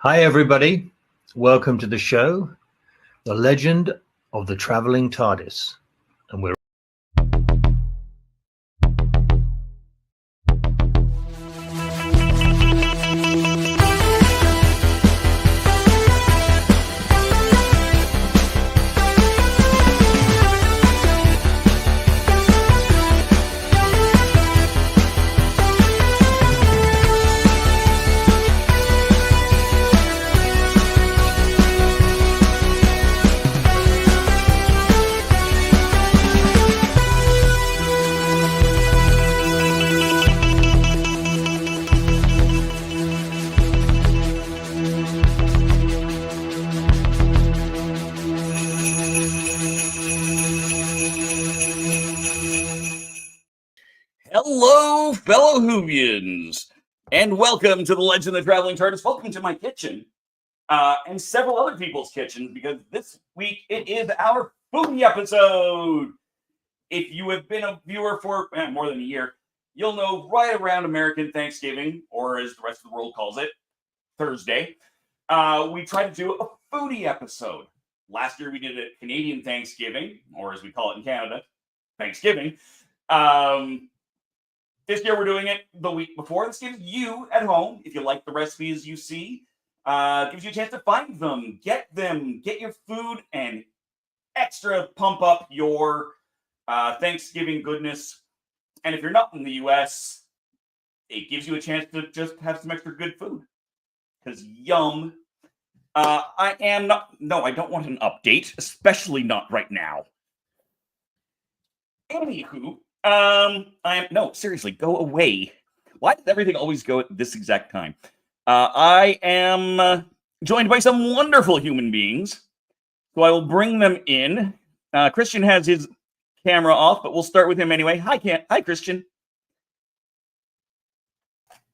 Hi, everybody. Welcome to the show, The Legend of the Traveling TARDIS. And we're Hello, fellow Whovians, and welcome to the Legend of the Traveling TARDIS. Welcome to my kitchen and several other people's kitchens, because this week it is our Foodie episode. If you have been a viewer for more than a year, you'll know right around American Thanksgiving, or as the rest of the world calls it, Thursday, we try to do a Foodie episode. Last year we did a Canadian Thanksgiving, or as we call it in Canada, Thanksgiving. This year we're doing it the week before. This gives you at home, if you like the recipes you see, gives you a chance to find them, get your food, and extra pump up your Thanksgiving goodness. And if you're not in the US, it gives you a chance to just have some extra good food. Because yum. I don't want an update, especially not right now. Anywho, seriously, go away. Why does everything always go at this exact time? I am joined by some wonderful human beings, so I will bring them in. Christian has his camera off, but we'll start with him anyway. Hi, Christian.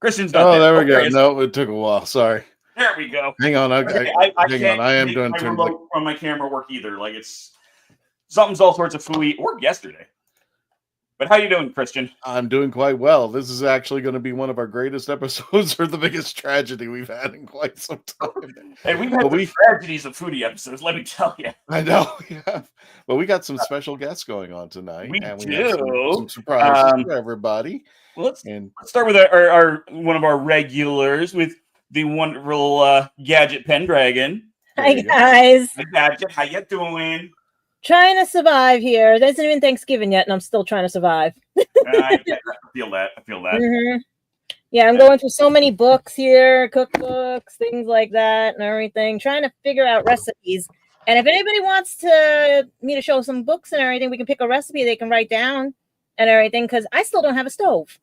Christian's not there. There we go. No, it took a while. Sorry. There we go. Hang on, I can't I am make doing my turn remote on my camera work either. Like it's something's all sorts of fooey. It worked yesterday. But how you doing, Christian? I'm doing quite well. This is actually going to be one of our greatest episodes, or the biggest tragedy we've had in quite some time. And we've had some tragedies of foodie episodes, let me tell you. I know, yeah. But we got some special guests going on tonight. We have do. some surprises for everybody. Well, let's start with our one of our regulars with the wonderful Gadget Pendragon. Hi, guys. Hi, Gadget. How you doing? Trying to survive here. It isn't even Thanksgiving yet, and I'm still trying to survive. I feel that. Mm-hmm. Yeah, I'm going through so many books here, cookbooks, things like that, and everything. Trying to figure out recipes. And if anybody wants me to show some books and everything, we can pick a recipe they can write down and everything. Because I still don't have a stove.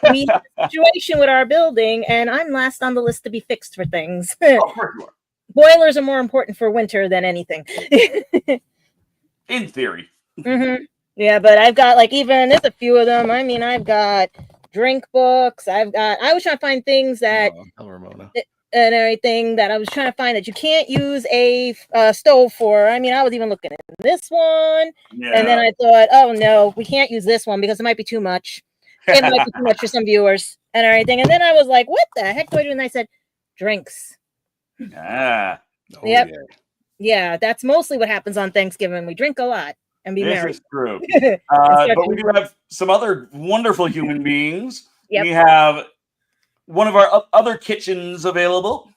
We have a situation with our building, and I'm last on the list to be fixed for things. Boilers are more important for winter than anything. In theory. Mm-hmm. Yeah, but I've got there's a few of them. I mean, I've got drink books. I was trying to find things that and everything that I was trying to find that you can't use a stove for. I mean, I was even looking at this one, and then I thought, oh no, we can't use this one because it might be too much. It might be too much for some viewers and everything. And then I was like, what the heck do I do? And I said, drinks. Ah. Oh, yep. Yeah, that's mostly what happens on Thanksgiving. We drink a lot and be merry. This is true. But we do have some other wonderful human beings. Yep. We have one of our other kitchens available.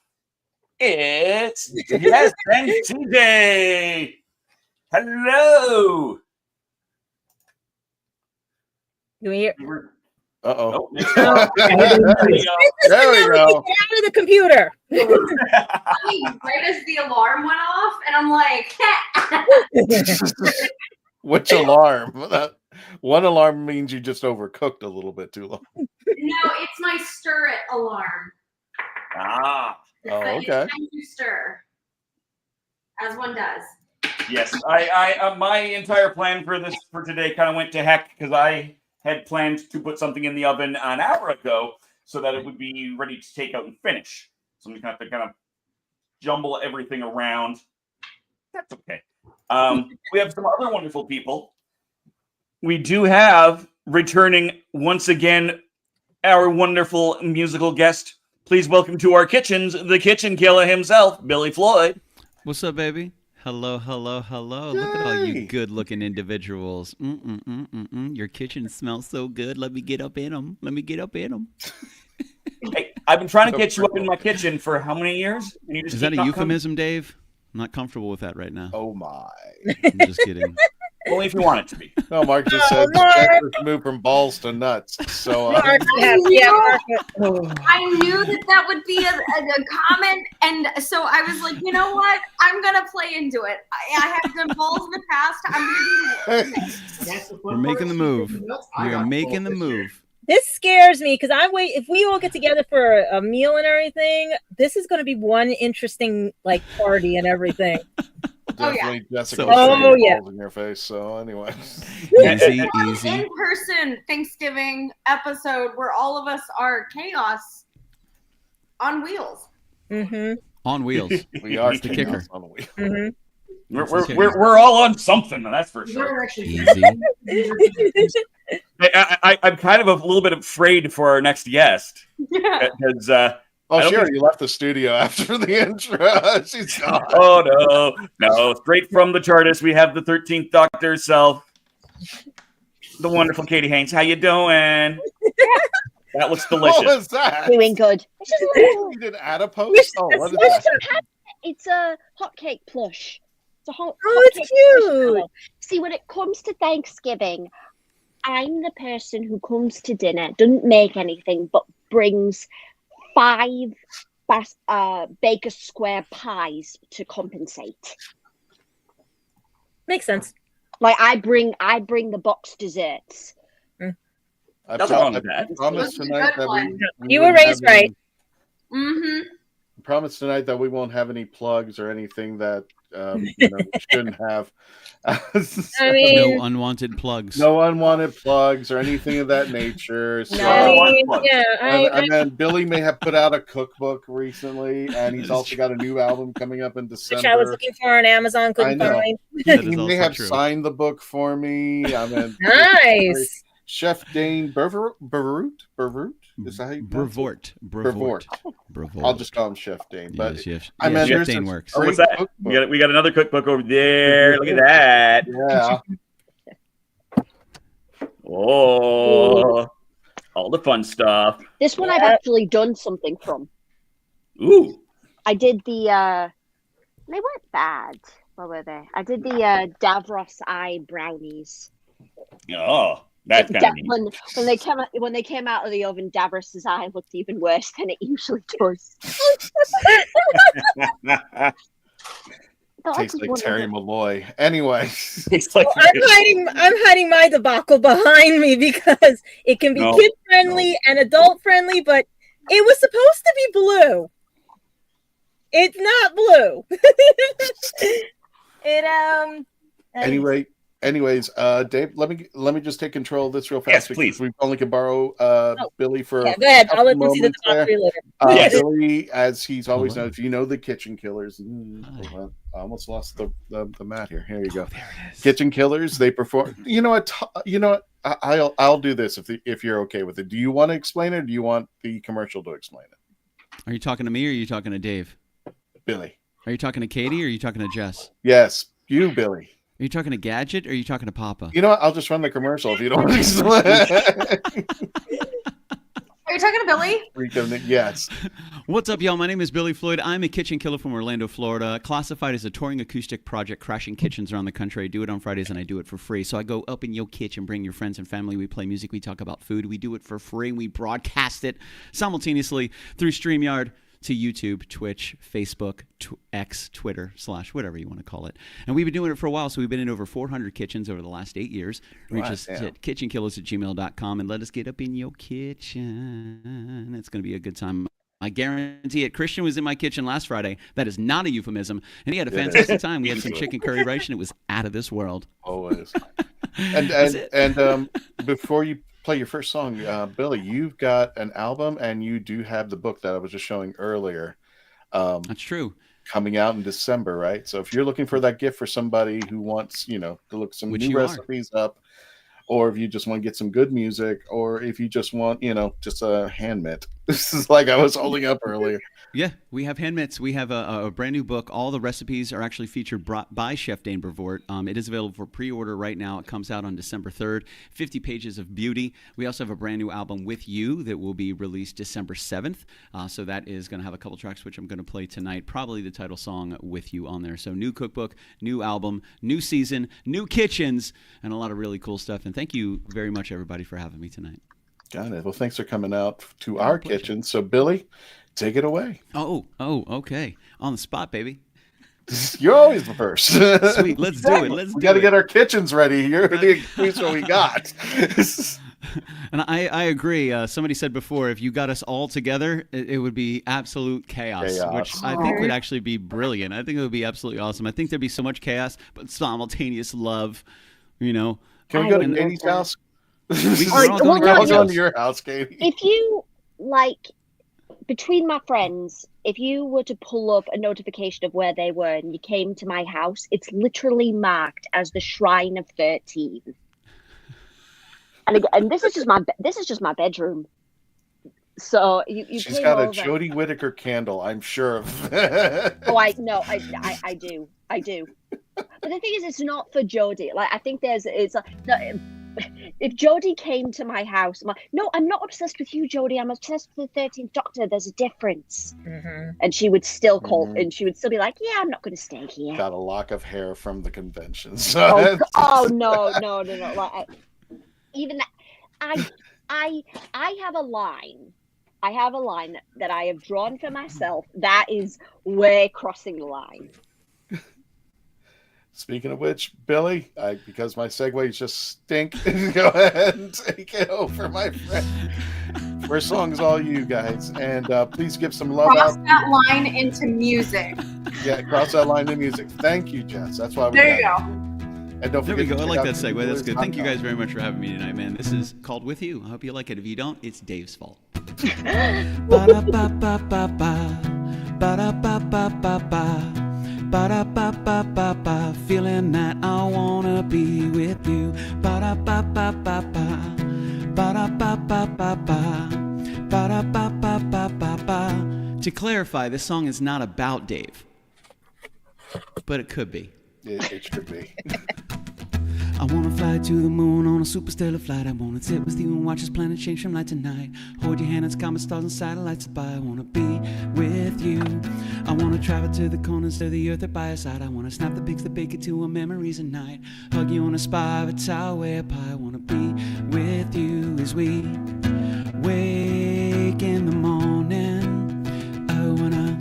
It's Yes and TJ. Hello. Do we hear? Uh-oh. There we Get go. out of the computer. Right as the alarm went off, and I'm like, which alarm? One alarm means you just overcooked a little bit too long. No, it's my stir it alarm. Ah. Okay. It's time to stir, as one does. Yes, I my entire plan for today kind of went to heck because I had planned to put something in the oven an hour ago so that it would be ready to take out and finish. So I'm just going to have to kind of jumble everything around. That's okay. We have some other wonderful people. We do have returning once again our wonderful musical guest. Please welcome to our kitchens, the kitchen killer himself, Billy Floyd. What's up, baby? Hello, hello, hello. Look at all you good-looking individuals. Your kitchen smells so good. Let me get up in them. Hey, I've been trying to get you up in my kitchen for how many years? And you just Is that a euphemism, Dave? I'm not comfortable with that right now. Oh, my. I'm just kidding. Only if you want it to be. No, Mark just said the moved from balls to nuts. So I knew that would be a comment, and so I was like, you know what? I'm gonna play into it. I have done balls in the past. I'm gonna do it. We're making the move. We are making the move. This scares me because if we all get together for a meal and everything, this is going to be one interesting party and everything. Definitely Jessica. In your face. So anyway, easy. In-person Thanksgiving episode where all of us are chaos on wheels. Mm-hmm. On wheels. We are the kicker. On wheels. Mm-hmm. We're all on something, that's for sure. Easy. I'm kind of a little bit afraid for our next guest because you left the studio after the intro. She's gone. Oh no! Straight from the TARDIS, we have the 13th Doctor herself, the wonderful Katie Haynes. How you doing? That looks delicious. What was that? Doing good. You did adipose? Oh, what is that? It's a hotcake plush. It's a it's cute. Plush. See, when it comes to Thanksgiving, I'm the person who comes to dinner, doesn't make anything, but brings 5 Baker Square pies to compensate. Makes sense. Like I bring the box desserts. I promise tonight that you were raised right. Mm-hmm. I promise tonight that we won't have any plugs or anything that shouldn't have. I mean, No unwanted plugs. No unwanted plugs or anything of that nature. So, I then Billy may have put out a cookbook recently, and he's also got a new album coming up in December. which I was looking for on Amazon, couldn't find. He may have signed the book for me. I mean, Nice. Chef Dane Brevoort. Is that how you pronounce it? Brevoort. I'll just call him Chef Dane. But yes, I mean, Chef Dane works. Oh, what's that? We got another cookbook over there. Look at that. Yeah. Oh, all the fun stuff. This one I've actually done something from. Ooh. I did the they weren't bad. What were they? I did the Davros eye brownies. Oh, that's kind of neat. When they came out of the oven, Davros's eye looked even worse than it usually does. Tastes like Terry Malloy. Anyway, I'm hiding my debacle behind me because it can be kid friendly and adult friendly, but it was supposed to be blue. It's not blue. Anyways, Dave, let me just take control of this real fast. Yes, please. We only can borrow Billy for. Yeah, go ahead. I'll let you see the debauchery later. Billy, as he's always known, if you know the Kitchen Killers. I almost lost the mat here. Here you go. There it is. Kitchen Killers. They perform. You know what? I'll do this if you're okay with it. Do you want to explain it, or do you want the commercial to explain it? Are you talking to me or are you talking to Dave? Billy. Are you talking to Katie or are you talking to Jess? Yes, you, Billy. Are you talking to Gadget or are you talking to Papa? You know what? I'll just run the commercial if you don't want to explain. Are you talking to Billy? Yes. What's up, y'all? My name is Billy Floyd. I'm a kitchen killer from Orlando, Florida, classified as a touring acoustic project, crashing kitchens around the country. I do it on Fridays, and I do it for free. So I go up in your kitchen, bring your friends and family. We play music. We talk about food. We do it for free, and we broadcast it simultaneously through StreamYard to YouTube, Twitch, Facebook, X, Twitter, / whatever you want to call it. And we've been doing it for a while, so we've been in over 400 kitchens over the last 8 years. Reach us at kitchenkillers@gmail.com and let us get up in your kitchen. It's going to be a good time. I guarantee it. Christian was in my kitchen last Friday. That is not a euphemism. And he had a fantastic time. We had some chicken curry rice, and it was out of this world. Always. And before you play your first song, Billy, you've got an album and you do have the book that I was just showing earlier. That's true. Coming out in December, right? So if you're looking for that gift for somebody who wants, to look some new recipes up, or if you just want to get some good music, or if you just want, just a hand mitt. This is like I was holding up earlier. Yeah, we have hand mitts. We have a brand new book. All the recipes are actually featured by Chef Dane Brevoort. It is available for pre-order right now. It comes out on December 3rd. 50 pages of beauty. We also have a brand new album, With You, that will be released December 7th. So that is going to have a couple tracks, which I'm going to play tonight. Probably the title song, With You, on there. So new cookbook, new album, new season, new kitchens, and a lot of really cool stuff. And thank you very much, everybody, for having me tonight. Got it. Well, thanks for coming out to our kitchen. So, Billy, take it away. Oh, okay. On the spot, baby. You're always the first. Sweet. Let's do it. We got to get our kitchens ready. You're the excuse what we got. And I agree. Somebody said before, if you got us all together, it would be absolute chaos, which I think would actually be brilliant. I think it would be absolutely awesome. I think there'd be so much chaos, but simultaneous love, Can we go to Katie's house? We're all going to your house, Katie. If you, between my friends, if you were to pull up a notification of where they were and you came to my house, it's literally marked as the Shrine of 13. And this is just my bedroom. So she's got a Jodie Whittaker candle, I'm sure of. Oh, I do. But the thing is, it's not for Jodie. I think if Jodie came to my house, I'm not obsessed with you, Jodie. I'm obsessed with the 13th Doctor. There's a difference. Mm-hmm. And she would still call, and she would still be like, "Yeah, I'm not going to stay here." Got a lock of hair from the convention. So. Oh no! Even that, I have a line. I have a line that I have drawn for myself. That is way crossing the line. Speaking of which, Billy, because my segues just stink, go ahead and take it over, my friend. First song is all you guys, and please give some love Cross out. that line into music. Yeah, cross that line in music. Thank you, Jess. That's why we There you got go. you. And don't There we forget go. I to like check that out segue. That's good. Thank you guys KITCHENKILLAZ.com. very much for having me tonight, man. This is called With You. I hope you like it. If you don't, it's Dave's fault. Ba-da-ba-ba-ba-ba. Feeling that I wanna be with you. Ba-da-ba-ba-ba-ba. Ba-da-ba-ba-ba-ba. Ba-da-ba-ba-ba-ba. To clarify, this song is not about Dave, but it could be. It should be. I wanna fly to the moon on a superstellar flight. I wanna sit with you and watch this planet change from night to night. Hold your hand as comets, stars, and satellites by. I wanna be with you. I wanna travel to the corners of the earth by your side. I wanna snap the pics that bake it to our memories at night. Hug you on a spire of a tower way up high. I wanna be with you as we wake in the morning. I wanna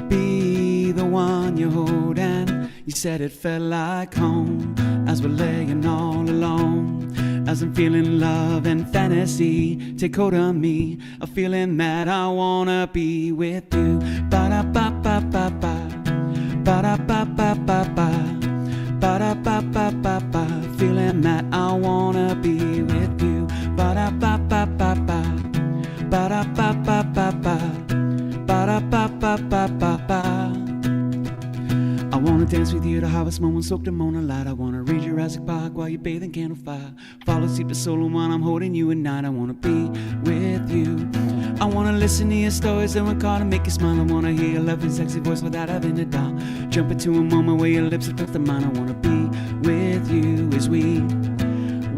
be the one you hold, and you said it felt like home as we're laying all alone. As I'm feeling love and fantasy take hold of me, a feeling that I wanna be with you. Ba-da-ba-ba-ba-ba. Ba-da-ba-ba-ba-ba. Ba-da-ba-ba-ba-ba. Feeling that I wanna be with you. Ba-da-ba-ba-ba-ba. Ba-da-ba-ba-ba-ba. Ba-da-ba-ba-ba-ba-ba. I wanna dance with you to harvest moments soaked in Mona light. I wanna read Jurassic Park while you bathe in candlefire. Fall asleep to solo while I'm holding you at night. I wanna be with you. I wanna listen to your stories and record and make you smile. I wanna hear your loving sexy voice without having to doubt. Jump into a moment where your lips are touch the mine. I wanna be with you as we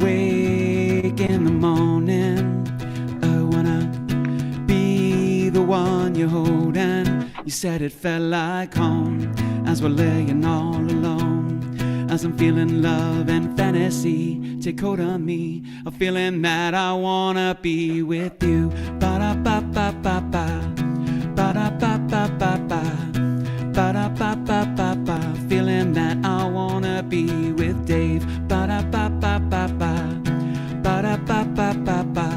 wake in the morning. I wanna be the one you hold, and you said it felt like home as we're laying all alone. As I'm feeling love and fantasy take hold of me, a feeling that I wanna be with you. Ba-da-ba-ba-ba-ba. Ba-da-ba-ba-ba-ba. Ba-da-ba-ba-ba-ba. Feeling that I wanna be with Dave. Ba-da-ba-ba-ba-ba. Ba-da-ba-ba-ba-ba.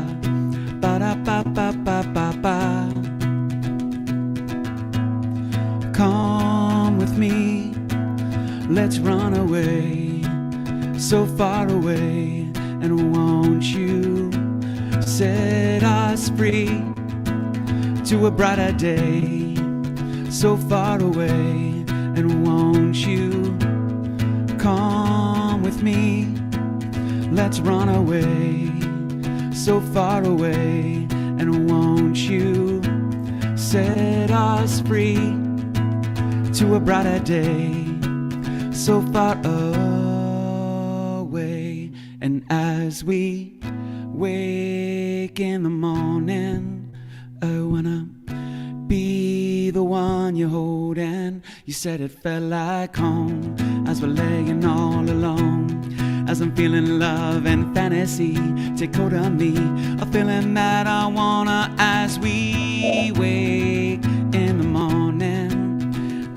Ba-da-ba-ba-ba-ba-ba. Come with me, let's run away, so far away, and won't you set us free to a brighter day, so far away, and won't you come with me, let's run away, so far away, and won't you set us free to a brighter day, so far away. And as we wake in the morning, I wanna be the one you hold, and you said it felt like home as we're laying all alone. As I'm feeling love and fantasy take hold of me, a feeling that I wanna as we wake in the morning.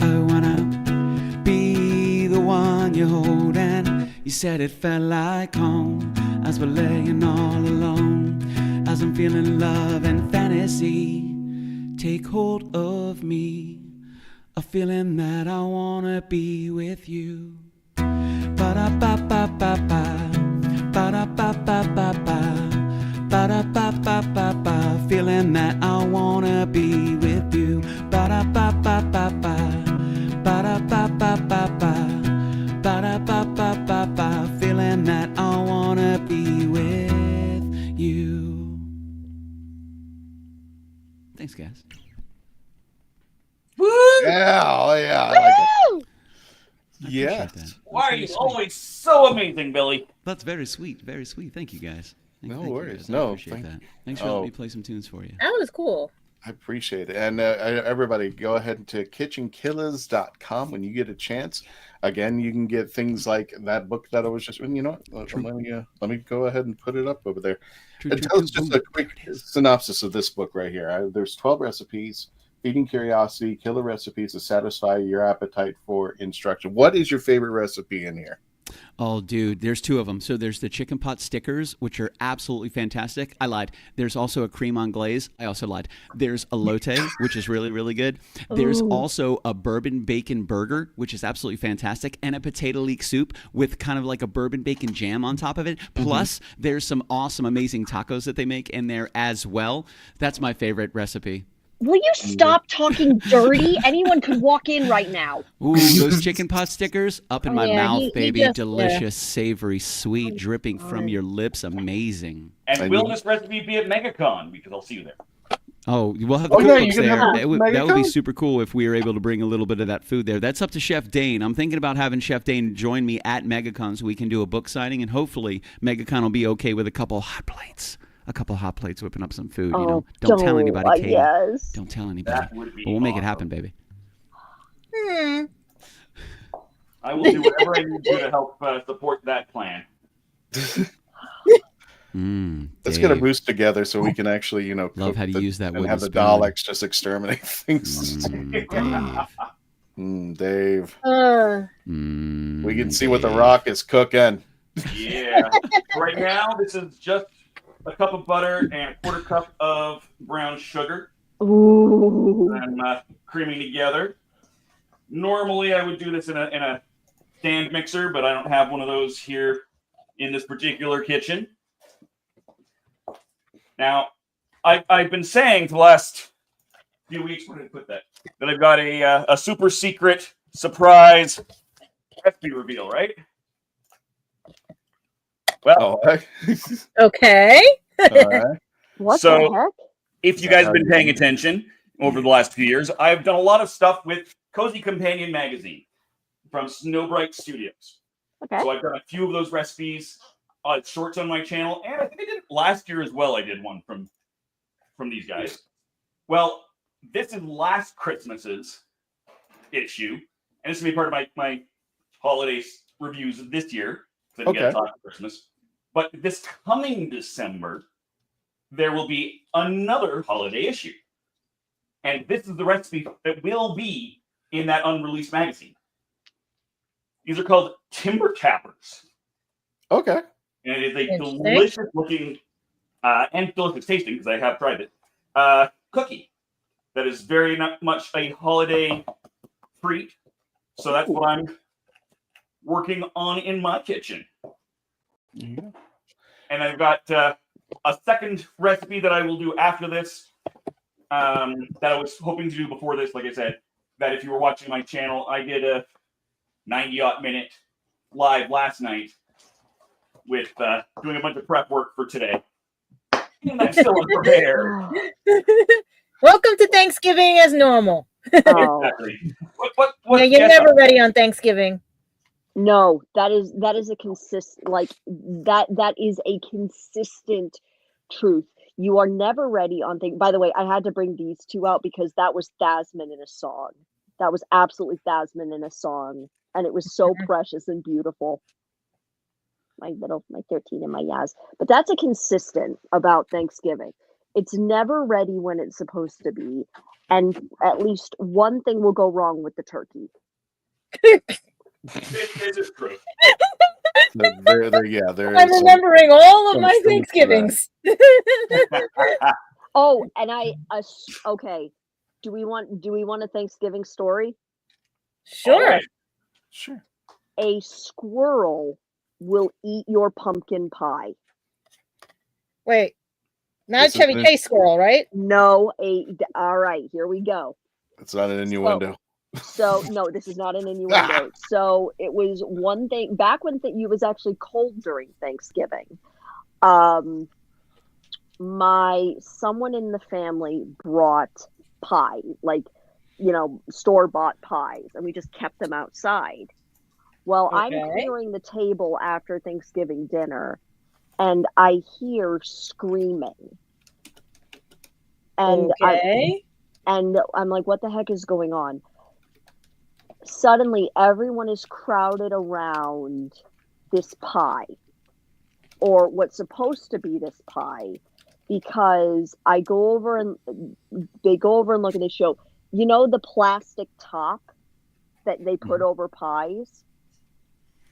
I wanna be the one you hold, and you said it felt like home as we're laying all alone. As I'm feeling love and fantasy take hold of me, a feeling that I wanna be with you. Ba-da-ba-ba-ba-ba. Ba-da-ba-ba-ba-ba. Ba-da-ba-ba-ba-ba. Feeling that I wanna be with you. Ba-da-ba-ba-ba-ba. Ba-da-ba-ba-ba-ba. Ba-da-ba-ba-ba-ba. Feeling that I wanna be with you. Thanks, guys. Woo! Yeah, oh yeah. I like it. Yes. Why are you always so amazing, Billy? That's very sweet. Very sweet. Thank you, guys. No Thank worries. You guys. I No, appreciate that. Thanks for letting me play some tunes for you. That was cool. I appreciate it. And everybody, go ahead to KITCHENKILLAZ.com when you get a chance. Again, you can get things like that book that I was just, you know what? Let me go ahead and put it up over there. Tell us just a quick synopsis of this book right here. There's 12 recipes, feeding curiosity, killer recipes to satisfy your appetite for instruction. What is your favorite recipe in here? Oh, dude, there's two of them. So there's the chicken pot stickers, which are absolutely fantastic. I lied. There's also a cream anglaise. I also lied. There's a elote, which is really, really good. There's also a bourbon bacon burger, which is absolutely fantastic, and a potato leek soup with kind of like a bourbon bacon jam on top of it. Plus, there's some awesome, amazing tacos that they make in there as well. That's my favorite recipe. Will you stop talking dirty? Anyone could walk in right now. Ooh, those chicken pot stickers up in my mouth, baby. Delicious, savory, sweet, dripping from your lips. Amazing. And will this recipe be at MegaCon? Because I'll see you there. Oh, we'll have the cookbooks there. That would be super cool if we were able to bring a little bit of that food there. That's up to Chef Dane. I'm thinking about having Chef Dane join me at MegaCon so we can do a book signing, and hopefully MegaCon will be okay with a couple hot plates. Whipping up some food, you know. Don't tell anybody, Katie. Yes. Don't tell anybody. But we'll make it happen, baby. I will do whatever I need to help support that plan. Let's get a boost together so we can actually, you know, love how to use that and have the Daleks just exterminate things. Dave. We can see what the Rock is cooking. Yeah. Right now, this is just a cup of butter and a quarter cup of brown sugar. Ooh. I'm creaming together. Normally, I would do this in a stand mixer, but I don't have one of those here in this particular kitchen. Now, I've been saying for the last few weeks, where did I put that? That I've got a super secret surprise recipe reveal, right? Well, okay. What so, the heck? if you guys have been paying attention over the last few years, I've done a lot of stuff with Cozy Companion magazine from Snowbright Studios. Okay. So I've done a few of those recipes, shorts on my channel, and I think I did it last year as well. I did one from these guys. Well, this is last Christmas's issue, and this will be part of my holiday reviews this year. So I didn't get to talk Christmas. But this coming December, there will be another holiday issue. And this is the recipe that will be in that unreleased magazine. These are called Timber Tappers. Okay. And it is a delicious looking and delicious tasting, because I have tried it, cookie that is very much a holiday treat. So that's what I'm working on in my kitchen. Yeah. And I've got a second recipe that I will do after this that I was hoping to do before this. Like I said, that if you were watching my channel, I did a 90-minute live last night with doing a bunch of prep work for today. And I'm still unprepared. Welcome to Thanksgiving as normal. Exactly. Yeah, you're never ready on Thanksgiving. No, that is a consistent, like that is a consistent truth. You are never ready on things. By the way, I had to bring these two out because that was Thasmin in a song. That was absolutely Thasmin in a song, and it was so precious and beautiful. My 13 and my Yaz. But that's a consistent about Thanksgiving. It's never ready when it's supposed to be, and at least one thing will go wrong with the turkey. This is true. I'm remembering all of my Thanksgivings. Oh, and okay. Do we want a Thanksgiving story? Sure. Right. Sure. A squirrel will eat your pumpkin pie. Wait, not a Chevy Chase squirrel, right? No, all right, here we go. It's not an innuendo. So no, this is not an innuendo. So it was one thing back when it was actually cold during Thanksgiving. Someone in the family brought pie, like, store-bought pies, and we just kept them outside. Well, I'm clearing the table after Thanksgiving dinner, and I hear screaming. And I'm like, what the heck is going on? Suddenly, everyone is crowded around this pie, or what's supposed to be this pie, because they go over and look at the show. You know the plastic top that they put over pies?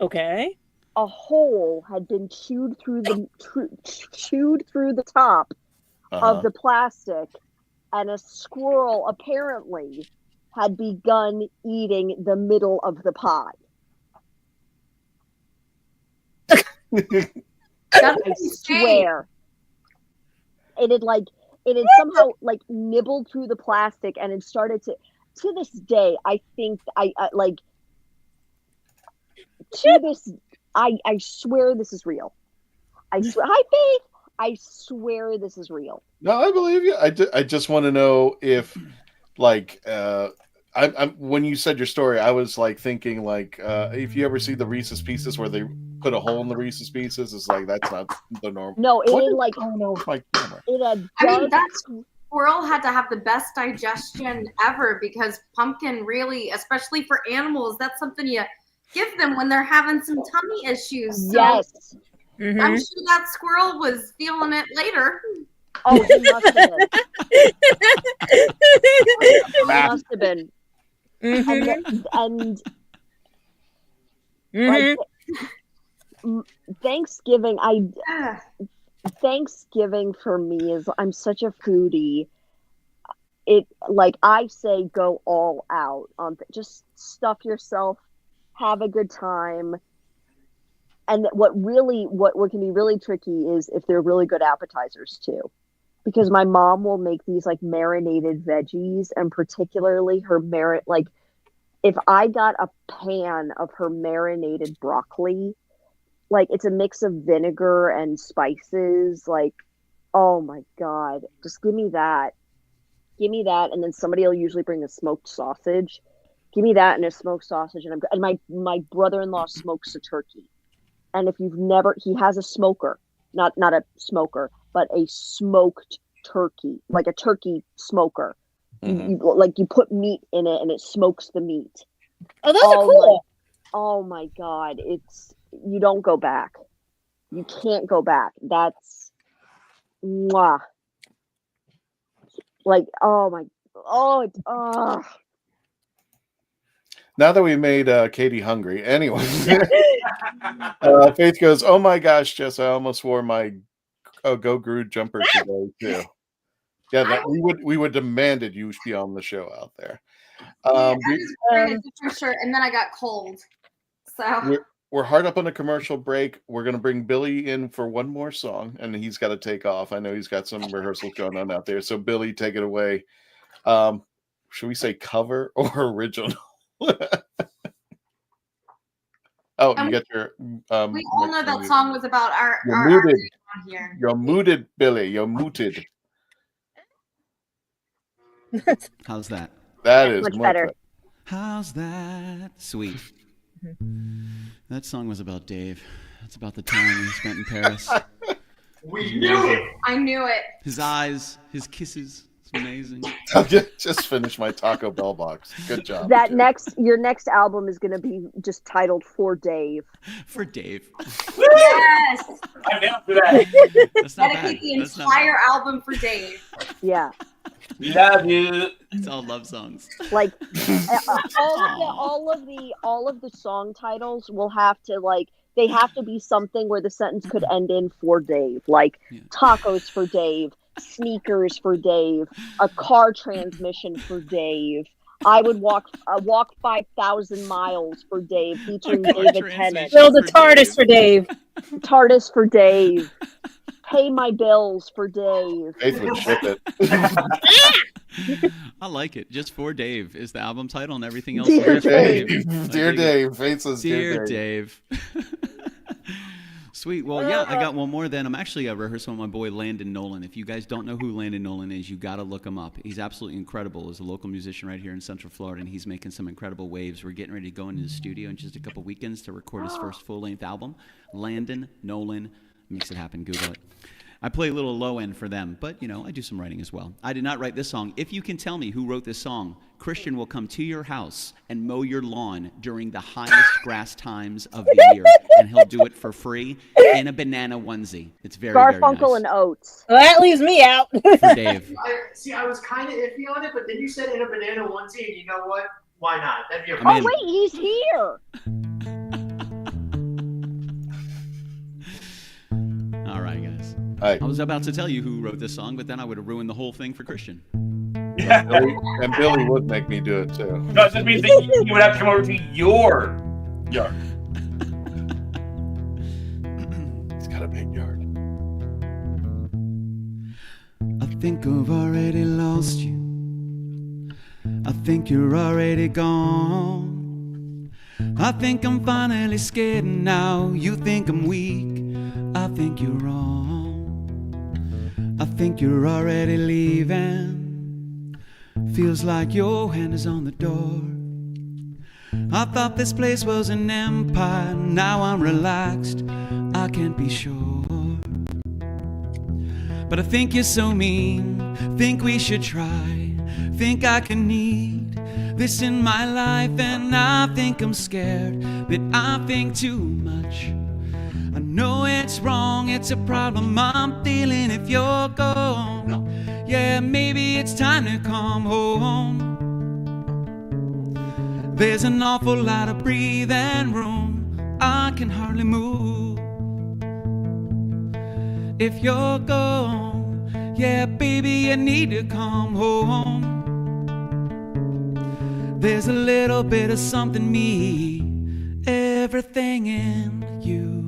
Okay. a hole had been chewed through the top of the plastic, and a squirrel apparently had begun eating the middle of the pie. I swear. It had somehow like nibbled through the plastic, and it started to this day, I think I swear this is real. I swear. Hi, Faith. I swear this is real. No, I believe you. I just want to know if, like, when you said your story, I was like thinking, like, if you ever see the Reese's Pieces where they put a hole in the Reese's Pieces, it's like that's not the norm. No, it is like I don't know if my camera. It had. I mean, that squirrel had to have the best digestion ever, because pumpkin really, especially for animals, that's something you give them when they're having some tummy issues. So Yes. I'm sure that squirrel was feeling it later. Oh, he must have been. He must have been. And like, Thanksgiving, Thanksgiving for me is, I'm such a foodie. It, like I say, go all out on just stuff yourself, have a good time. And what can be really tricky is if they're really good appetizers too, because my mom will make these like marinated veggies, and particularly her like if I got a pan of her marinated broccoli, like it's a mix of vinegar and spices, like, oh my God, just give me that. And then somebody will usually bring a smoked sausage. Give me that and a smoked sausage. And my brother-in-law smokes a turkey. And if you've never, he has a smoker, not a smoker, but a smoked turkey, like a turkey smoker. You put meat in it and it smokes the meat. Oh, those are cool. Oh my God. You don't go back. You can't go back. That's mwah. Like, Now that we made Katie hungry, anyway. Faith goes, "Oh my gosh, Jess! I almost wore my Go Groot jumper today too." Yeah, we would demanded you be on the show out there. I was wearing a different shirt, and then I got cold. So we're hard up on a commercial break. We're gonna bring Billy in for one more song, and he's got to take off. I know he's got some rehearsals going on out there. So Billy, take it away. Should we say cover or original? You get your. We all know that song was about our muted. On here. You're muted, Billy. You're muted. How's that? That is much better. How's that? Sweet. That song was about Dave. It's about the time he spent in Paris. We knew it. I knew it. His eyes, his kisses. It's amazing. I'll just finish my Taco Bell box. Good job. Your next album is going to be just titled For Dave. For Dave. Yes. I'm down for that. That's not Dedicate bad. the entire album for Dave. Yeah. Love you. It's all love songs. Like all of the song titles will have to, like, they have to be something where the sentence could end in for Dave, like tacos for Dave, sneakers for Dave, a car transmission for Dave. I would walk 5,000 miles for Dave, featuring David Tennant. Build a TARDIS for Dave. TARDIS for Dave. Pay my bills for Dave. Faith would ship it. I like it. Just For Dave is the album title, and everything else Dear is for Dave. Dear Dave. Faith says Dear Dave. Sweet. Well, yeah, I got one more then. I'm actually rehearsing with my boy Landon Nolan. If you guys don't know who Landon Nolan is, you got to look him up. He's absolutely incredible. He's a local musician right here in Central Florida, and he's making some incredible waves. We're getting ready to go into the studio in just a couple weekends to record his first full-length album. Landon Nolan makes it happen. Google it. I play a little low end for them, but, you know, I do some writing as well. I did not write this song. If you can tell me who wrote this song, Christian will come to your house and mow your lawn during the highest grass times of the year, and he'll do it for free in a banana onesie. It's very, very Garfunkel nice. and Oates. Well, that leaves me out. For Dave. I was kind of iffy on it, but then you said in a banana onesie, and you know what? Why not? That'd be a Oh, wait, he's here. All right, guys. All right. I was about to tell you who wrote this song, but then I would have ruined the whole thing for Christian. Yeah. And Billy would make me do it too. No, it just means that you would have to come over to your yard. He's got a big yard. I think I've already lost you. I think you're already gone. I think I'm finally scared now. You think I'm weak. I think you're wrong. I think you're already leaving. Feels like your hand is on the door. I thought this place was an empire. Now I'm relaxed. I can't be sure. But I think you're so mean. Think we should try. Think I can need this in my life. And I think I'm scared that I think too much. I know it's wrong. It's a problem I'm feeling if you're gone. Yeah, maybe it's time to come home. There's an awful lot of breathing room. I can hardly move. If you're gone, yeah, baby, you need to come home. There's a little bit of something me, everything in you.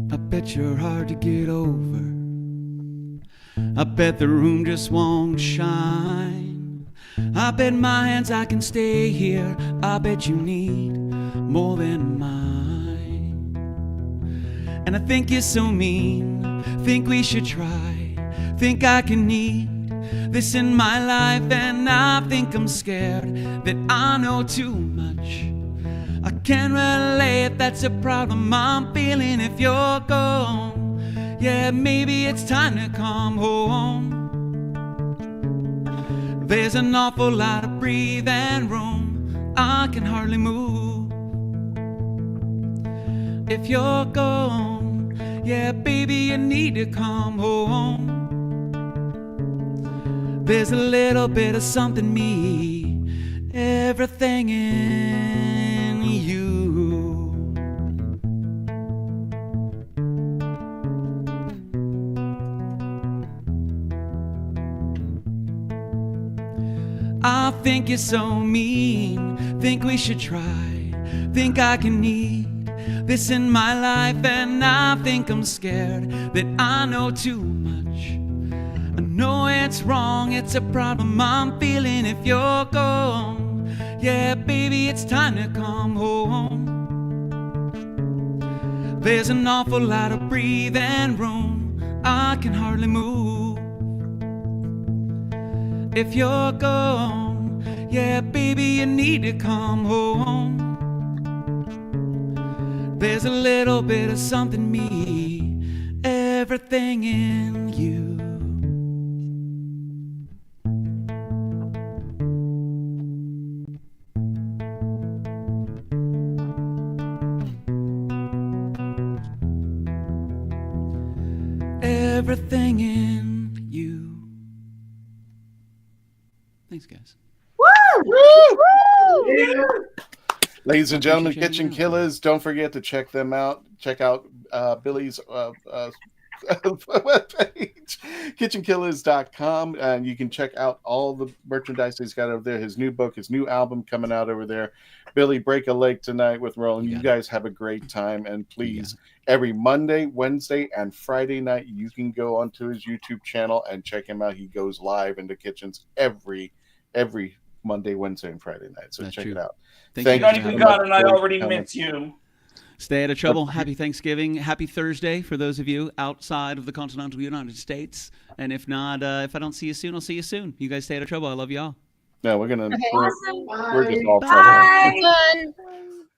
I bet you're hard to get over. I bet the room just won't shine. I bet my hands I can stay here. I bet you need more than mine. And I think you're so mean. Think we should try. Think I can need this in my life. And I think I'm scared that I know too much. I can't relate, that's a problem I'm feeling if you're gone. Yeah, maybe it's time to come home. There's an awful lot of breathing room. I can hardly move. If you're gone, yeah, baby, you need to come home. There's a little bit of something me, everything in you. I think you're so mean. Think we should try. Think I can need this in my life. And I think I'm scared that I know too much. I know it's wrong. It's a problem I'm feeling if you're gone. Yeah, baby, it's time to come home. There's an awful lot of breathing room. I can hardly move. If you're gone, yeah, baby, you need to come home. There's a little bit of something me, everything in you. Everything in you. Thanks, guys. Woo! Woo! Ladies and gentlemen, Kitchen Killers, don't forget to check them out. Check out Billy's webpage, kitchenkillaz.com, and you can check out all the merchandise he's got over there. His new book, his new album coming out over there. Billy, break a leg tonight with Roland. You guys have a great time, and please, every Monday, Wednesday, and Friday night, you can go onto his YouTube channel and check him out. He goes live into kitchens every Monday, Wednesday, and Friday night. So check it out. Thank you, God, and I already miss you. Stay out of trouble. Happy Thanksgiving. Happy Thursday for those of you outside of the continental United States. And if not, if I don't see you soon, I'll see you soon. You guys stay out of trouble. I love you all. No, we're gonna. Awesome. We're just all trouble.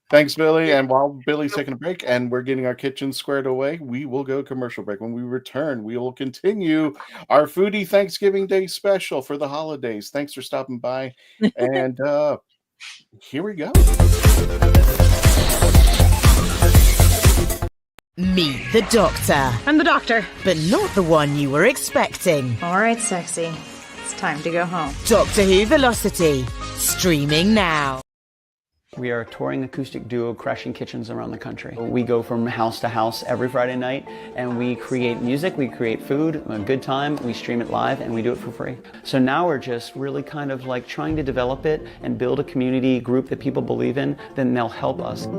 Thanks, Billy. And while Billy's taking a break and we're getting our kitchen squared away, we will go commercial break. When we return, we will continue our Foodie Thanksgiving Day special for the holidays. Thanks for stopping by. And here we go. Meet the Doctor. I'm the Doctor. But not the one you were expecting. All right, sexy. It's time to go home. Doctor Who Velocity. Streaming now. We are a touring acoustic duo crashing kitchens around the country. We go from house to house every Friday night, and we create music, we create food, a good time, we stream it live, and we do it for free. So now we're just really kind of like trying to develop it and build a community group that people believe in, then they'll help us.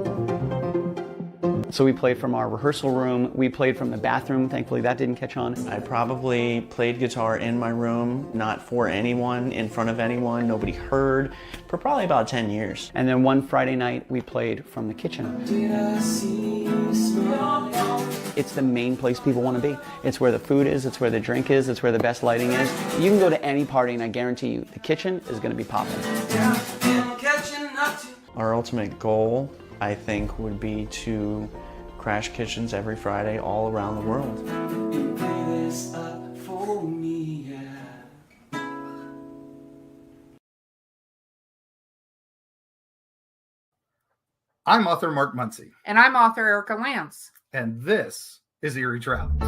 So we played from our rehearsal room, we played from the bathroom, thankfully that didn't catch on. I probably played guitar in my room, not for anyone, in front of anyone, nobody heard, for probably about 10 years. And then one Friday night, we played from the kitchen. It's the main place people want to be. It's where the food is, it's where the drink is, it's where the best lighting is. You can go to any party and I guarantee you, the kitchen is going to be popping. Our ultimate goal, I think, would be to crash kitchens every Friday all around the world. I'm author Mark Muncy. And I'm author Erica Lance. And this is Eerie Travels.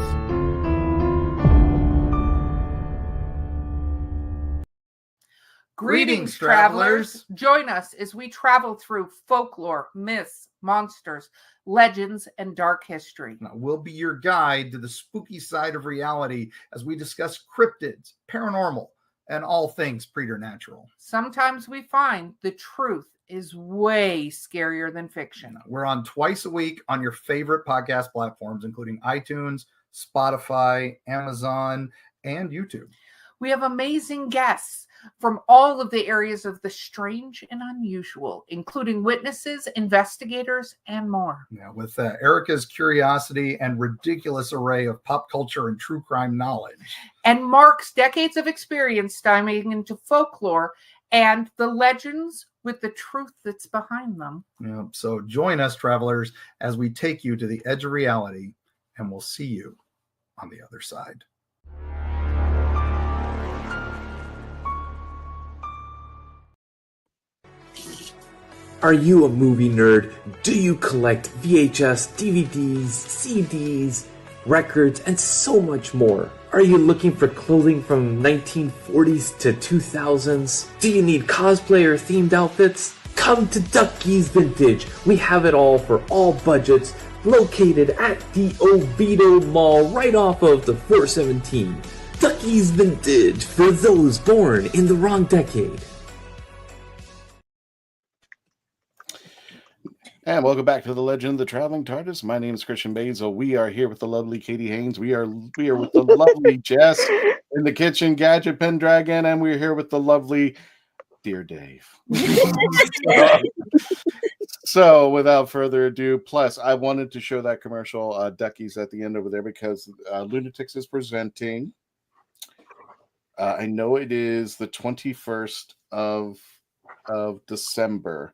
Greetings, travelers. Join us as we travel through folklore, myths, monsters, legends, and dark history. Now, we'll be your guide to the spooky side of reality as we discuss cryptids, paranormal, and all things preternatural. Sometimes we find the truth is way scarier than fiction. We're on twice a week on your favorite podcast platforms, including iTunes, Spotify, Amazon, and YouTube. We have amazing guests from all of the areas of the strange and unusual, including witnesses, investigators, and more. Yeah, with Erica's curiosity and ridiculous array of pop culture and true crime knowledge. And Mark's decades of experience diving into folklore and the legends with the truth that's behind them. Yeah, so join us, travelers, as we take you to the edge of reality, and we'll see you on the other side. Are you a movie nerd? Do you collect VHS, DVDs, CDs, records, and so much more? Are you looking for clothing from 1940s to 2000s? Do you need cosplay or themed outfits? Come to Ducky's Vintage. We have it all for all budgets, located at the Oviedo Mall right off of the 417. Ducky's Vintage for those born in the wrong decade. And welcome back to the Legend of the Traveling TARDIS. My name is Christian Basil. We are here with the lovely Katie Haynes. We are with the lovely Jess in the kitchen, Gadget Pendragon, and we're here with the lovely Dear Dave. So without further ado, plus I wanted to show that commercial, Ducky's at the end over there, because Lunatics is presenting. I know it is the 21st of December.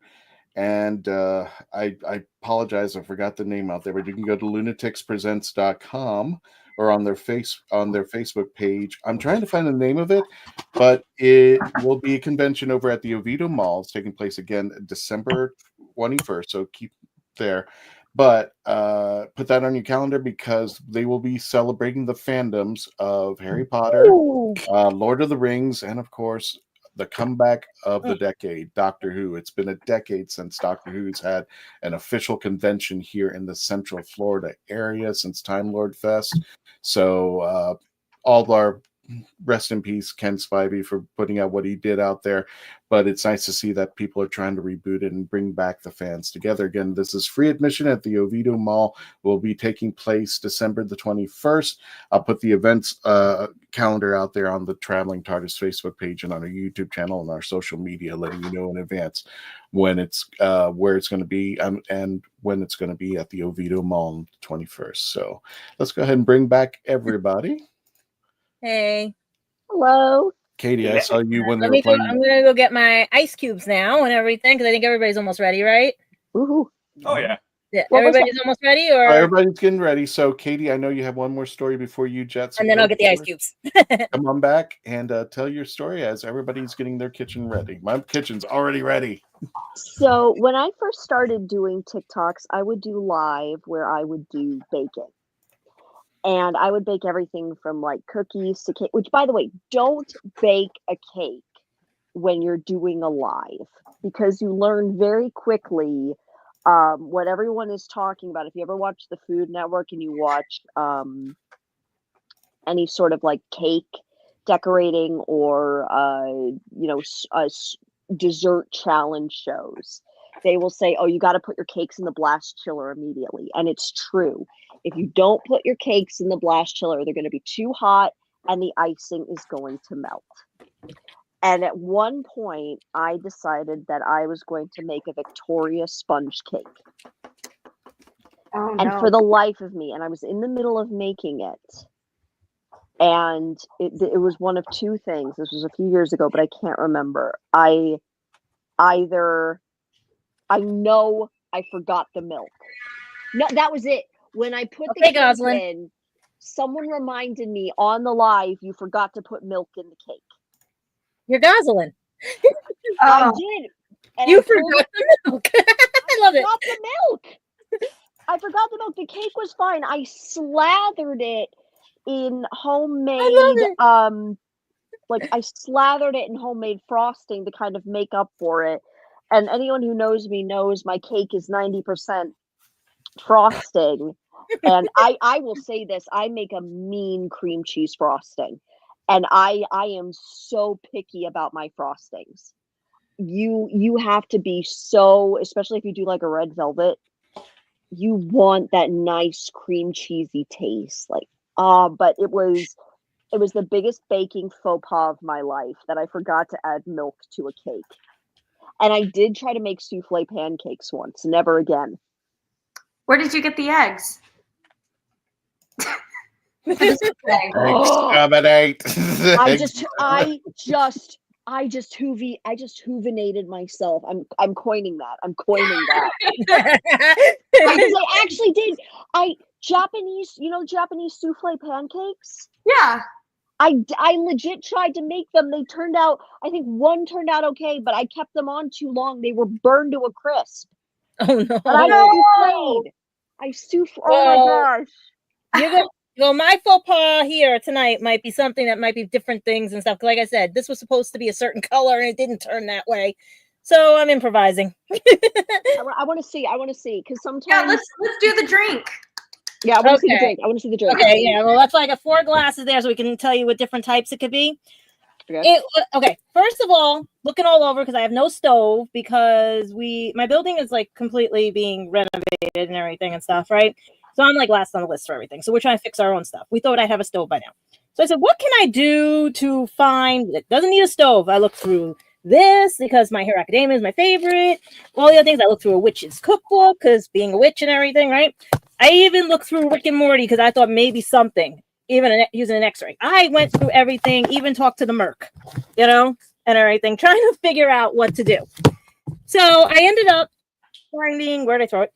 And I apologize, I forgot the name out there, but you can go to lunaticspresents.com or on their Facebook page. I'm trying to find the name of it, but it will be a convention over at the Oviedo Mall. It's taking place again December 21st, so keep there. But put that on your calendar, because they will be celebrating the fandoms of Harry Potter, Lord of the Rings, and of course, the comeback of the decade, Doctor Who. It's been a decade since Doctor Who's had an official convention here in the Central Florida area since Time Lord Fest. So all of our rest in peace, Ken Spivey, for putting out what he did out there. But it's nice to see that people are trying to reboot it and bring back the fans together again. This is free admission at the Oviedo Mall. Will be taking place December the 21st. I'll put the events calendar out there on the Traveling TARDIS Facebook page and on our YouTube channel and our social media, letting you know in advance when it's where it's going to be and when it's going to be at the Oviedo Mall on the 21st. So let's go ahead and bring back everybody. Hey. Hello. Katie, I saw you when they were playing. I'm going to go get my ice cubes now and everything, because I think everybody's almost ready, right? Woohoo. Oh, yeah. Yeah, everybody's almost ready? Or everybody's getting ready. So, Katie, I know you have one more story before you jet. And then I'll get the ice cubes. Come on back and tell your story as everybody's getting their kitchen ready. My kitchen's already ready. So when I first started doing TikToks, I would do live where I would do baking. And I would bake everything from like cookies to cake, which, by the way, don't bake a cake when you're doing a live, because you learn very quickly what everyone is talking about. If you ever watch the Food Network and you watch any sort of like cake decorating or dessert challenge shows, they will say, oh, you got to put your cakes in the blast chiller immediately. And it's true. If you don't put your cakes in the blast chiller, they're going to be too hot and the icing is going to melt. And at one point, I decided that I was going to make a Victoria sponge cake. Oh, and no. for the life of me, and I was in the middle of making it, and it was one of two things. This was a few years ago, but I can't remember. I know I forgot the milk. No, that was it. When I put the cake in, someone reminded me on the live, you forgot to put milk in the cake. You're Gosling. I did. And You forgot the milk. I love it. I forgot the milk. I forgot the milk. The cake was fine. I slathered it in homemade, I slathered it in homemade frosting to kind of make up for it. And anyone who knows me knows my cake is 90% frosting. And I will say this, I make a mean cream cheese frosting. And I am so picky about my frostings. You have to be so, especially if you do like a red velvet, you want that nice cream cheesy taste. But it was the biggest baking faux pas of my life that I forgot to add milk to a cake. And I did try to make souffle pancakes once, never again. Where did you get the eggs? Exterminate. I just hoovinated myself. I'm coining that. I'm coining that. I actually did. Japanese souffle pancakes? Yeah. I legit tried to make them. They turned out, I think one turned out okay, but I kept them on too long. They were burned to a crisp. Oh no. But I souffled. Oh my gosh. Well, my faux pas here tonight might be something that might be different things and stuff. Like I said, this was supposed to be a certain color and it didn't turn that way. So I'm improvising. I want to see. Because sometimes. Yeah, let's do the drink. Yeah, I want to see the drink. I want to see the drink. Okay, yeah. Well, that's why I got 4 glasses there so we can tell you what different types it could be. Okay. First of all, looking all over because I have no stove because my building is like completely being renovated and everything and stuff, right? So I'm like last on the list for everything. So we're trying to fix our own stuff. We thought I'd have a stove by now. So I said, what can I do to find that doesn't need a stove? I looked through this because My Hero Academia is my favorite. All the other things. I looked through a witch's cookbook because being a witch and everything, right? I even looked through Rick and Morty because I thought maybe something, even using an x-ray. I went through everything, even talked to the Merc, and everything, trying to figure out what to do. So I ended up finding, where'd I throw it?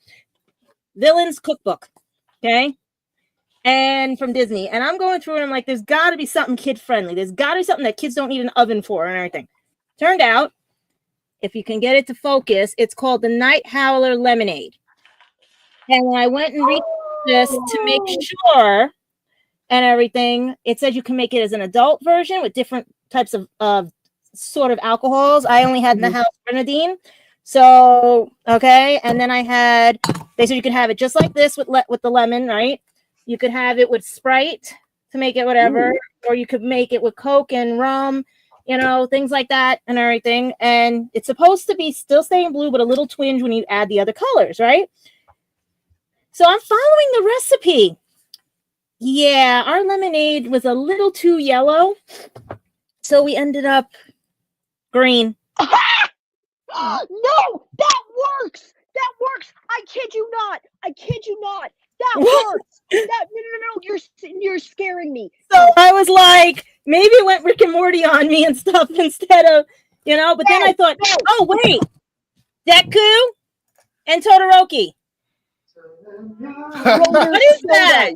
Villain's Cookbook. Okay. And from Disney. And I'm going through and I'm like, there's got to be something kid friendly. There's got to be something that kids don't need an oven for and everything. Turned out, if you can get it to focus, it's called the Night Howler Lemonade. And when I went and researched this to make sure and everything, it says you can make it as an adult version with different types of sort of alcohols. I only had in the house grenadine. So, okay. And then they said you could have it just like this with the lemon, right? You could have it with Sprite to make it whatever, or you could make it with Coke and rum, things like that and everything. And it's supposed to be still staying blue, but a little twinge when you add the other colors, right? So I'm following the recipe. Yeah, our lemonade was a little too yellow. So we ended up green. No, that works. That works. I kid you not. That works. No. You're scaring me. So I was like, maybe it went Rick and Morty on me and stuff instead of, But then I thought, oh wait, Deku and Todoroki. What is that?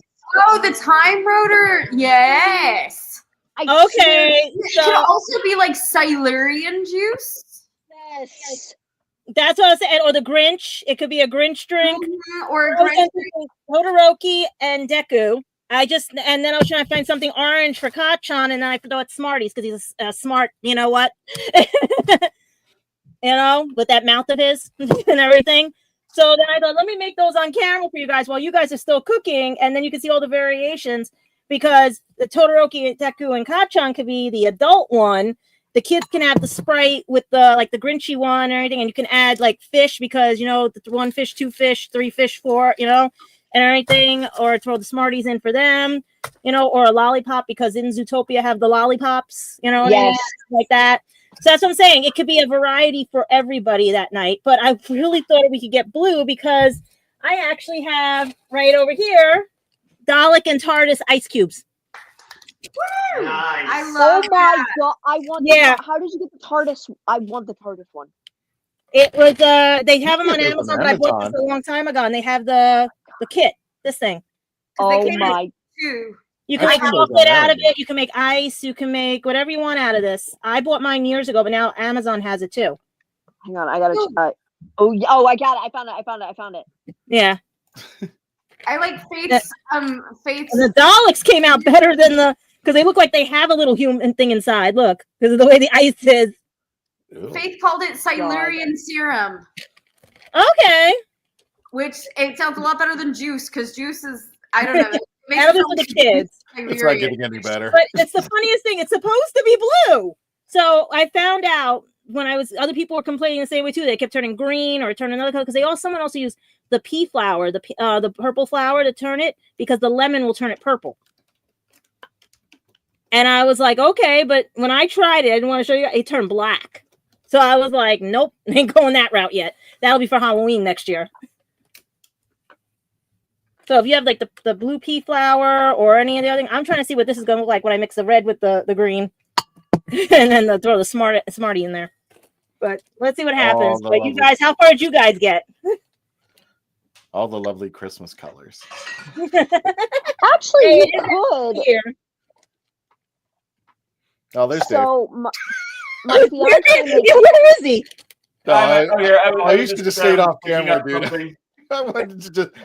Oh, the time rotor. Yes. Okay. It could also be like Silurian juice. Yes. That's what I was saying. Or the Grinch. It could be a Grinch drink. Or a Grinch drink. Todoroki and Deku. And then I was trying to find something orange for Kachan, and then I thought it's Smarties because he's a smart, you know what? With that mouth of his and everything. So then I thought, let me make those on camera for you guys while you guys are still cooking, and then you can see all the variations, because the Todoroki, Deku, and Kachan could be the adult one. The kids can have the Sprite with the Grinchy one and everything, and you can add like fish because, the 1 fish, 2 fish, 3 fish, 4, and everything, or throw the Smarties in for them, or a lollipop because in Zootopia have the lollipops, Yes. like that. So that's what I'm saying. It could be a variety for everybody that night. But I really thought we could get blue because I actually have right over here Dalek and TARDIS ice cubes. Woo! Nice. I love my god! I want. Yeah. How did you get the TARDIS? I want the TARDIS one. It was they have them on It was Amazon, on but I bought this Amazon. a long time ago, and they have the kit. This thing. Oh my! You can I've make seen those chocolate on out of Amazon. it. You can make ice. You can make whatever you want out of this. I bought mine years ago, but now Amazon has it too. Hang on, I gotta try. Oh, I got it! I found it! Yeah. I like Faith's Faith's. And the Daleks came out better than because they look like they have a little human thing inside. Look, because of the way the ice is. Faith called it Silurian serum. Okay. Which it sounds a lot better than juice, because juice is, I don't know. That'll be for the kids. It's not getting any better. But it's the funniest thing. It's supposed to be blue. So I found out when other people were complaining the same way too. They kept turning green or turning another color because someone also used the pea flower, the purple flower to turn it, because the lemon will turn it purple. And I was like, okay, but when I tried it, I didn't want to show you. It turned black. So I was like, nope, ain't going that route yet. That'll be for Halloween next year. So if you have like the blue pea flower or any of the other thing, I'm trying to see what this is going to look like when I mix the red with the green, and then throw the Smartie in there. But let's see what happens. But you guys, how far did you guys get? All the lovely Christmas colors. Actually, you could. Here. Oh, there's Dave. So my fiance. Where is he? I used to just stay off camera, dude.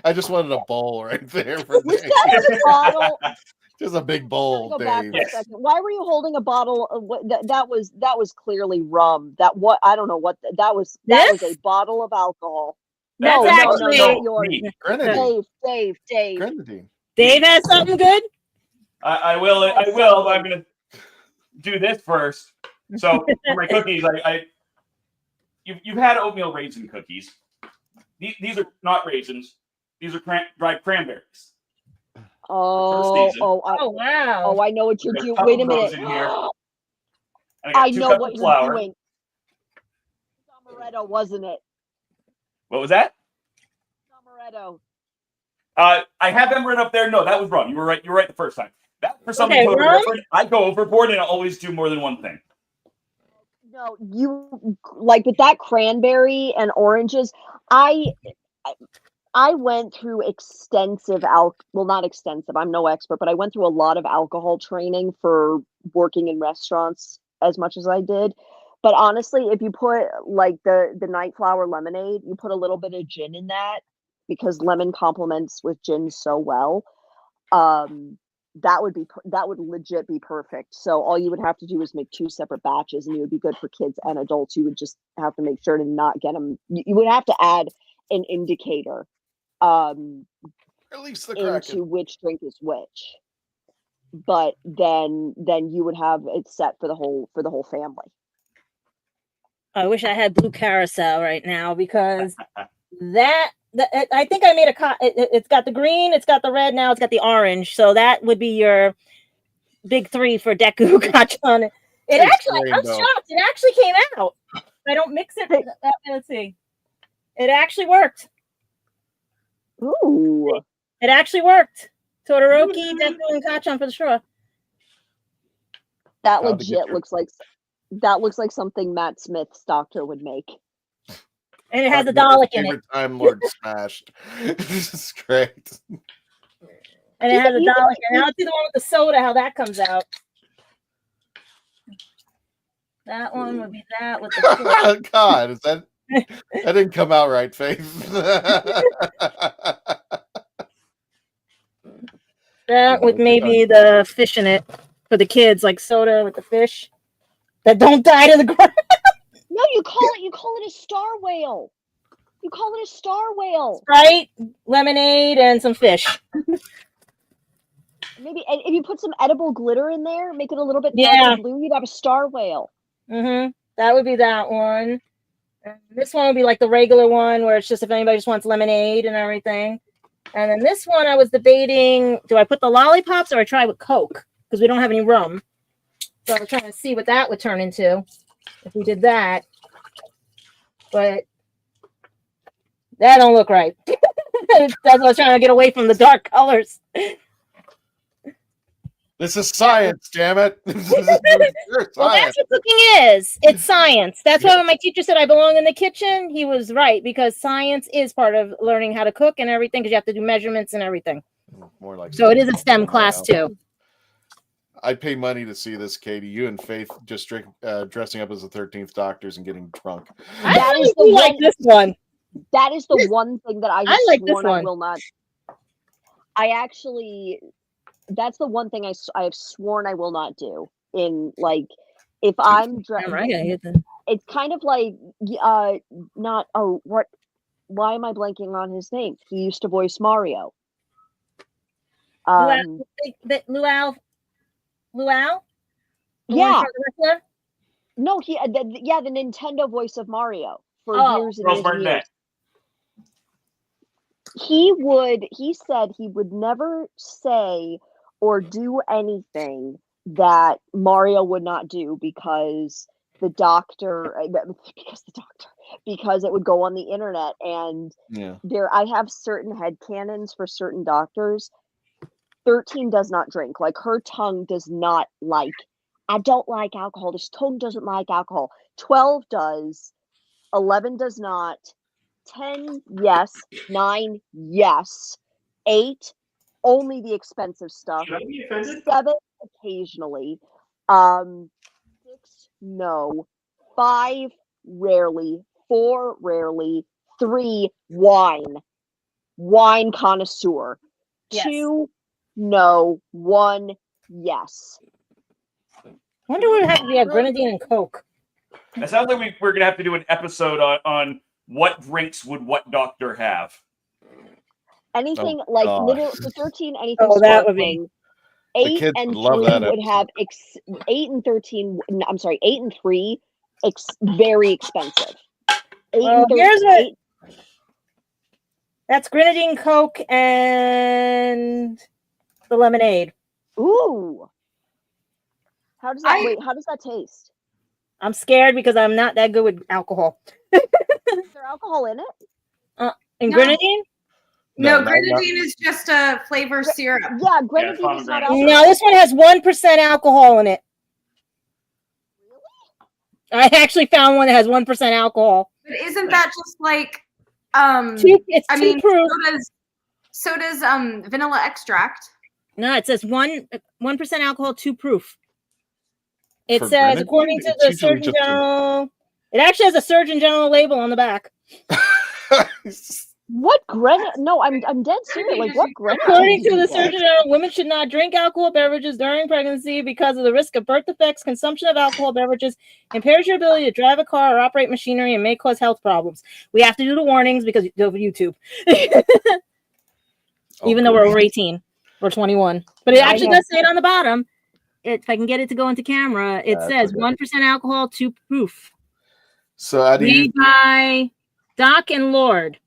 I just wanted a bowl right there for Was that a bottle? Just a big bowl, Go back Dave. for a second. Why were you holding a bottle of what that was clearly rum. I don't know what that was. That was a bottle of alcohol. That's actually Grenadine. Dave. Grenadine. Dave has something good. I will. But I'm gonna do this first. So for my cookies, you've had oatmeal raisin cookies. These are not raisins. These are dried cranberries. Oh, wow. Oh, I know what you're doing. Wait a minute. I know what you're doing. Amaretto, wasn't it? What was that? Amaretto. I have them right up there. No, that was wrong. You were right. You were right the first time. That for something Okay, totally rum? different. I go overboard and I always do more than one thing. No, you like with that cranberry and oranges. I went through extensive not extensive. I'm no expert, but I went through a lot of alcohol training for working in restaurants as much as I did. But honestly, if you put like the night flower lemonade, you put a little bit of gin in that because lemon complements with gin so well. That would legit be perfect. So all you would have to do is make 2 separate batches, and it would be good for kids and adults. You would just have to make sure to not get them. You would have to add an indicator Release the Kraken. into which drink is which. But then you would have it set for the whole family. I wish I had blue carousel right now because I think I made it's got the green, it's got the red, now it's got the orange. So that would be your big 3 for Deku Kachan. I'm shocked. It actually came out. I don't mix it. Let's see. It actually worked. Ooh. It actually worked. Todoroki, Deku, and Kachan for the straw. That legit looks like something Matt Smith's doctor would make. And it has a Dalek in it. Time Lord smashed. This is great. And it has a Dalek in it. Now let's see the one with the soda, how that comes out. That one would be that with the God, is that didn't come out right, Faith. That with maybe the fish in it for the kids, like soda with the fish that don't die to the ground. No, you call it a star whale. You call it a star whale. Sprite, lemonade, and some fish. Maybe if you put some edible glitter in there, make it a little bit Yeah. blue, you'd have a star whale. That would be that one. And this one would be like the regular one where it's just if anybody just wants lemonade and everything. And then this one I was debating, do I put the lollipops or I try with Coke? Because we don't have any rum. So I was trying to see what that would turn into if we did that. But that don't look right. That's what I was trying to get away from the dark colors. This is science, damn it. Well, that's what cooking is. It's science. That's why when my teacher said I belong in the kitchen, he was right, because science is part of learning how to cook and everything, because you have to do measurements and everything. More like so it is a STEM class too. I'd pay money to see this, Katie. You and Faith just dressing up as the 13th Doctors and getting drunk. That is the like this one. That is the one thing that I have like this sworn I one. will not. That's the one thing I have sworn I will not do. In like, if I'm it's kind of like not. Oh, what? Why am I blanking on his name? He used to voice Mario. Luau? Yeah. No, the Nintendo voice of Mario for years and years and years. He said he would never say or do anything that Mario would not do because it would go on the internet. And I have certain headcanons for certain doctors. 13 does not drink. Like, her tongue does not like, I don't like alcohol. This tongue doesn't like alcohol. 12 does. 11 does not. 10, yes. 9, yes. 8, only the expensive stuff. 7, occasionally. 6, no. 5, rarely. 4, rarely. 3, wine. Wine connoisseur. Yes. 2, no. 1, yes. I wonder what would have to be a grenadine and Coke. It sounds like we're going to have to do an episode on what drinks would what doctor have. Anything literally for 13, anything. Oh, that would be. 8 and 3 would have 8 and 13. I'm sorry, 8 and 3, very expensive. 8 and 13, here's what. That's grenadine, Coke, and the lemonade. Ooh. How does that taste? I'm scared because I'm not that good with alcohol. Is there alcohol in it? And grenadine? No, grenadine is just a flavor syrup. Yeah, grenadine is not alcohol. No, this one has 1% alcohol in it. Really? I actually found one that has 1% alcohol. But isn't that just like proof. So does vanilla extract. No, it says 1% alcohol, 2 proof. It For says grenadine? according to It's the usually Surgeon just General. It actually has a Surgeon General label on the back. What grenadine? No, I'm dead serious. Like, what grenadine? According to the Surgeon General, women should not drink alcohol beverages during pregnancy because of the risk of birth defects. Consumption of alcohol beverages impairs your ability to drive a car or operate machinery and may cause health problems. We have to do the warnings because you go over YouTube. Even though we're over 18 or 21. But it actually does say it on the bottom. If I can get it to go into camera, it says 1% alcohol, 2 proof. So how do you... Made by Doc and Lord,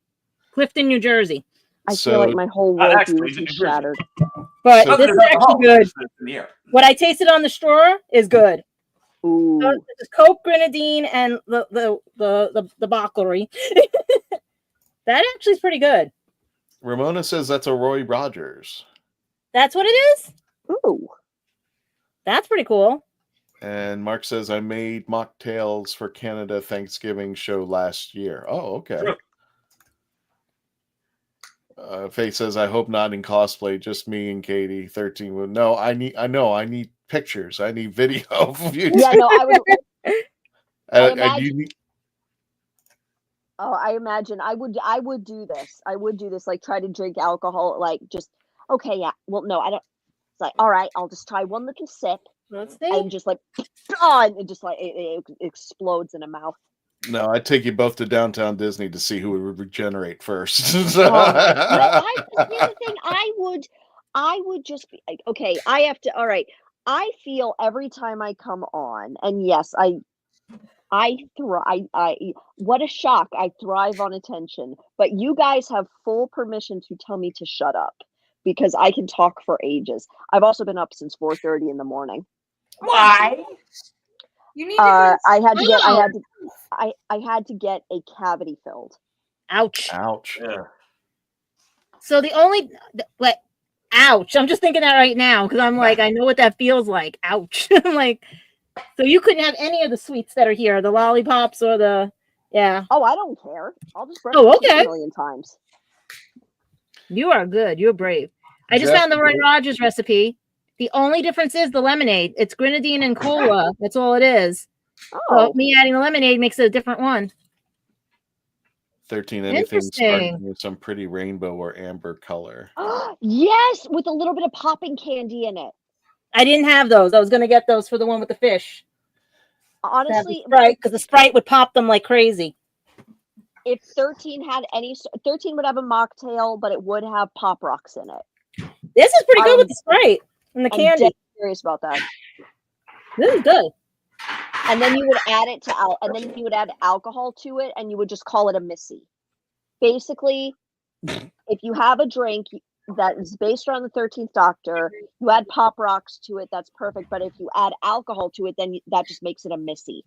Clifton, New Jersey. I feel like my whole worldview is shattered. But this is actually good. What I tasted on the straw is good. Ooh. So it's Coke, grenadine, and the Baclery. That actually is pretty good. Ramona says that's a Roy Rogers. That's what it is? Ooh. That's pretty cool. And Mark says I made mocktails for Canada Thanksgiving show last year. Oh, okay. Faith says I hope not in cosplay, just me and Katie. 13 no, I need pictures. I need video of you. Yeah, no, I would. I imagine I would do this. I would do this, like try to drink alcohol, like just okay, yeah. Well, no, I don't. It's like, all right, I'll just try one little sip. Let's see. And just like, and it just like it explodes in a mouth. No, I'd take you both to downtown Disney to see who would regenerate first. Here's the thing. I would just be like, okay, I have to. All right, I feel every time I come on, and yes, I thrive. What a shock! I thrive on attention, but you guys have full permission to tell me to shut up because I can talk for ages. I've also been up since 4:30 in the morning. Why? You need to I had to get a cavity filled. Ouch. Ouch. Yeah. So the only ouch. I'm just thinking that right now because I'm like, I know what that feels like. Ouch. I'm like, so you couldn't have any of the sweets that are here, the lollipops or the Oh, I don't care. I'll just brush okay. a million times. You are good. You're brave. I just found the Roy Rogers recipe. The only difference is the lemonade. It's grenadine and cola. That's all it is. So me adding the lemonade makes it a different one. 13 anything sparkling with some pretty rainbow or amber color. Yes, with a little bit of popping candy in it. I didn't have those. I was going to get those for the one with the fish. Honestly, Sprite, because the Sprite would pop them like crazy. If 13 had 13 would have a mocktail, but it would have Pop Rocks in it. This is pretty good with the Sprite and the candy. I'm curious about that. This is good. And then you would add it to and then you would add alcohol to it, and you would just call it a Missy. Basically, if you have a drink that is based around the 13th Doctor, you add Pop Rocks to it, that's perfect. But if you add alcohol to it, then that just makes it a Missy.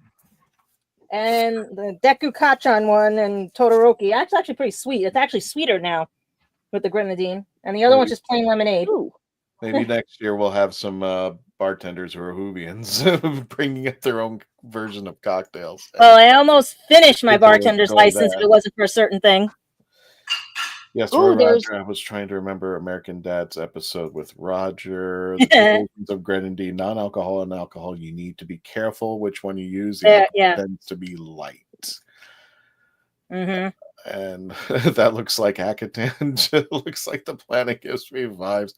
And the Deku Kachan one and Todoroki, that's actually pretty sweet. It's actually sweeter now with the grenadine. And the other one's just plain lemonade. Ooh. Maybe next year we'll have some bartenders who are Whovians bringing up their own version of cocktails. Well, I almost finished my bartender's license if it wasn't for a certain thing. Yes, Roger, I was trying to remember American Dad's episode with Roger. The versions of grenadine, non-alcohol and alcohol. You need to be careful which one you use. It tends to be light. Mm-hmm. And that looks like Akatan. It looks like the planet gives me vibes.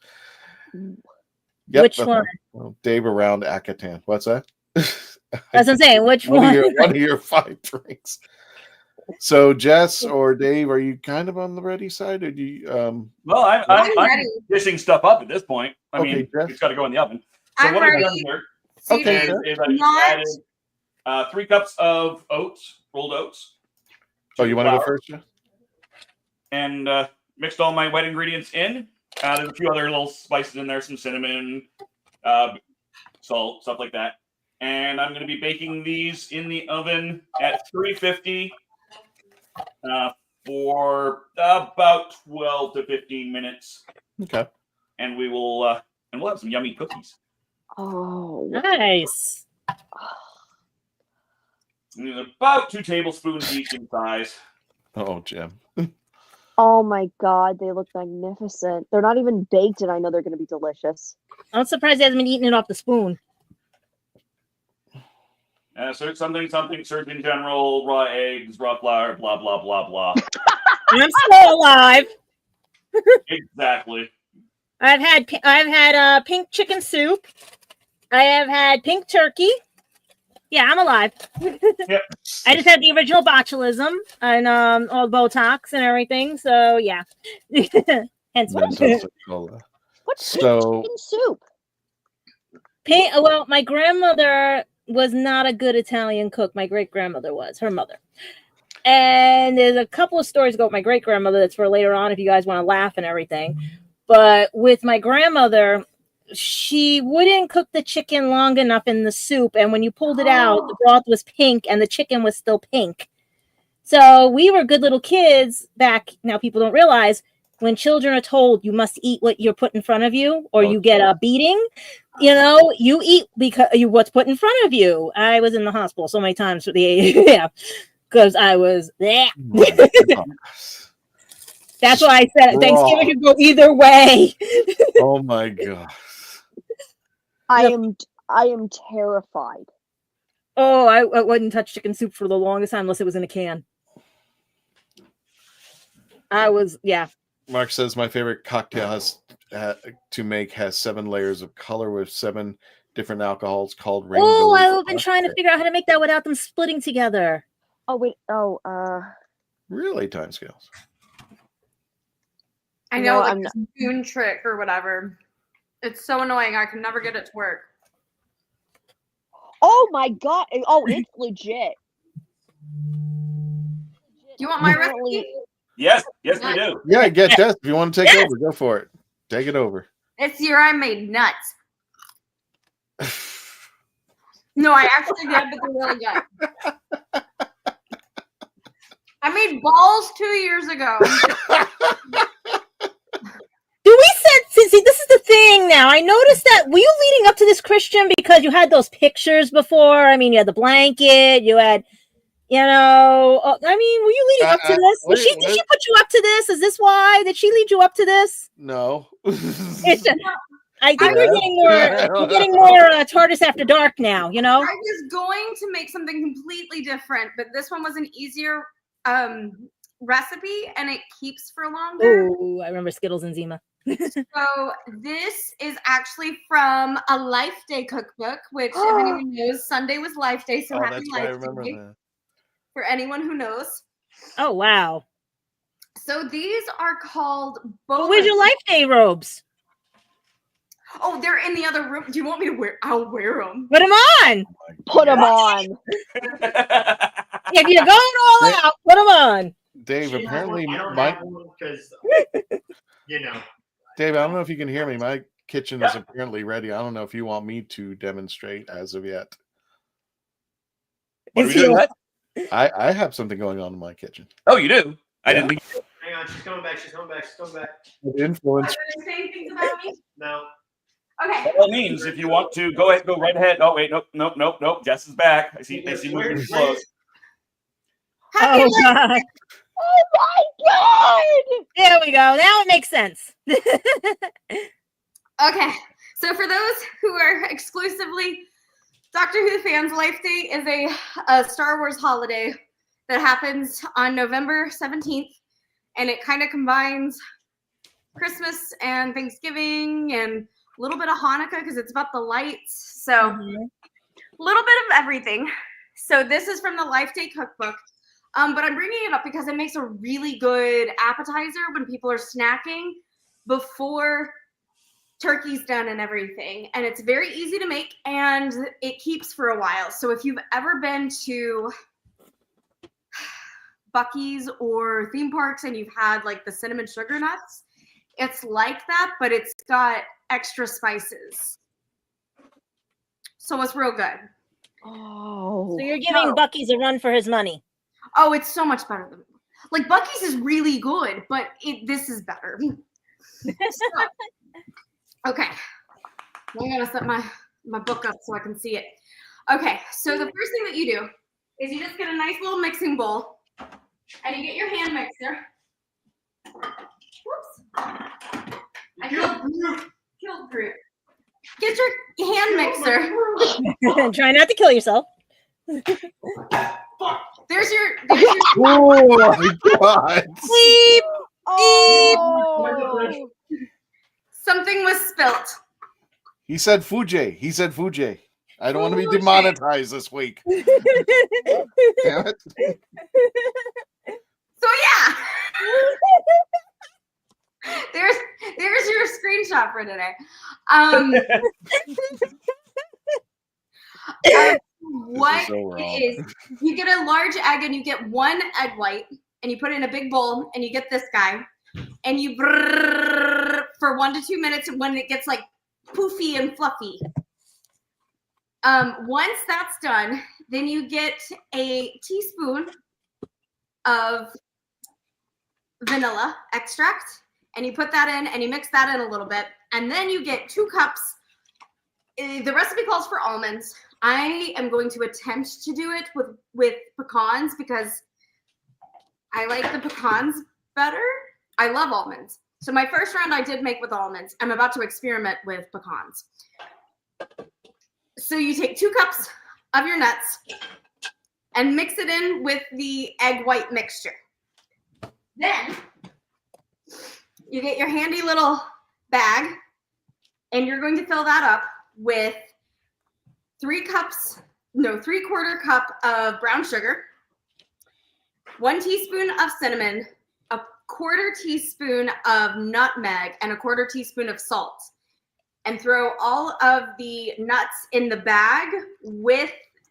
Yep, which one? Well, Dave around Akatan. What's that? That's what I'm saying. Which one? One of your 5 drinks. So, Jess or Dave, are you kind of on the ready side, or do you? Well, I'm dishing stuff up at this point. I mean, Jess? it's got to go in the oven. So what I've done here is I've added 3 cups of oats, rolled oats. Oh, you want to go first, Jess? And mixed all my wet ingredients in. There's a few other little spices in there, some cinnamon, salt, stuff like that. And I'm going to be baking these in the oven at 350 for about 12 to 15 minutes. Okay. And we'll have some yummy cookies. Oh, nice. And about 2 tablespoons each in size. Oh, Jim. Oh my God, they look magnificent. They're not even baked, and I know they're going to be delicious. I'm surprised he hasn't been eating it off the spoon. So something, Surgeon General, raw eggs, raw flour, blah, blah, blah, blah. I'm still alive. Exactly. I've had pink chicken soup. I have had pink turkey. Yeah, I'm alive. Yep. I just had the original botulism and all the Botox and everything. So yeah. Hence What's pink chicken soup? Well, my grandmother was not a good Italian cook. My great grandmother was, her mother. And there's a couple of stories about my great grandmother that's for later on if you guys want to laugh and everything. But with my grandmother, she wouldn't cook the chicken long enough in the soup, and when you pulled it out, the broth was pink and the chicken was still pink. So we were good little kids back. Now people don't realize when children are told you must eat what you're put in front of you or you get a beating, you eat because what's put in front of you. I was in the hospital so many times for because I was there. That's why I said Thanksgiving could go either way. Oh my God. I am terrified. Oh, I wouldn't touch chicken soup for the longest time unless it was in a can. Mark says my favorite cocktail has to make has 7 layers of color with 7 different alcohols called rainbow. Oh, I've been trying to figure out how to make that without them splitting together. Oh wait. Really, timescales. I know, like the spoon trick or whatever. It's so annoying. I can never get it to work. Oh my god! Oh, it's legit. Do you want my recipe? Yes, we do. Yeah, get Jess. If you want to take over, go for it. Take it over. This year I made nuts. No, I actually did, but they're really good. I made balls 2 years ago. See, this is the thing now. I noticed that, were you leading up to this, Christian, because you had those pictures before? I mean, you had the blanket, you had, were you leading up to this? Did she put you up to this? Is this why? Did she lead you up to this? No. It's just, I think we're getting more TARDIS After Dark now, I was going to make something completely different, but this one was an easier recipe, and it keeps for longer. Oh, I remember Skittles and Zima. So this is actually from a Life Day cookbook, which if anyone knows, Sunday was Life Day, so happy Life Day for anyone who knows. Oh, wow. So these are called where's your Life Day robes? Oh, they're in the other room. Do you want me to wear? I'll wear them. Put them on. Put them on. If you're going all out, put them on. Dave, apparently Dave, I don't know if you can hear me. My kitchen is apparently ready. I don't know if you want me to demonstrate as of yet. What are we doing? I have something going on in my kitchen. Oh, you do? I didn't think. Hang on, she's coming back. Influence. Are they saying things about me? No. Okay. By all means, if you want to, go ahead, go right ahead. Oh wait, nope. Jess is back. I see moving close. Oh God. Oh my god! There we go. Now it makes sense. Okay. So for those who are exclusively Doctor Who fans, Life Day is a Star Wars holiday that happens on November 17th. And it kind of combines Christmas and Thanksgiving and a little bit of Hanukkah because it's about the lights. So a little bit of everything. So this is from the Life Day cookbook. But I'm bringing it up because it makes a really good appetizer when people are snacking before turkey's done and everything. And it's very easy to make and it keeps for a while. So if you've ever been to Buc-ee's or theme parks and you've had like the cinnamon sugar nuts, it's like that, but it's got extra spices. So it's real good. Oh. So you're giving Buc-ee's a run for his money. Oh, it's so much better than like Buc-ee's is really good, but this is better. Okay, I'm gonna set my book up so I can see it. Okay, so the first thing that you do is you just get a nice little mixing bowl, and you get your hand mixer. Whoops! I killed Groot. Get your hand mixer. Try not to kill yourself. There's your oh my god! Beep! Oh. Something was spilt. He said Fuji. I don't want to be demonetized this week. Damn it. So yeah. There's your screenshot for today. What it is, you get a large egg and you get one egg white and you put it in a big bowl and you get this guy and you for 1 to 2 minutes when it gets like poofy and fluffy. Once that's done, then you get a teaspoon of vanilla extract and you put that in and you mix that in a little bit. And then you get 2 cups. The recipe calls for almonds. I am going to attempt to do it with pecans because I like the pecans better. I love almonds. So my first round I did make with almonds. I'm about to experiment with pecans. So you take 2 cups of your nuts and mix it in with the egg white mixture. Then you get your handy little bag, and you're going to fill that up with 3/4 cup of brown sugar, 1 teaspoon of cinnamon, 1/4 teaspoon of nutmeg, and 1/4 teaspoon of salt. And throw all of the nuts in the bag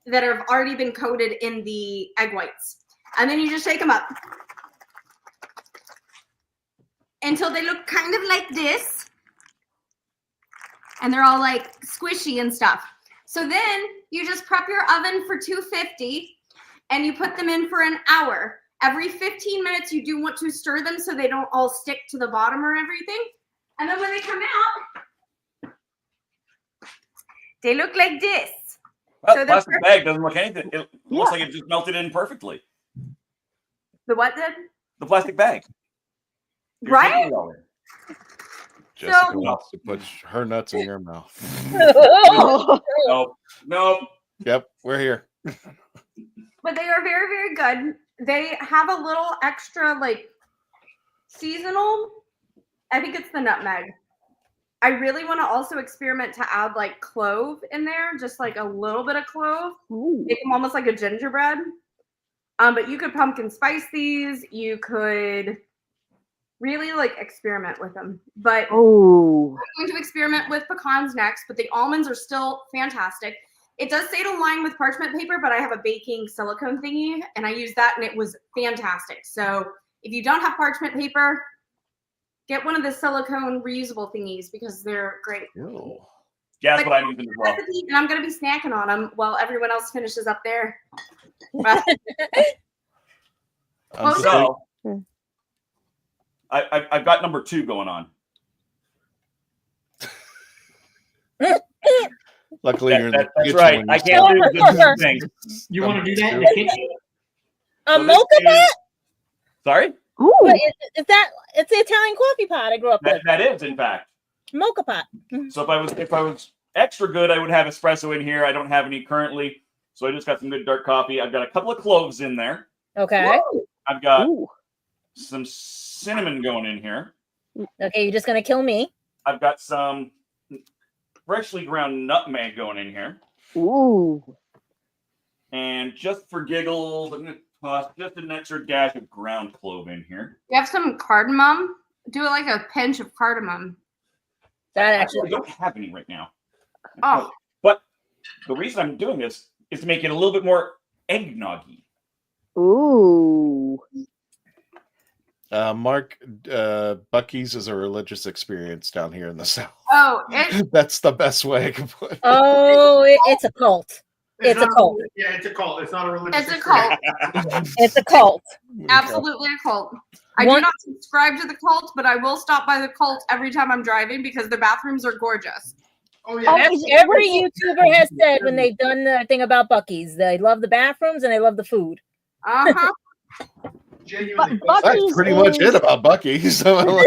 that have already been coated in the egg whites. And then you just shake them up until they look kind of like this. And they're all like squishy and stuff. So then you just prep your oven for 250 and you put them in for an hour. Every 15 minutes, you do want to stir them so they don't all stick to the bottom or everything. And then when they come out, they look like this. Well, So the plastic bag doesn't look anything. It looks like it just melted in perfectly. The what did? The plastic bag. Right? Jessica wants to put her nuts in your mouth. Nope. Yep, we're here. But they are very, very good. They have a little extra, like, seasonal. I think it's the nutmeg. I really want to also experiment to add, like, clove in there. Just, like, a little bit of clove. Make them almost like a gingerbread. But you could pumpkin spice these. You could really, like, experiment with them. But I'm going to experiment with pecans next. But the almonds are still fantastic. It does say to line with parchment paper, but I have a baking silicone thingy, and I used that, and it was fantastic. So if you don't have parchment paper, get one of the silicone reusable thingies because they're great. Yeah, that's what I'm using as well. And I'm going to be snacking on them while everyone else finishes up there. So, I've got number 2 going on. Luckily, you're in the that's kitchen. right. I can't do this thing. You want to do that in the kitchen? A mocha pot? Sorry? What, is that? It's the Italian coffee pot I grew up with. That is, in fact. Mocha pot. So if I was extra good, I would have espresso in here. I don't have any currently, so I just got some good dark coffee. I've got a couple of cloves in there. Okay. I've got some cinnamon going in here. Okay, you're just gonna kill me. I've got some freshly ground nutmeg going in here. And just for giggles, I'm going to toss just an extra dash of ground clove in here. You have some cardamom? Do like a pinch of cardamom. That Actually, I don't have any right now. Oh. But the reason I'm doing this is to make it a little bit more eggnoggy. Mark, Buc-ee's is a religious experience down here in the South. Oh, That's the best way I can put it. Oh, it's a cult. It's a cult. Yeah, it's a cult. It's not a religious. It's a cult. It's a cult. Absolutely a cult. I do not subscribe to the cult, but I will stop by the cult every time I'm driving because the bathrooms are gorgeous. Oh yeah. Every YouTuber has said when they've done the thing about Buc-ee's, they love the bathrooms and they love the food. Uh-huh. That's pretty much it about Buc-ee's. So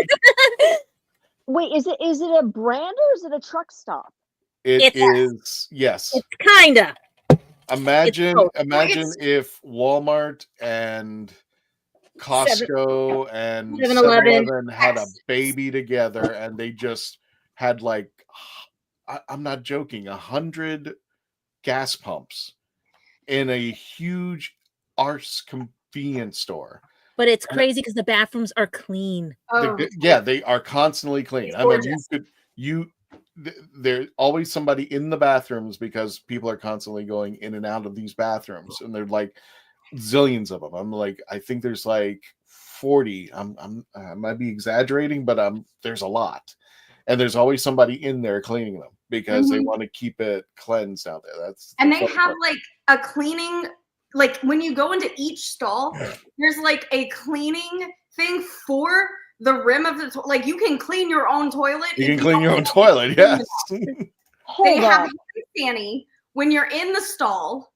Wait, is it a brand or is it a truck stop? it is, yes. It's kinda. Imagine if Walmart and Costco and 7-Eleven had a baby together and they just had, like, I'm not joking, 100 gas pumps in a huge arse convenience store. But it's crazy because the bathrooms are clean. They are constantly clean. I mean, there's always somebody in the bathrooms because people are constantly going in and out of these bathrooms, and they're like zillions of them. I'm like, I think there's like 40. I might be exaggerating, but there's a lot, and there's always somebody in there cleaning them because they want to keep it cleansed out there. And they have like a cleaning. Like when you go into each stall, there's like a cleaning thing for the rim of the like you can clean your own toilet. You can clean your own toilet, yes. They have Fanny when you're in the stall,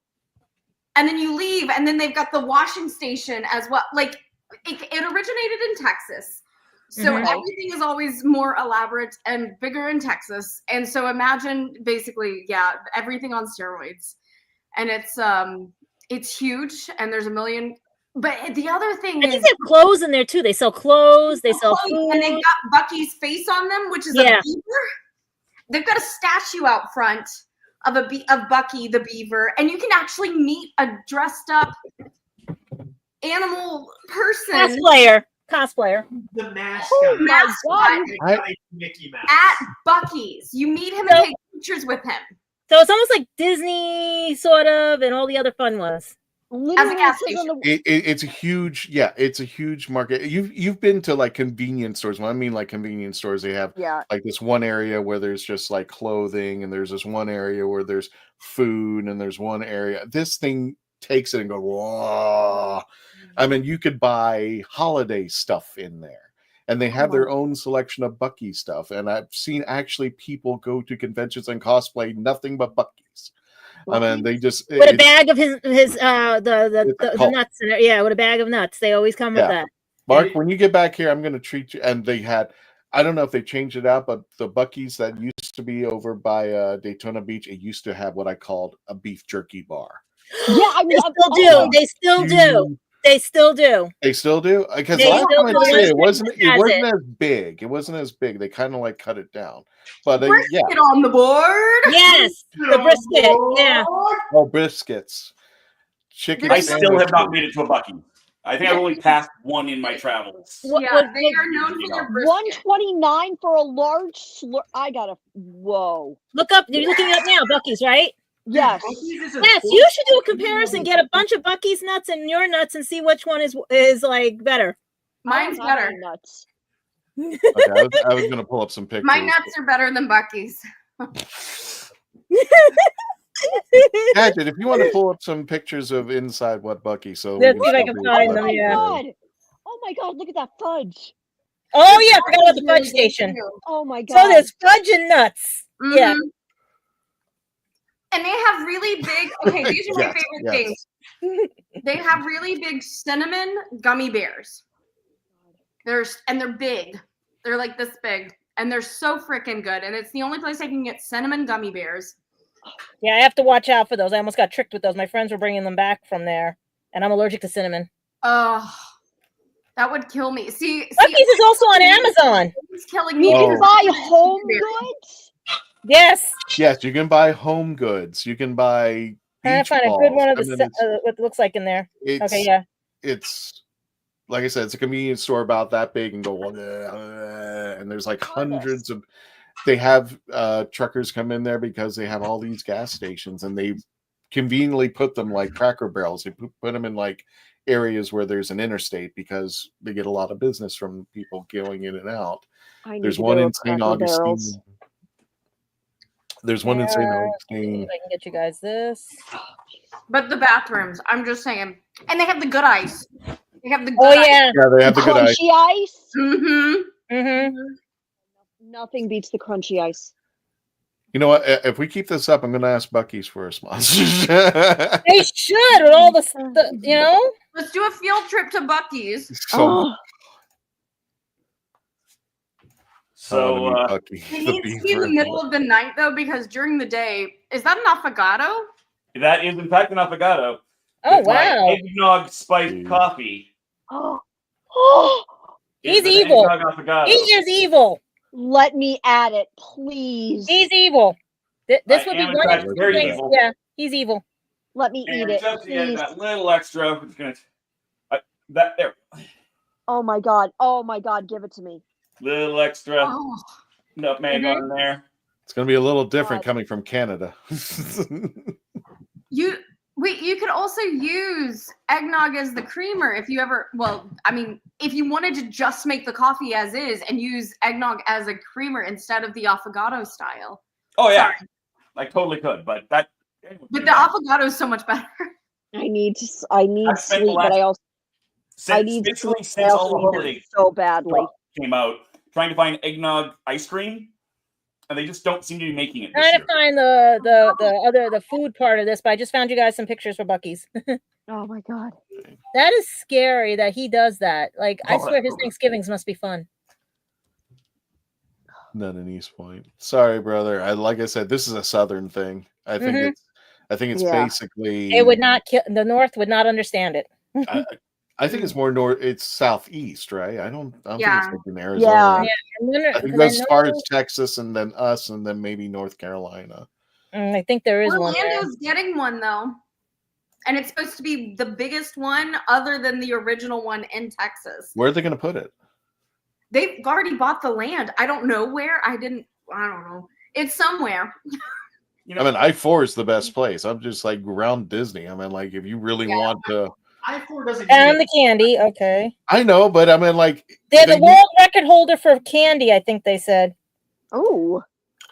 and then you leave, and then they've got the washing station as well. Like it originated in Texas, so everything is always more elaborate and bigger in Texas. And so imagine basically, everything on steroids, and it's huge, and there's a million But the other thing I think they have clothes in there too. They sell clothes. They sell food. And they got Bucky's face on them, which is a beaver. They've got a statue out front of Bucky the beaver, and you can actually meet a dressed up animal person. Cosplayer. The mascot. Mickey Mouse. At Bucky's. You meet him and take pictures with him. So it's almost like Disney, sort of, and all the other fun ones. As a gas station. It's a huge, it's a huge market. You've been to like convenience stores. When I mean like convenience stores, they have like this one area where there's just like clothing, and there's this one area where there's food, and there's one area. This thing takes it and go, whoa. I mean, you could buy holiday stuff in there, and they have their own selection of Bucky stuff. And I've seen actually people go to conventions and cosplay nothing but Bucky's. I mean, they just with a bag of his the nuts in it. Yeah, with a bag of nuts. They always come with that. Mark, when you get back here, I'm going to treat you. And they had, I don't know if they changed it out, but the Bucky's that used to be over by Daytona Beach, it used to have what I called a beef jerky bar. Yeah, I mean, They still do. They still do. They still do? Because last time I say it wasn't as big. It wasn't as big. They kind of like cut it down. But brisket on the board. Yes, the brisket. Yeah. Oh, biscuits. Chicken. I still have not made it to a Bucky. I think I've only passed one in my travels. They are known for their brisket. $129 for a large slur. I gotta. Whoa. Look up. You're looking up now. Bucky's, right? Yes. Yes, you should do a comparison. Get a bunch of Bucky's nuts and your nuts and see which one is like better. Mine's better. Nuts. Okay, I was going to pull up some pictures. My nuts are better than Bucky's. Gadget, if you want to pull up some pictures of inside what Bucky, so let's see if I can find them. Oh my god! Look at that fudge. Oh yeah, I forgot about the fudge station. Oh my god! So there's fudge and nuts. Mm-hmm. Yeah. And they have really big, these are my favorite things. They have really big cinnamon gummy bears. They're big. They're like this big. And they're so freaking good. And it's the only place I can get cinnamon gummy bears. Yeah, I have to watch out for those. I almost got tricked with those. My friends were bringing them back from there. And I'm allergic to cinnamon. Oh, that would kill me. See, Bucky's is also on Amazon. It's killing me. You can buy home goods. Yes. Yes, you can buy home goods. You can buy. Trying to find a good one of what it looks like in there. Okay, yeah. It's like I said, it's a convenience store about that big and go, and there's like hundreds of. They have truckers come in there because they have all these gas stations, and they conveniently put them like Cracker Barrels. They put them in like areas where there's an interstate because they get a lot of business from people going in and out. There's one in St. Augustine. There's one in St. Augustine. I can get you guys this. But the bathrooms, I'm just saying. And they have the good ice. They have the good ice. Yeah, they have the good ice. Crunchy ice. Mm-hmm. Nothing beats the crunchy ice. You know what? If we keep this up, I'm going to ask Bucky's for a sponsor. They should with all the you know. Let's do a field trip to Bucky's. So it needs to be in the middle of the night though, because during the day, is that an affogato? That is in fact an affogato. Oh wow! Eggnog spiced coffee. He's evil. He's just evil. Let me add it, please. He's evil. This would be one of the things. Evil. Yeah, he's evil. Let me eat it, Just to please. get that little extra, it's gonna there. Oh my god! Oh my god! Give it to me. Little extra nutmeg on there. It's going to be a little different coming from Canada. You could also use eggnog as the creamer if you ever. Well, I mean, if you wanted to just make the coffee as is and use eggnog as a creamer instead of the affogato style. Oh yeah, I totally could, but that. But the affogato is so much better. I need sleep, but I also I need sleep. Since all the holidays so badly came out, trying to find eggnog ice cream, and they just don't seem to be making it. Trying to find the food part of this, but I just found you guys some pictures for Bucky's. Oh my god, that is scary that he does that. Like I swear his Thanksgivings must be fun. None in East Point. Sorry, brother. Like I said, this is a Southern thing. I think it's basically it would not kill. The North would not understand it. I think it's more north. It's southeast, right? I don't think it's like in Arizona. Yeah. I think that's as far as Texas, and then us, and then maybe North Carolina. I think there is one. Orlando's getting one though, and it's supposed to be the biggest one other than the original one in Texas. Where are they going to put it? They've already bought the land. I don't know where. I don't know. It's somewhere. I mean, I-4 is the best place. I'm just like around Disney. I mean, like if you really want to. I-4 doesn't. And the candy, okay. I know, but I mean, like they're the world record holder for candy. I think they said. Oh.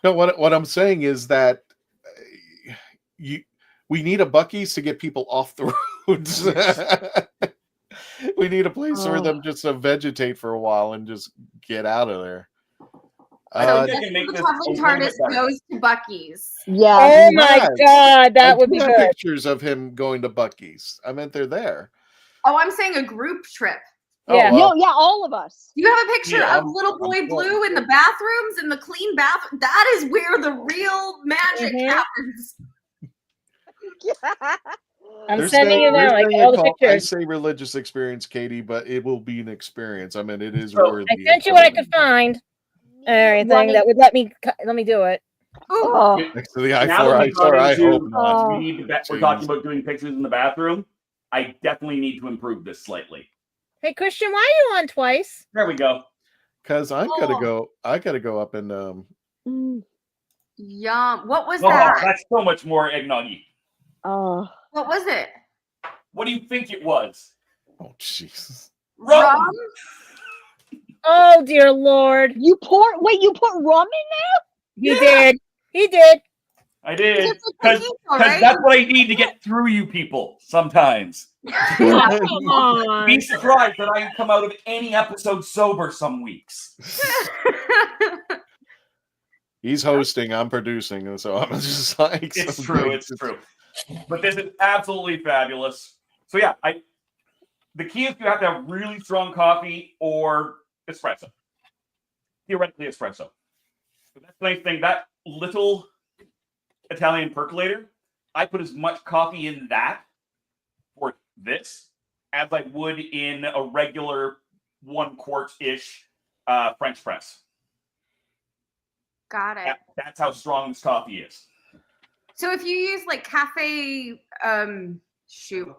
No, what I'm saying is that we need a Buc-ee's to get people off the roads. We need a place for them just to vegetate for a while and just get out of there. So the Traveling TARDIS goes to Buc-ee's. Yeah. Oh my God, that would be good. Pictures of him going to Buc-ee's. I meant they're there. Oh, I'm saying a group trip. Yeah. No, yeah, all of us. You have a picture of little boy Blue in the bathrooms, in the clean bathroom. That is where the real magic happens. I'm sending you now, like all the pictures. I say religious experience, Katie, but it will be an experience. I mean, it is worthy. I sent you what I could find. Everything that would let me do it. Oh. Next to the I-4, I hope not. We're talking about doing pictures in the bathroom. I definitely need to improve this slightly. Hey, Christian, why are you on twice? There we go. Because I'm gonna go. I gotta go up and Yum. What was that? That's so much more eggnoggy. Oh. What was it? What do you think it was? Oh, Jesus. Rum? Oh, dear Lord. You put rum in there? He did. He did. I did. Because that's what I need to get through you people sometimes. Come on. Be surprised that I come out of any episode sober some weeks. He's hosting, I'm producing, so I'm just like... It's true. But this is absolutely fabulous. So yeah, the key is you have to have really strong coffee or espresso. Theoretically espresso. So that's the nice thing. That little Italian percolator, I put as much coffee in that for this as I would in a regular 1 quart-ish French press. Got it. That's how strong this coffee is. So if you use like cafe, shoot.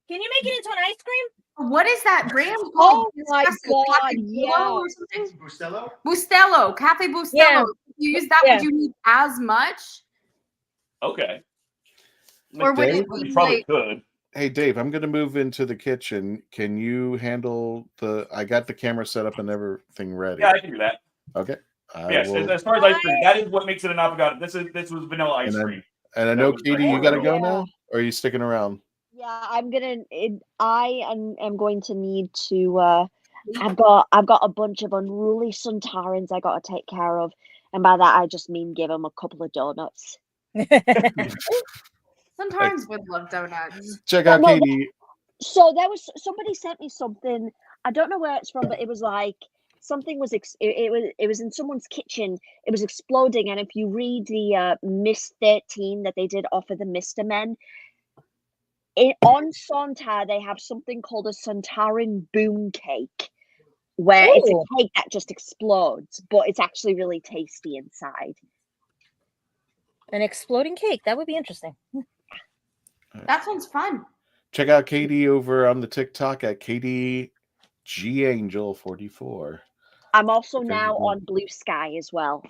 Can you make it into an ice cream? What is that brand Oh called? my God, Cafe yeah. or something? Bustelo? Bustelo, Cafe Bustelo. Yeah. If you use that, would you need as much? Okay. Or would it You be probably like, could. Hey, Dave, I'm going to move into the kitchen. Can you handle I got the camera set up and everything ready. Yeah, I can do that. Okay. Yes, as far as ice cream, that is what makes it an avocado. This was vanilla ice cream. And I know, Katie, you got to go now? Or are you sticking around? Yeah, I am going to need to. I've got a bunch of unruly Suntarans I got to take care of, and by that I just mean give them a couple of donuts. Suntarans would love donuts. Check out Katie. So there was somebody sent me something. I don't know where it's from, but it was like something was it was in someone's kitchen. It was exploding, and if you read the Miss 13 that they did offer the Mister Men. On Sontar, they have something called a Sontaran boom cake, where it's a cake that just explodes, but it's actually really tasty inside. An exploding cake. That would be interesting. That sounds fun. Check out Katie over on the TikTok at Katie G Angel 44. I'm also now on Blue Sky as well.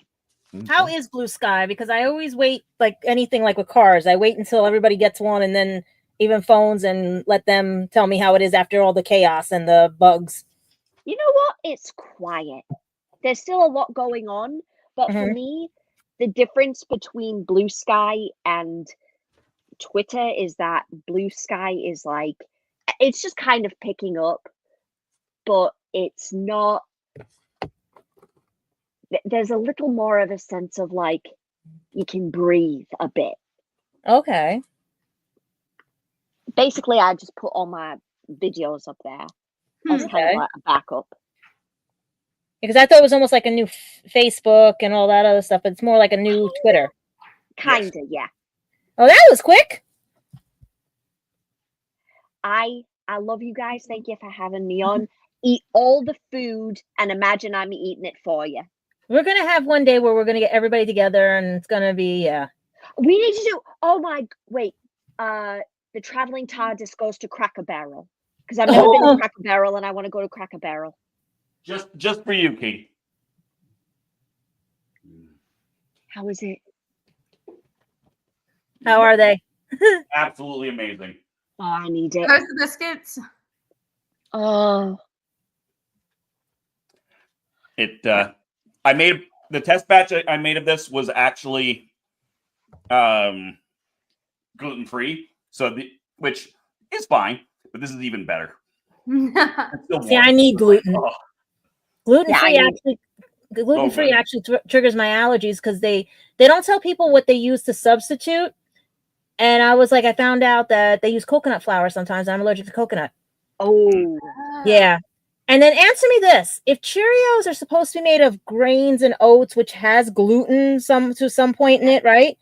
How is Blue Sky? Because I always wait, like anything like with cars. I wait until everybody gets one and then even phones and let them tell me how it is after all the chaos and the bugs. You know what? It's quiet. There's still a lot going on, but for me, the difference between Blue Sky and Twitter is that Blue Sky is like, it's just kind of picking up, but it's not. There's a little more of a sense of like you can breathe a bit. Okay. Basically, I just put all my videos up there as kind of like a backup. Because I thought it was almost like a new Facebook and all that other stuff. But it's more like a new Twitter. Kinda, yeah. Oh, that was quick. I love you guys. Thank you for having me on. Eat all the food and imagine I'm eating it for you. We're going to have one day where we're going to get everybody together and it's going to be, yeah. We need to do, the Traveling TARDIS goes to Cracker Barrel. Because I've never been to Cracker Barrel and I want to go to Cracker Barrel. Just for you, Katie. How is it? How are they? Absolutely amazing. Oh, I need it. Those are biscuits. Oh. I made the test batch I made of this was actually gluten-free, which is fine, but this is even better. See, I need gluten. Oh. Gluten-free actually triggers my allergies because they don't tell people what they use to substitute. And I was like, I found out that they use coconut flour sometimes. I'm allergic to coconut. Oh. Yeah. And then answer me this. If Cheerios are supposed to be made of grains and oats, which has gluten to some point in it, right?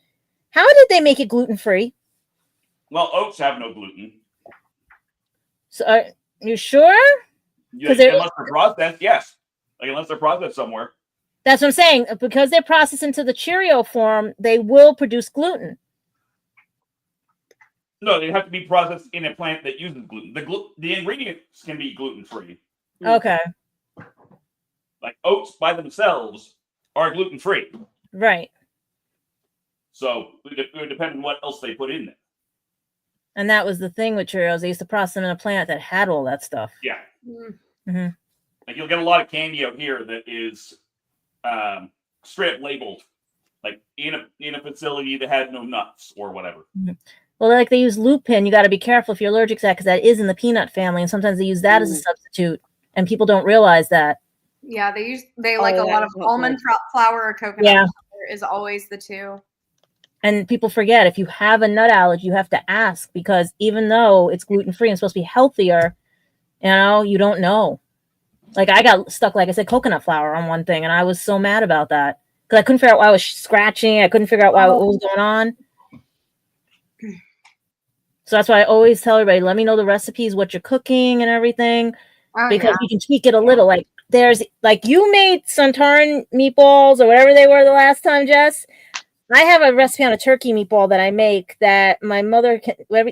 How did they make it gluten-free? Well, oats have no gluten. So are you sure? Unless they're processed, yes. Like, unless they're processed somewhere. That's what I'm saying. Because they're processed into the Cheerio form, they will produce gluten. No, they have to be processed in a plant that uses gluten. The ingredients can be gluten-free. Okay. Like oats by themselves are gluten-free. Right. So it would depend on what else they put in there. And that was the thing with Cheerios. They used to process them in a plant that had all that stuff. Yeah. Mm-hmm. Like you'll get a lot of candy out here that is straight up labeled, like in a facility that had no nuts or whatever. Mm-hmm. Well, like they use lupin. You got to be careful if you're allergic to that because that is in the peanut family, and sometimes they use that as a substitute, and people don't realize that. Yeah, they like a lot of almond flour or coconut flour is always the two. And people forget if you have a nut allergy, you have to ask because even though it's gluten-free and supposed to be healthier, you don't know. Like I got stuck, like I said, coconut flour on one thing, and I was so mad about that because I couldn't figure out why I was scratching. I couldn't figure out what was going on. So that's why I always tell everybody, let me know the recipes, what you're cooking and everything, because you can tweak it a little. Like there's like you made Santorin meatballs or whatever they were the last time, Jess. I have a recipe on a turkey meatball that I make that my mother,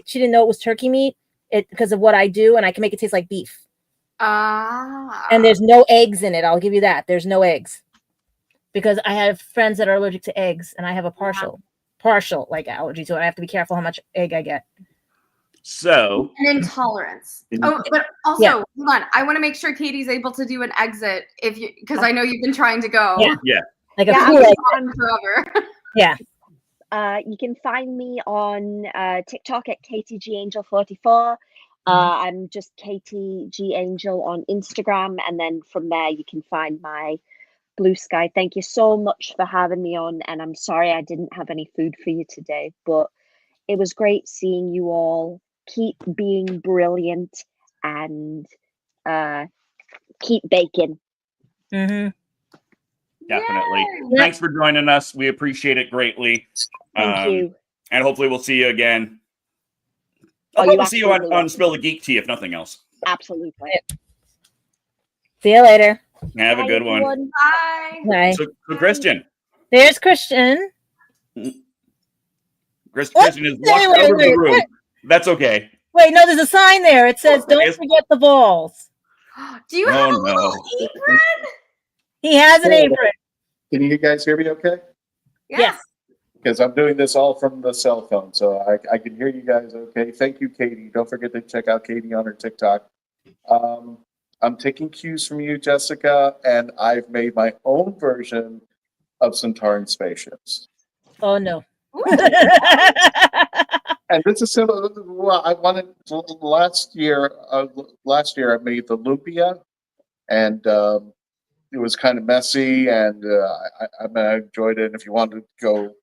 she didn't know it was turkey meat because of what I do, and I can make it taste like beef. And there's no eggs in it. I'll give you that. There's no eggs because I have friends that are allergic to eggs, and I have a partial like allergy to it. I have to be careful how much egg I get. So an intolerance. But also, hold on. I want to make sure Katie's able to do an exit because I know you've been trying to go. Yeah. Like a cool exit. Forever. Yeah. You can find me on TikTok at KTGAngel44. I'm just KTGAngel on Instagram, and then from there you can find my Blue Sky. Thank you so much for having me on, and I'm sorry I didn't have any food for you today, but it was great seeing you all. Keep being brilliant and keep baking. Mm-hmm. Definitely. Yay! Thanks for joining us. We appreciate it greatly. Thank you. And hopefully we'll see you again. I'll probably see you on Spill the Geek Tea, if nothing else. Absolutely. See you later. Have a good one. Bye. Bye. So Christian. There's Christian. Christian is walked over the room. What? That's okay. Wait, no, there's a sign there. It says, "Don't forget the balls." Do you have a little apron? He has an apron. Can you guys hear me okay? Yes. Because I'm doing this all from the cell phone, so I can hear you guys okay. Thank you, Katie. Don't forget to check out Katie on her TikTok. I'm taking cues from you, Jessica, and I've made my own version of Santorin spaceships. Oh, no. And this is similar. Well, I wanted last year. Last year, I made the Lupia, and it was kind of messy, and I enjoyed it. And if you want to go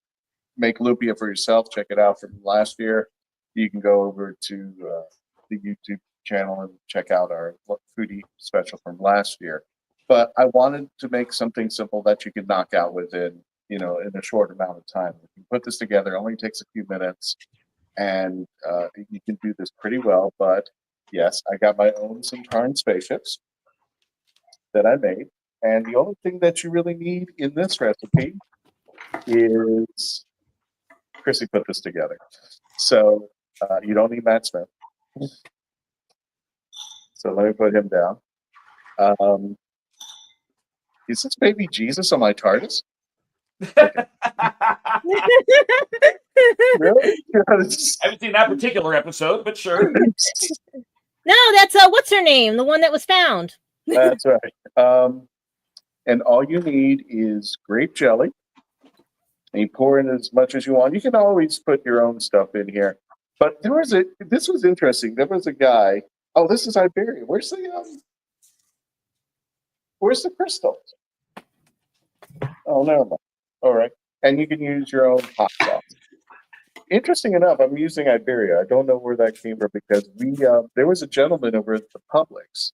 make Lupia for yourself, check it out from last year. You can go over to the YouTube channel and check out our Foodie special from last year. But I wanted to make something simple that you could knock out within, in a short amount of time. You can put this together. It only takes a few minutes, and you can do this pretty well. But Yes, I got my own Centaurine spaceships that I made. And the only thing that you really need in this recipe is Chrissy put this together. So you don't need Matt Smith. So let me put him down. Is this baby Jesus on my TARDIS? Okay. Really? I haven't seen that particular episode, but sure. No, that's what's her name? The one that was found. That's right. And all you need is grape jelly. And you pour in as much as you want. You can always put your own stuff in here. But this was interesting. There was a guy. Oh, this is Iberia. Where's the crystals? Oh, never mind. All right. And you can use your own hot sauce. Interesting enough, I'm using Iberia. I don't know where that came from because there was a gentleman over at the Publix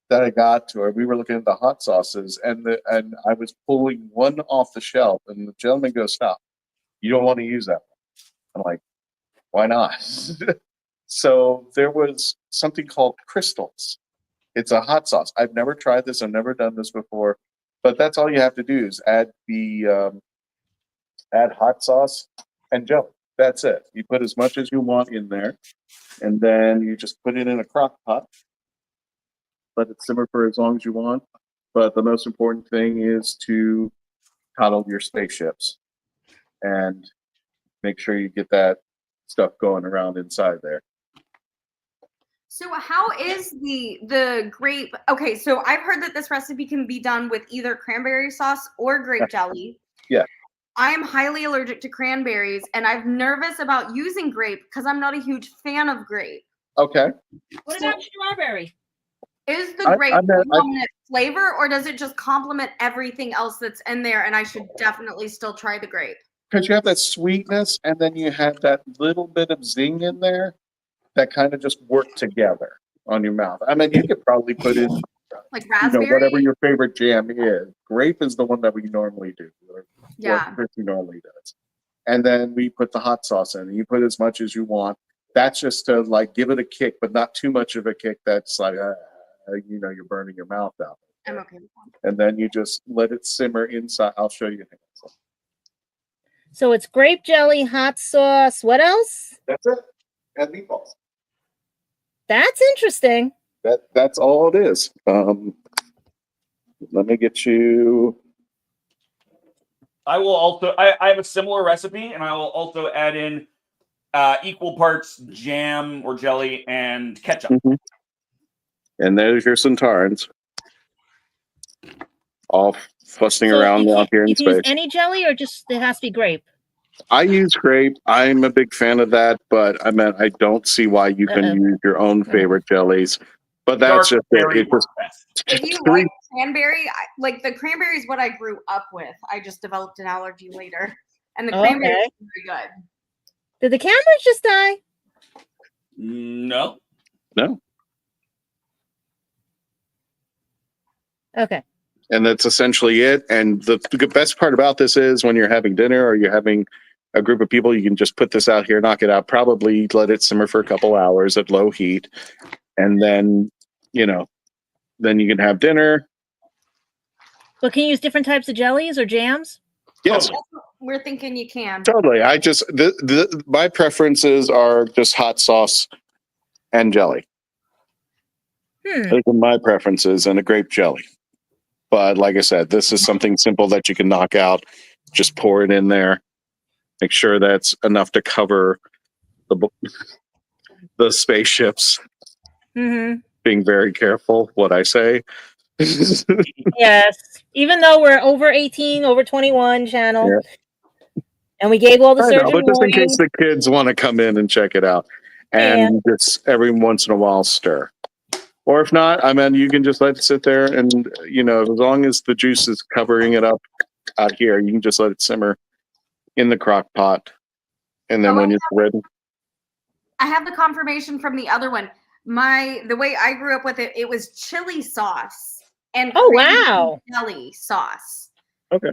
that I got to, we were looking at the hot sauces, and I was pulling one off the shelf, and the gentleman goes, "Stop! You don't want to use that one." I'm like, "Why not?" So there was something called Crystals. It's a hot sauce. I've never tried this. I've never done this before, but that's all you have to do is add hot sauce and jelly. That's it. You put as much as you want in there, and then you just put it in a crock pot. Let it simmer for as long as you want. But the most important thing is to coddle your spaceships and make sure you get that stuff going around inside there. So how is the grape? Okay, so I've heard that this recipe can be done with either cranberry sauce or grape jelly. Yeah. I am highly allergic to cranberries, and I'm nervous about using grape because I'm not a huge fan of grape. Okay. What about strawberry? Is the grape the dominant flavor, or does it just complement everything else that's in there, and I should definitely still try the grape? Because you have that sweetness, and then you have that little bit of zing in there that kind of just work together on your mouth. I mean, you could probably put in like raspberry, whatever your favorite jam is. Grape is the one that we normally do. Yeah. Or Chrissy normally does. And then we put the hot sauce in, and you put as much as you want. That's just to give it a kick, but not too much of a kick that's you're burning your mouth out. I'm okay with that. And then you just let it simmer inside. I'll show you. So it's grape jelly, hot sauce. What else? That's it. And meatballs. That's interesting. That's all it is. Let me get you. I will also. I have a similar recipe, and I will also add in equal parts jam or jelly and ketchup. Mm-hmm. And there's your Centaurans, all fussing around out here in you can use space. any jelly, or just it has to be grape? I use grape. I'm a big fan of that, but I don't see why you can use your own favorite jellies. But that's just it. If you like cranberry, like the cranberry is what I grew up with. I just developed an allergy later, and the cranberry is very good. Did the cameras just die? No. Okay. And that's essentially it. And the best part about this is when you're having dinner or you're having a group of people, you can just put this out here, knock it out, probably let it simmer for a couple hours at low heat. And then, then you can have dinner. But can you use different types of jellies or jams? Yes. We're thinking you can. Totally. I just, my preferences are just hot sauce and jelly. Those are my preferences, and a grape jelly. But like I said, this is something simple that you can knock out. Just pour it in there. Make sure that's enough to cover the spaceships. Mm-hmm. Being very careful what I say. Yes. Even though we're over 18, over 21 channel. Yeah. And we gave all the surgeon but just warnings. in case the kids want to come in and check it out. And just every once in a while stir. Or if not, you can just let it sit there and, as long as the juice is covering it up out here, you can just let it simmer in the crock pot. And then when it's ready. I have the confirmation from the other one. The way I grew up with it, it was chili sauce and jelly sauce. Okay.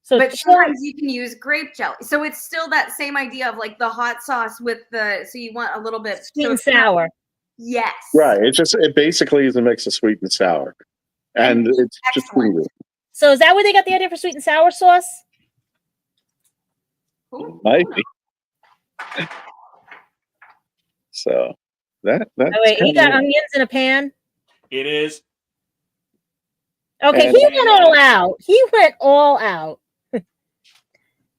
But sometimes you can use grape jelly. So it's still that same idea of the hot sauce with so you want a little bit sweet and sour. Yes. Right. It basically is a mix of sweet and sour, and it's just sweet. So is that where they got the idea for sweet and sour sauce? Might be. So that's Oh, wait, he got onions in a pan. It is. Okay, And- he went all out. He went all out.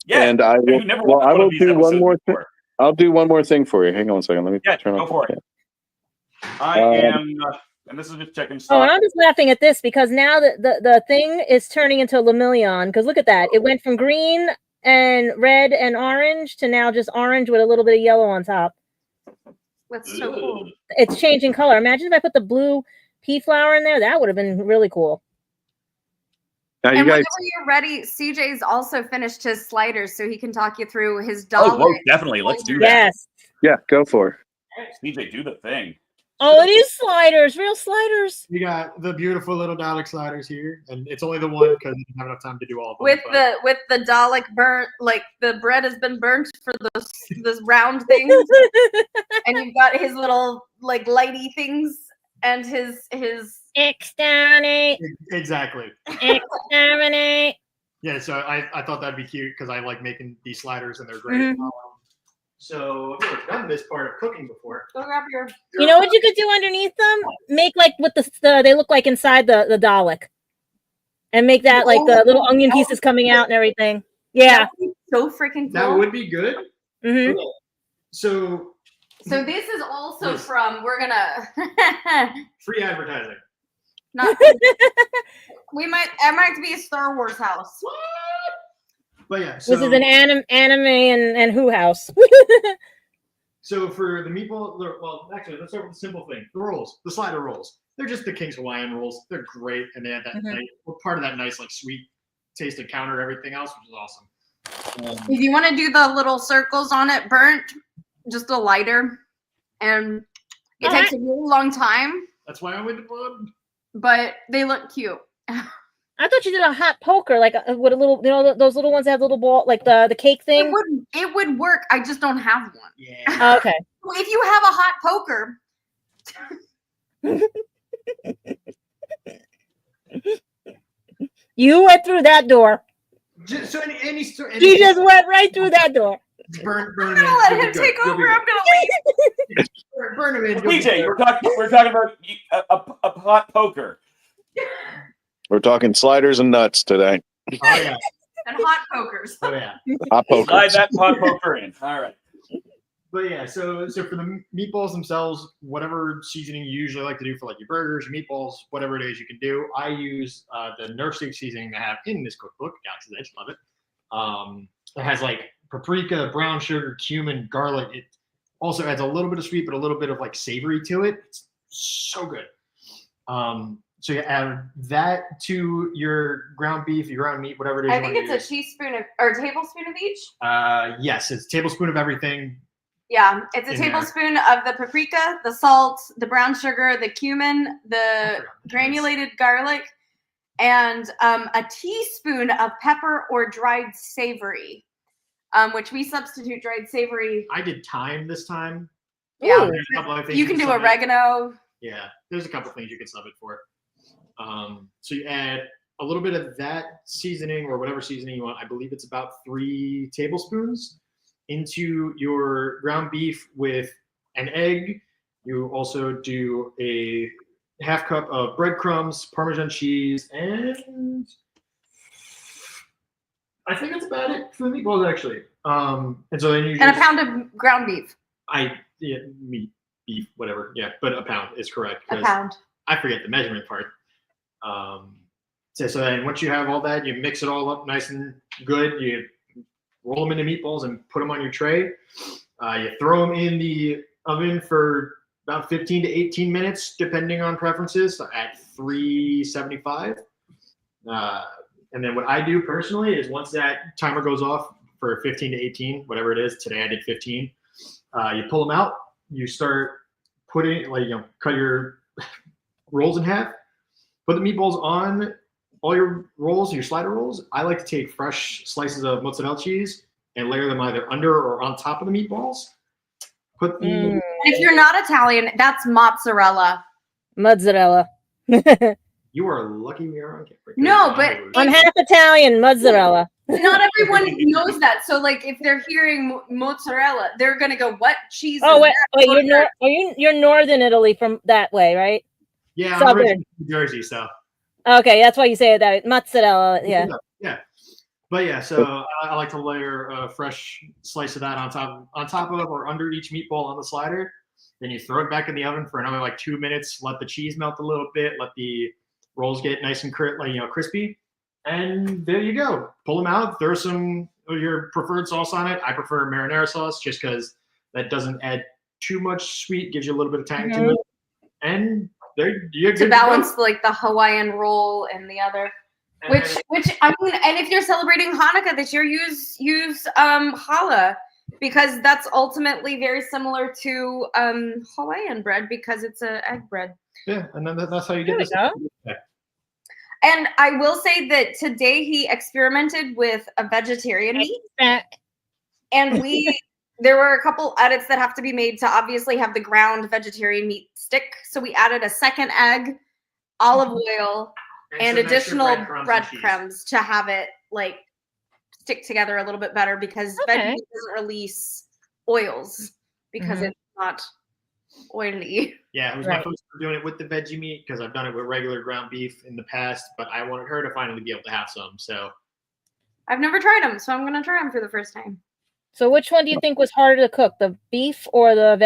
Yeah. And I will. You've never Well, watched I one of will these do one episodes more thing. before. I'll do one more thing for you. Hang on a second. Let me turn go off. for it. I am, and this is just checking Oh, stuff. and I'm just laughing at this because now the thing is turning into a lemillion. Because look at that. It went from green and red and orange to now just orange with a little bit of yellow on top. That's so cool. It's changing color. Imagine if I put the blue pea flower in there. That would have been really cool. Now, you And guys. whenever you're ready, CJ's also finished his sliders, so he can talk you through his Oh, Dalek. whoa, definitely. Let's do that. Yes. Yeah, go for it. CJ, do the thing. Oh, it is sliders, real sliders. You got the beautiful little Dalek sliders here, and it's only the one because you didn't have enough time to do all of them. With the Dalek burnt, like the bread has been burnt for those round things, and you've got his little like lighty things and his exterminate. Exactly. Exterminate. Yeah, so I thought that'd be cute because I like making these sliders and they're great. Mhm. So I've never done this part of cooking before. Go grab your. You know what you could do underneath them? Make like with the they look like inside the Dalek, and make that like the little onion pieces coming out and everything. Yeah. So freaking cool. That would be good. Mm-hmm. So this is also from. We're gonna. free advertising. Not. We might. It might be a Star Wars house. But yeah, so, This is an anime and Who house. so for the meatball, well, actually, let's start with the simple thing: the rolls, the slider rolls. They're just the King's Hawaiian rolls. They're great, and they have that nice, part of that nice like sweet taste to counter everything else, which is awesome. If you want to do the little circles on it burnt, just a lighter, and it takes a really long time. That's why I went to blood. But they look cute. I thought you did a hot poker, like with a little, those little ones that have little ball, like the cake thing. It would work. I just don't have one. Yeah. Oh, okay. Well, if you have a hot poker. You went through that door. So any You just went right through that door. Burn I'm gonna let him take over. I'm gonna leave. Burn him in. CJ, we're talking about a hot poker. We're talking sliders and nuts today. Oh yeah. And hot pokers. Oh yeah. Hot pokers. Slide that hot poker in. All right. But yeah, so for the meatballs themselves, whatever seasoning you usually like to do for like your burgers, your meatballs, whatever it is you can do, I use the Nerf Stick seasoning I have in this cookbook. Galaxy's Edge, love it. It has like paprika, brown sugar, cumin, garlic. It also adds a little bit of sweet, but a little bit of like savory to it. It's so good. So you add that to your ground beef, your ground meat, whatever it is. I think it's a teaspoon or a tablespoon of each. Yes, it's a tablespoon of everything. Yeah, it's a In tablespoon of the paprika, the salt, the brown sugar, the cumin, the granulated garlic, and a teaspoon of pepper or dried savory, which we substitute dried savory. I did thyme this time. Yeah, There's a couple other things you can do sub it. oregano. Yeah, there's a couple things you can sub it for. So you add a little bit of that seasoning or whatever seasoning you want. I believe it's about 3 tablespoons into your ground beef with an egg. You also do a half cup of breadcrumbs, Parmesan cheese, and I think that's about it for the meatballs actually. And so then you And a pound of ground beef. meat, beef, whatever. Yeah, but a pound is correct. A pound. I forget the measurement part. So then once you have all that, you mix it all up nice and good. You roll them into meatballs and put them on your tray. You throw them in the oven for about 15 to 18 minutes, depending on preferences, at 375. And then what I do personally is once that timer goes off for 15 to 18, whatever it is, today I did 15, you pull them out, you start putting, cut your rolls in half, put the meatballs on all your rolls, your slider rolls. I like to take fresh slices of mozzarella cheese and layer them either under or on top of the meatballs. Put the if you're not Italian, that's mozzarella. Mozzarella. You are lucky we are on camera. No, but I'm half Italian. Mozzarella. not everyone knows that. So, like, if they're hearing mozzarella, they're gonna go, "What cheese?" Oh, is wait, that?" you're Northern Italy from that way, right? Yeah, I'm Southern. originally from New Jersey, so. Okay, that's why you say it that way. Mozzarella. Yeah. Yeah. But yeah, so I like to layer a fresh slice of that on top of or under each meatball on the slider. Then you throw it back in the oven for another like 2 minutes. Let the cheese melt a little bit. Let the rolls get nice and crispy. And there you go. Pull them out. Throw some of your preferred sauce on it. I prefer marinara sauce just because that doesn't add too much sweet. Gives you a little bit of tang to it. And there you're good to balance like the Hawaiian roll and the other. Which I mean, and if you're celebrating Hanukkah this year, use challah, because that's ultimately very similar to Hawaiian bread because it's a egg bread. Yeah, and then that's how you get this. And I will say that today he experimented with a vegetarian meat, and there were a couple edits that have to be made to obviously have the ground vegetarian meat stick. So we added a second egg, olive oil, and additional breadcrumbs to have it like stick together a little bit better because veggie meat doesn't release oils because it's not oily. Yeah, it was my first time doing it with the veggie meat because I've done it with regular ground beef in the past, but I wanted her to finally be able to have some. So I've never tried them, so I'm gonna try them for the first time. So which one do you think was harder to cook, the beef or the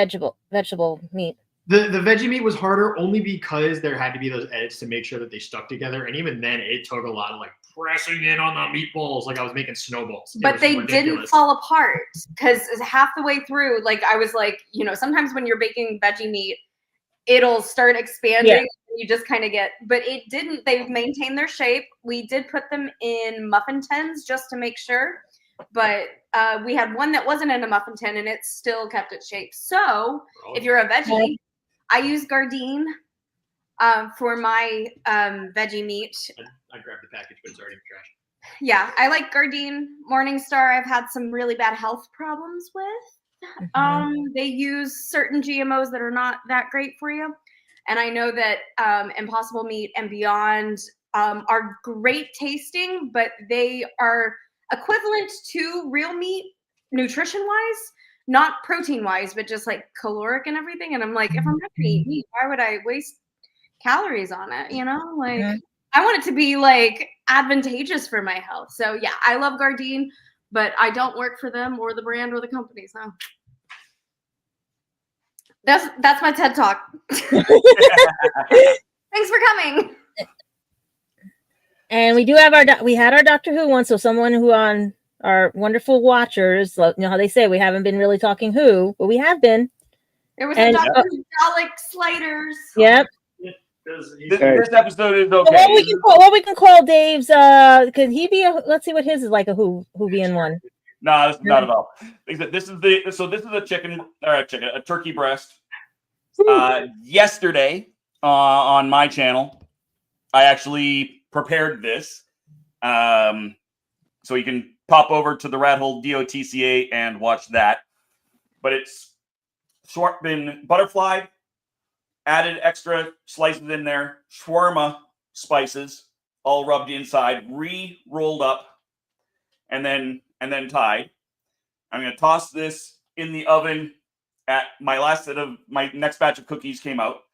vegetable meat? The veggie meat was harder only because there had to be those edits to make sure that they stuck together. And even then, it took a lot of like pressing in on the meatballs like I was making snowballs. But they didn't fall apart because half the way through, like I was like, you know, sometimes when you're baking veggie meat, it'll start expanding. Yeah. And you just kind of get, but it didn't. They maintained their shape. We did put them in muffin tins just to make sure. But we had one that wasn't in a muffin tin and it still kept its shape. So if you're a veggie, I use Gardein for my veggie meat. I grabbed the package, but it's already in the trash. Yeah, I like Gardein. Morningstar, I've had some really bad health problems with. They use certain GMOs that are not that great for you. And I know that Impossible Meat and Beyond are great tasting, but they are equivalent to real meat nutrition-wise. Not protein-wise, but just like caloric and everything. And I'm like, if I'm not gonna eat meat, why would I waste calories on it? You know, like I want it to be like advantageous for my health. So yeah, I love Gardein, but I don't work for them or the brand or the company. So that's my TED Talk. Thanks for coming. And we do have we had our Doctor Who one, so someone who on our wonderful watchers, you know how they say we haven't been really talking Who, but we have been. There was a Doctor Who Dalek Sliders. Yep. This episode is okay. So what we can call Dave's, could he be let's see what his is like a Whovian one. No, not at all. This is a turkey breast. Yesterday on my channel, I actually prepared this. So you can pop over to TheRatHole.ca and watch that. But it's been butterfly, added extra slices in there, shawarma spices, all rubbed inside, re-rolled up, and then tied. I'm going to toss this in the oven at my next batch of cookies came out.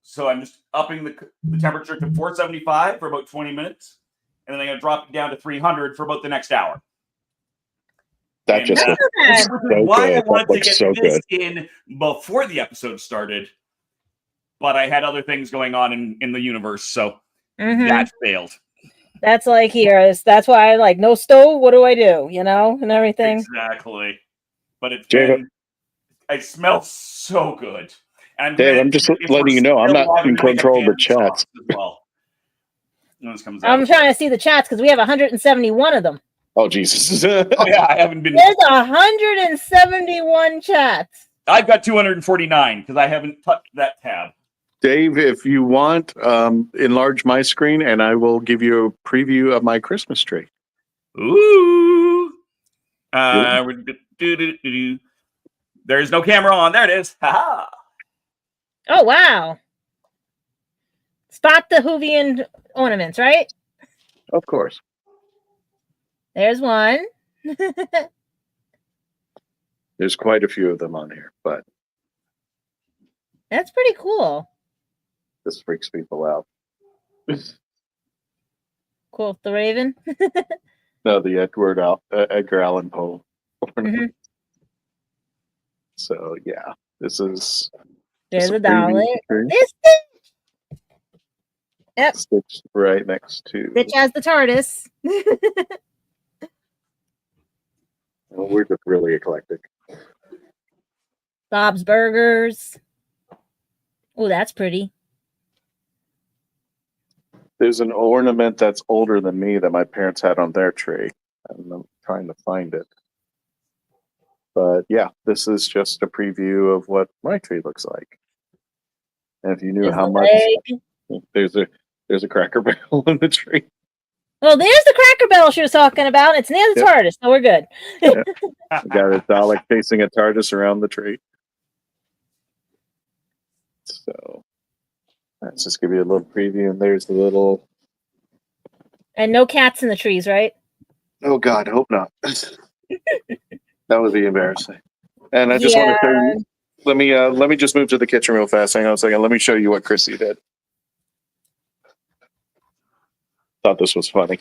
So I'm just upping the temperature to 475 for about 20 minutes. And then I'm going to drop it down to 300 for about the next hour. That just looks so why good. I wanted to get so this good. in before the episode started, but I had other things going on in the universe, so that failed. That's like here. That's why I like no stove. What do I do? You know, and everything. Exactly. But David, it smells so good. And Dave, I'm just letting you know I'm not in control of the chats. Well, when this comes out. I'm trying to see the chats because we have 171 of them. Oh Jesus! Oh yeah, I haven't been. There's 171 chats. I've got 249 because I haven't touched that tab. Dave, if you want, enlarge my screen and I will give you a preview of my Christmas tree. Ooh. There's no camera on. There it is. Ha-ha. Oh, wow. Spot the Whovian ornaments, right? Of course. There's one. There's quite a few of them on here, but That's pretty cool. this freaks people out. Cool. The Raven. No, the Edgar Allan Poe. Mhm. So yeah, this is. There's a preview Dalek. tree. This Yep. Stitched right next to. Which has the TARDIS. Well, we're just really eclectic. Bob's Burgers. Oh, that's pretty. There's an ornament that's older than me that my parents had on their tree, and I'm trying to find it. But yeah, this is just a preview of what my tree looks like. And if you knew There's how a much, leg. there's a Cracker Barrel in the tree. Well, there's the Cracker Barrel she was talking about. It's near the Yep. TARDIS, so we're good. Yeah. We got a Dalek chasing a TARDIS around the tree. So let's just give you a little preview, and there's the little. And no cats in the trees, right? Oh God, I hope not. That would be embarrassing. And I just want to show you. Let me just move to the kitchen real fast. Hang on a second. Let me show you what Chrissy did. Thought this was funny.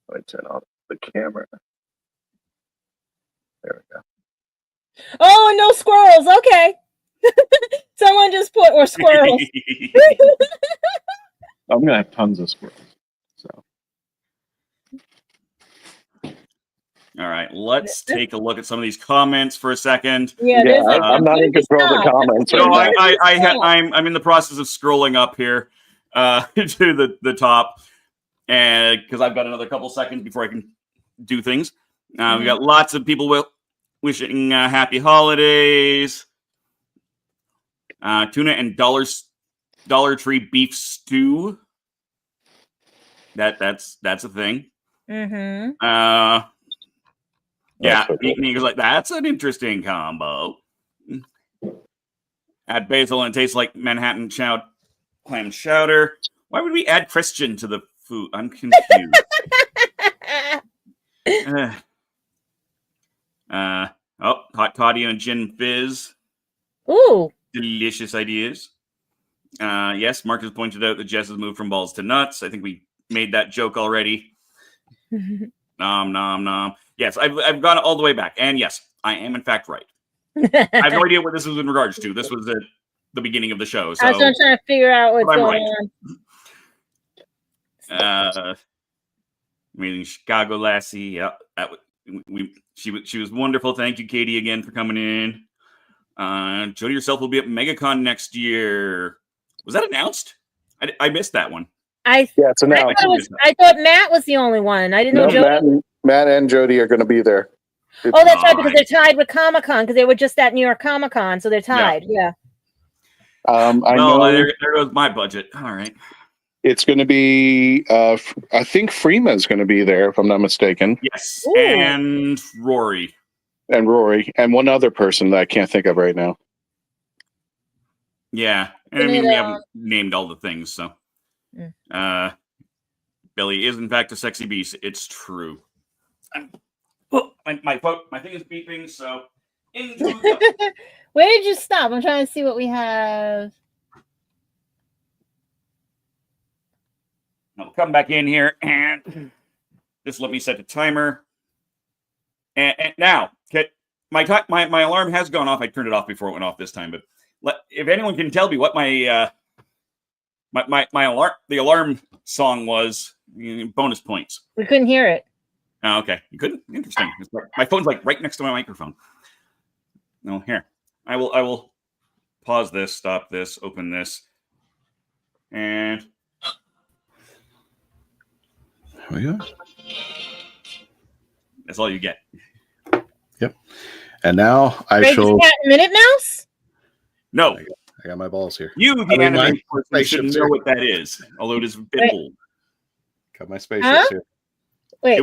Let me turn off the camera. There we go. Oh, no squirrels. Okay. Someone just put, or squirrels. I'm gonna have tons of squirrels. So All right, let's take a look at some of these comments for a second. Yeah, I'm not in control of the comments. No, Right now. I'm in the process of scrolling up here to the top, and because I've got another couple seconds before I can do things. We got lots of people wishing happy holidays. Tuna and Dollar Tree beef stew. That's a thing. Mm-hmm. Yeah, Nico's like, that's an interesting combo. Add basil and it tastes like Manhattan clam chowder. Why would we add Christian to the food? I'm confused. Hot toddy and gin fizz. Ooh. Delicious ideas. Yes, Marcus pointed out that Jess has moved from balls to nuts. I think we made that joke already. Nom, nom, nom. Yes, I've gone all the way back. And yes, I am in fact right. I have no idea what this is in regards to. This was the beginning of the show. So I was trying to figure out what's I'm going on. Amazing Chicago lassie. Yeah, she was wonderful. Thank you, Katie, again for coming in. Jody herself will be at MegaCon next year. Was that announced? I missed that one. Yeah, it's announced. I thought Matt was the only one. I didn't know Jody. Matt and Jody are going to be there. Oh, that's right, because they're tied with Comic-Con, because they were just at New York Comic-Con, so they're tied. Yeah. I know there goes my budget. All right. It's going to be. I think Freema is going to be there, if I'm not mistaken. Yes, and Rory. And one other person that I can't think of right now. Yeah, and I mean we haven't named all the things, so. Billy is in fact a sexy beast. It's true. My thing is beeping, so where did you stop? I'm trying to see what we have. I'll come back in here and just let me set the timer. And now, my alarm has gone off. I turned it off before it went off this time, but if anyone can tell me what my alarm song was, bonus points. We couldn't hear it. Oh, okay. You couldn't? Interesting. My phone's like right next to my microphone. No, here. I will pause this, stop this, open this. And there we go. That's all you get. Yep. And now Minute Mouse? No. I got my balls here. You, the anime person, should know what that is, although it is a bit old. Got my spaceships here. Wait.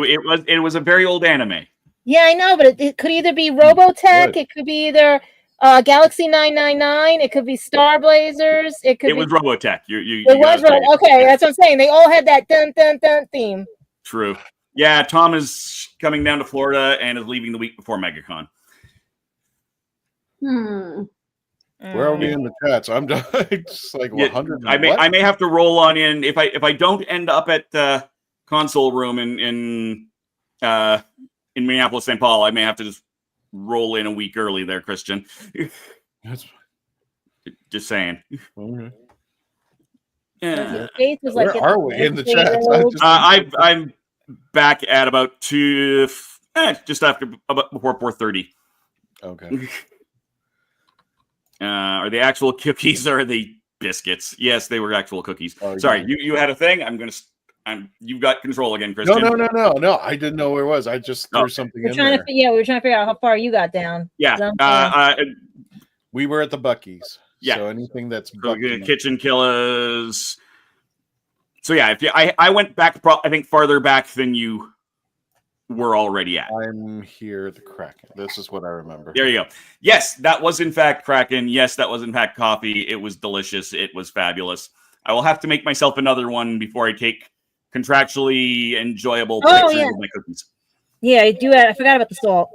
It was a very old anime. Yeah, I know, but it could either be Robotech, it could be either Galaxy 999, it could be Star Blazers, it was Robotech. It was Robotech. Okay, that's what I'm saying. They all had that dun dun dun theme. True. Yeah, Tom is coming down to Florida and is leaving the week before MegaCon. Where are we in the chats? I'm just like 100. I may have to roll on in if I don't end up at the console room in Minneapolis, St. Paul. I may have to just roll in a week early there, Christian. Just saying. Okay. Yeah. Where are we in the chat? I'm back at about just after about before 4:30. Okay. Are they actual cookies or are they biscuits? Yes, they were actual cookies. Sorry, you had a thing. You've got control again, Christian. No. I didn't know where it was. I just threw something in there. We were trying to figure out how far you got down. Yeah. We were at the Buc-ee's. Yeah. So anything that's KitchenKillas. So yeah, I went back, I think farther back than you were already at. I'm here at the Kraken. This is what I remember. There you go. Yes, that was in fact Kraken. Yes, that was in fact coffee. It was delicious. It was fabulous. I will have to make myself another one before I take contractually enjoyable pictures of my cookies. Yeah, I do. I forgot about the salt.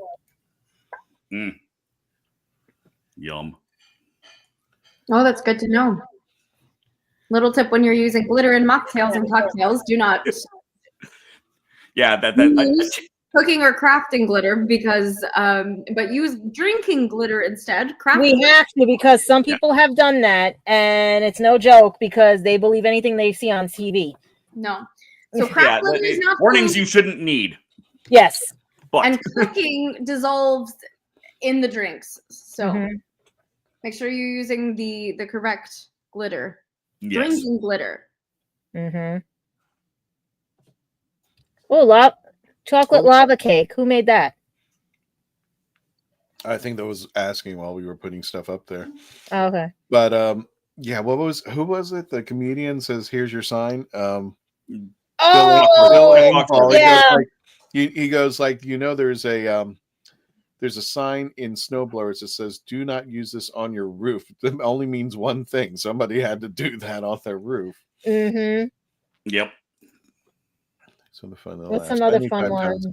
Yum. Oh, that's good to know. Little tip when you're using glitter in mocktails and cocktails, do not use cooking or crafting glitter because but use drinking glitter instead. We have to because some people have done that and it's no joke because they believe anything they see on TV. No. So craft glitter is not warnings you shouldn't need. Yes. And cooking dissolves in the drinks. So make sure you're using the correct glitter. Yes. Drinking glitter. Oh, chocolate lava cake. Who made that? I think that was asking while we were putting stuff up there. Oh, okay. But who was it? The comedian says, "Here's your sign." Bill Engvall. Yeah. He goes like, there's a sign in snowblowers that says, "Do not use this on your roof." That only means one thing. Somebody had to do that off their roof. Yep. So the fun. What's some other fun ones?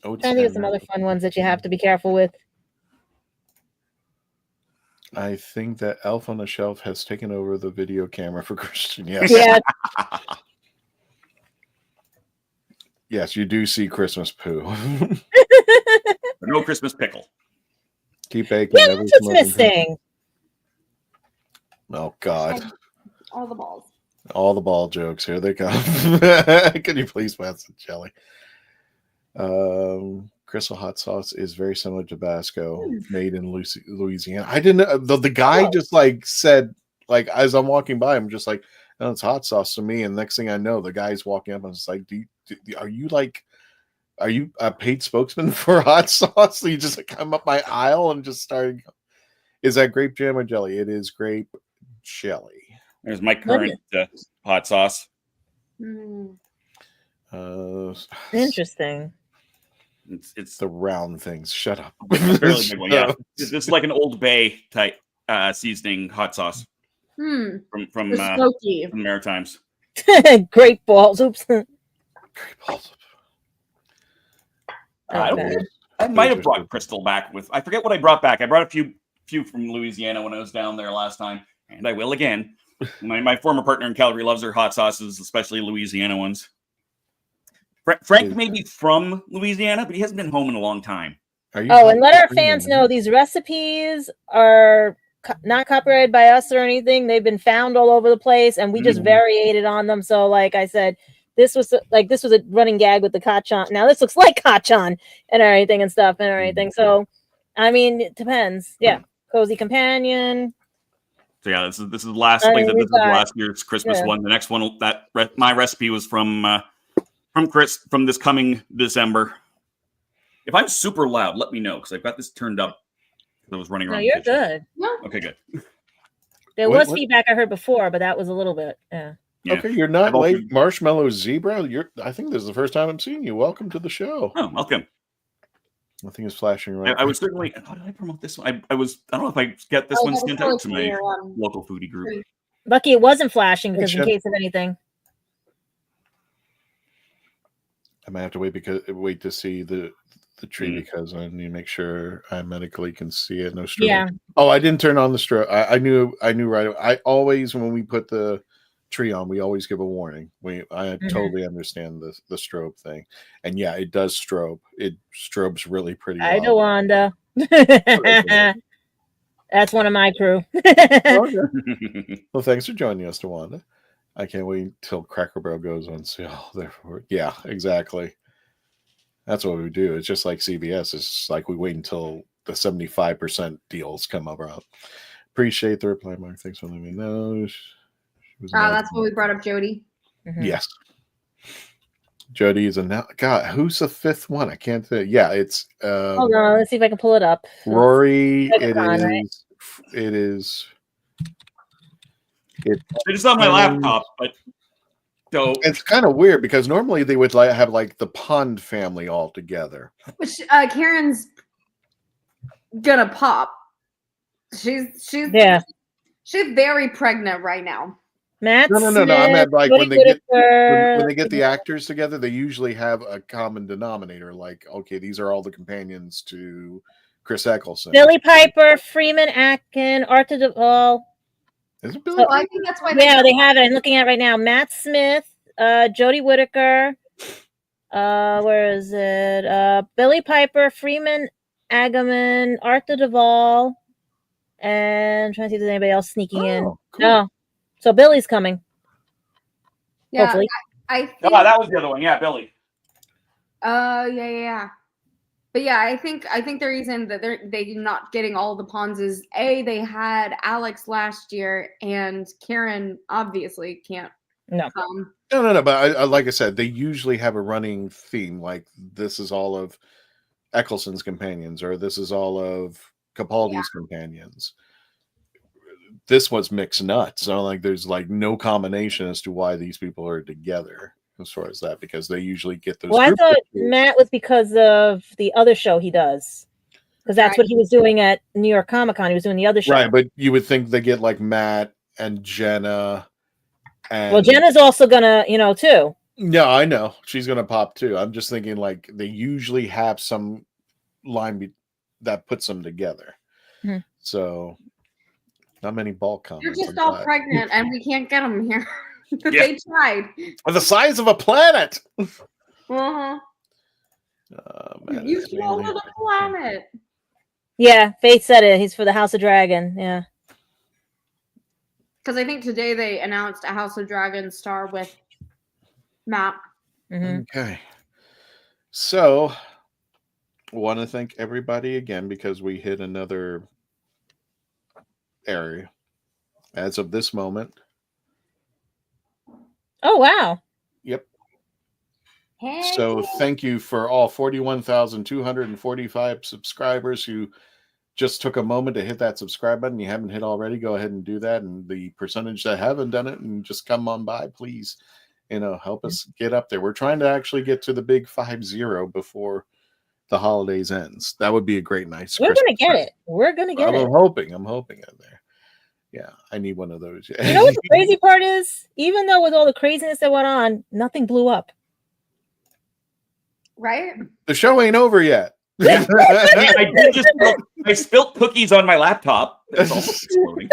I think some other fun ones that you have to be careful with. I think that Elf on the Shelf has taken over the video camera for Christian. Yes. Yeah. Yes, you do see Christmas poo. No Christmas pickle. Keep baking. Yeah, that's what's missing. Oh God. All the balls. All the ball jokes. Here they come. Can you please pass the jelly? Crystal hot sauce is very similar to Tabasco, made in Louisiana. I didn't know. The guy just like said, like as I'm walking by, I'm just like, "Oh, it's hot sauce to me." And next thing I know, the guy's walking up and it's like, are you a paid spokesman for hot sauce? So you just like, come up my aisle and just started. Is that grape jam or jelly? It is grape jelly. There's my current hot sauce. Interesting. It's the round things. Shut up. Fairly big one, yeah. It's like an Old Bay type seasoning hot sauce from Maritimes. Great balls. Oops. Great balls. I might have brought Crystal back with. I forget what I brought back. I brought a few from Louisiana when I was down there last time, and I will again. My former partner in Calgary loves her hot sauces, especially Louisiana ones. Frank may be from Louisiana, but he hasn't been home in a long time. And let our fans know these recipes are not copyrighted by us or anything. They've been found all over the place, and we just variated on them. So, like I said, this was a running gag with the kachan. Now this looks like kachan and everything and stuff and everything. So, I mean, it depends. Yeah, cozy companion. So yeah, this is last. Like this is last year's Christmas one. The next one my recipe was from Chris from this coming December. If I'm super loud, let me know because I've got this turned up. I was running around. No, you're good. No. Okay, good. There was feedback I heard before, but that was a little bit. Yeah. Yeah. Okay, you're not I've late, also- Marshmallow Zebra. I think this is the first time I'm seeing you. Welcome to the show. Oh, welcome. Nothing is flashing right. I was certainly. How did I promote this one? I don't know if I get this one sent out to my local foodie group. Lucky it wasn't flashing because Thanks, in case of anything. I might have to wait to see the tree because I need to make sure I medically can see it. No strobe. Yeah. Oh, I didn't turn on the strobe. I knew right away. I always, when we put the tree on, we always give a warning. I totally understand the strobe thing, and yeah, it does strobe. It strobes really pretty well. I know, Wanda. That's one of my crew. Well, thanks for joining us, Wanda. I can't wait till Cracker Barrel goes on sale. Therefore, yeah, exactly. That's what we do. It's just like CBS. It's just like we wait until the 75% deals come around. Appreciate the reply, Mark. Thanks for letting me know. That's what we brought up, Jody. Yes. Jody is a now. God, who's the fifth one? I can't say. Yeah, it's. Hold on, let's see if I can pull it up. Rory. It right? is. It's on my laptop, but so it's kind of weird because normally they would have like the Pond family all together. Which Karen's gonna pop. She's very pregnant right now. Matt No. Smith, I meant like Jody when they get the actors together, they usually have a common denominator. Like, okay, these are all the companions to Chris Eccleston. Billy Piper, Freeman Atkin, Arthur Duvall. Is it Billy? So I think that's why. Yeah, they have it. I'm looking at it right now. Matt Smith, Jodie Whittaker. Where is it? Billy Piper, Freeman Agaman, Arthur Duvall, and I'm trying to see if there's anybody else sneaking in. Cool. No, so Billy's coming. Yeah, hopefully. I think. Oh, that was the other one. Yeah, Billy. Yeah. But yeah, I think the reason that they're not getting all the pawns is they had Alex last year and Karen obviously can't come. No. But I, like I said, they usually have a running theme. Like this is all of Eccleston's companions, or this is all of Capaldi's companions. This was mixed nuts. So like there's like no combination as to why these people are together. As far as that, because they usually get those. Well, I thought Matt was because of the other show he does, because that's what he was doing at New York Comic Con. He was doing the other show, right? But you would think they get like Matt and Jenna. And well, Jenna's also gonna, too. No, I know she's gonna pop too. I'm just thinking like they usually have some line that puts them together. Mm-hmm. So not many ball comments. You're just all pregnant, and we can't get them here. They tried. The size of a planet. Uh-huh. You swallowed the planet. Yeah, Faith said it. He's for the House of Dragon. Yeah. Because I think today they announced a House of Dragon star with Matt. Mm-hmm. Okay. So, want to thank everybody again because we hit another area. As of this moment. Oh, wow. Yep. Hey. So thank you for all 41,245 subscribers who just took a moment to hit that subscribe button. You haven't hit already, go ahead and do that. And the percentage that haven't done it, and just come on by, please, help us get up there. We're trying to actually get to the big 50 before the holidays ends. That would be a great nice. We're going to get it. We're going to get it. I'm hoping in there. Yeah, I need one of those. You know what the crazy part is? Even though with all the craziness that went on, nothing blew up. Right? The show ain't over yet. I spilled cookies on my laptop. That's also exploding.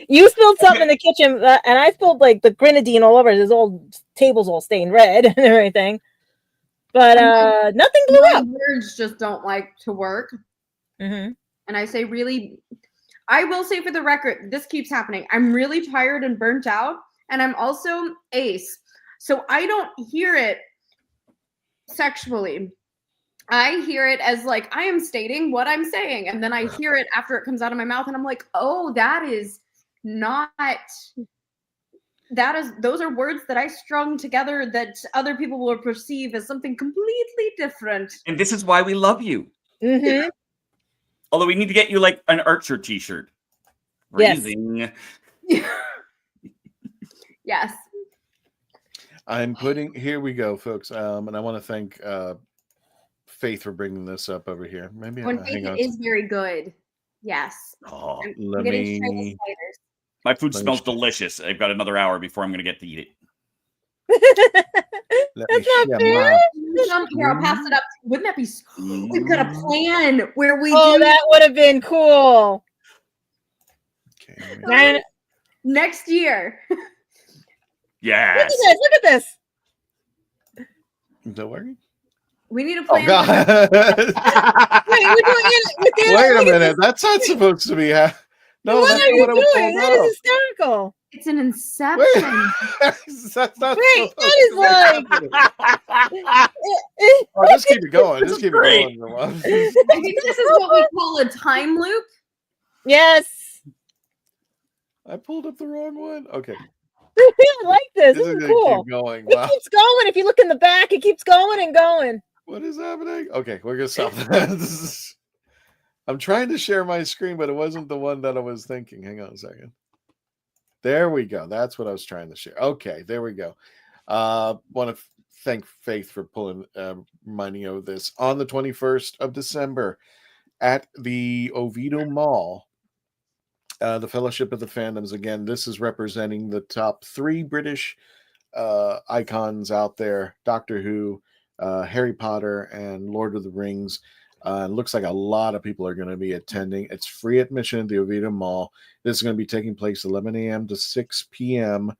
You spilled something in the kitchen, and I spilled like the grenadine all over. There's all tables all stained red and everything. But nothing blew up. Words just don't like to work. Mm-hmm. And I say really... I will say for the record, this keeps happening. I'm really tired and burnt out, and I'm also ace. So I don't hear it sexually. I hear it as like, I am stating what I'm saying. And then I hear it after it comes out of my mouth, and I'm like, oh, those are words that I strung together that other people will perceive as something completely different. And this is why we love you. Mm-hmm. Although we need to get you like an Archer t-shirt. Yes. Raising. Yes. I'm putting. Here we go, folks. And I want to thank Faith for bringing this up over here. Maybe hang on. It is very good. Yes. Oh, I'm getting straight with spiders. My food smells delicious. I've got another hour before I'm going to get to eat it. That's not fair. Here, I'll pass it up. Wouldn't that be? We've got a plan where we. Oh, that would have been cool. Okay. Next year. Yes. Look at this. Don't worry. We need a plan. Oh God! Wait, we're doing it. Wait a minute. That's not supposed to be. No, what that's are not you what I was doing? told That of. is hysterical. It's an inception. That's not. Wait, that is like. Oh, just keep it going. Just keep it going. I think this is what we call a time loop. Yes. I pulled up the wrong one. Okay. I like this. This is gonna cool. Keep going. It Wow. keeps going. If you look in the back, it keeps going and going. What is happening? Okay, we're gonna stop that. I'm trying to share my screen, but it wasn't the one that I was thinking. Hang on a second. There we go. That's what I was trying to share. Okay, there we go. Want to thank Faith for reminding you of this. On the 21st of December at the Oviedo Mall, the Fellowship of the Fandoms. Again, this is representing the top 3 British icons out there: Doctor Who, Harry Potter, and Lord of the Rings. It looks like a lot of people are going to be attending. It's free admission at the Oviedo Mall. This is going to be taking place 11 a.m. to 6 p.m.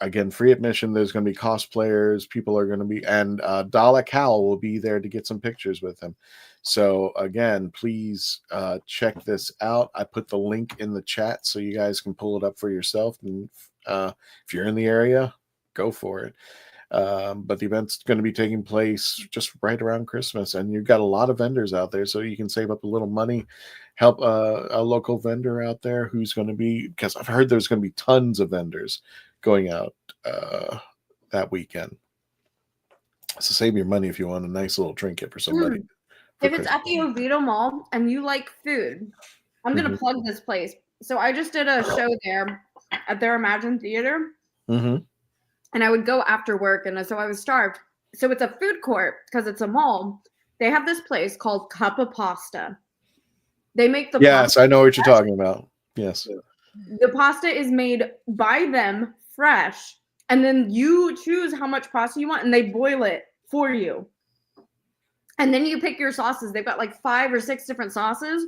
Again, free admission. There's going to be cosplayers. People are going to be, and DALEKHAL will be there to get some pictures with him. So again, please check this out. I put the link in the chat so you guys can pull it up for yourself. And if you're in the area, go for it. But the event's going to be taking place just right around Christmas, and you've got a lot of vendors out there, so you can save up a little money, help a local vendor out there who's going to be, because I've heard there's going to be tons of vendors going out that weekend. So save your money if you want a nice little trinket for somebody. If it's at the Oviedo Mall and you like food, I'm going to plug this place. So I just did a show there at their Imagine Theater. And I would go after work, and so I was starved. So it's a food court because it's a mall. They have this place called Cup of Pasta. They make the pasta. I know what you're talking about. Yes. The pasta is made by them fresh, and then you choose how much pasta you want, and they boil it for you. And then you pick your sauces. They've got like 5 or 6 different sauces.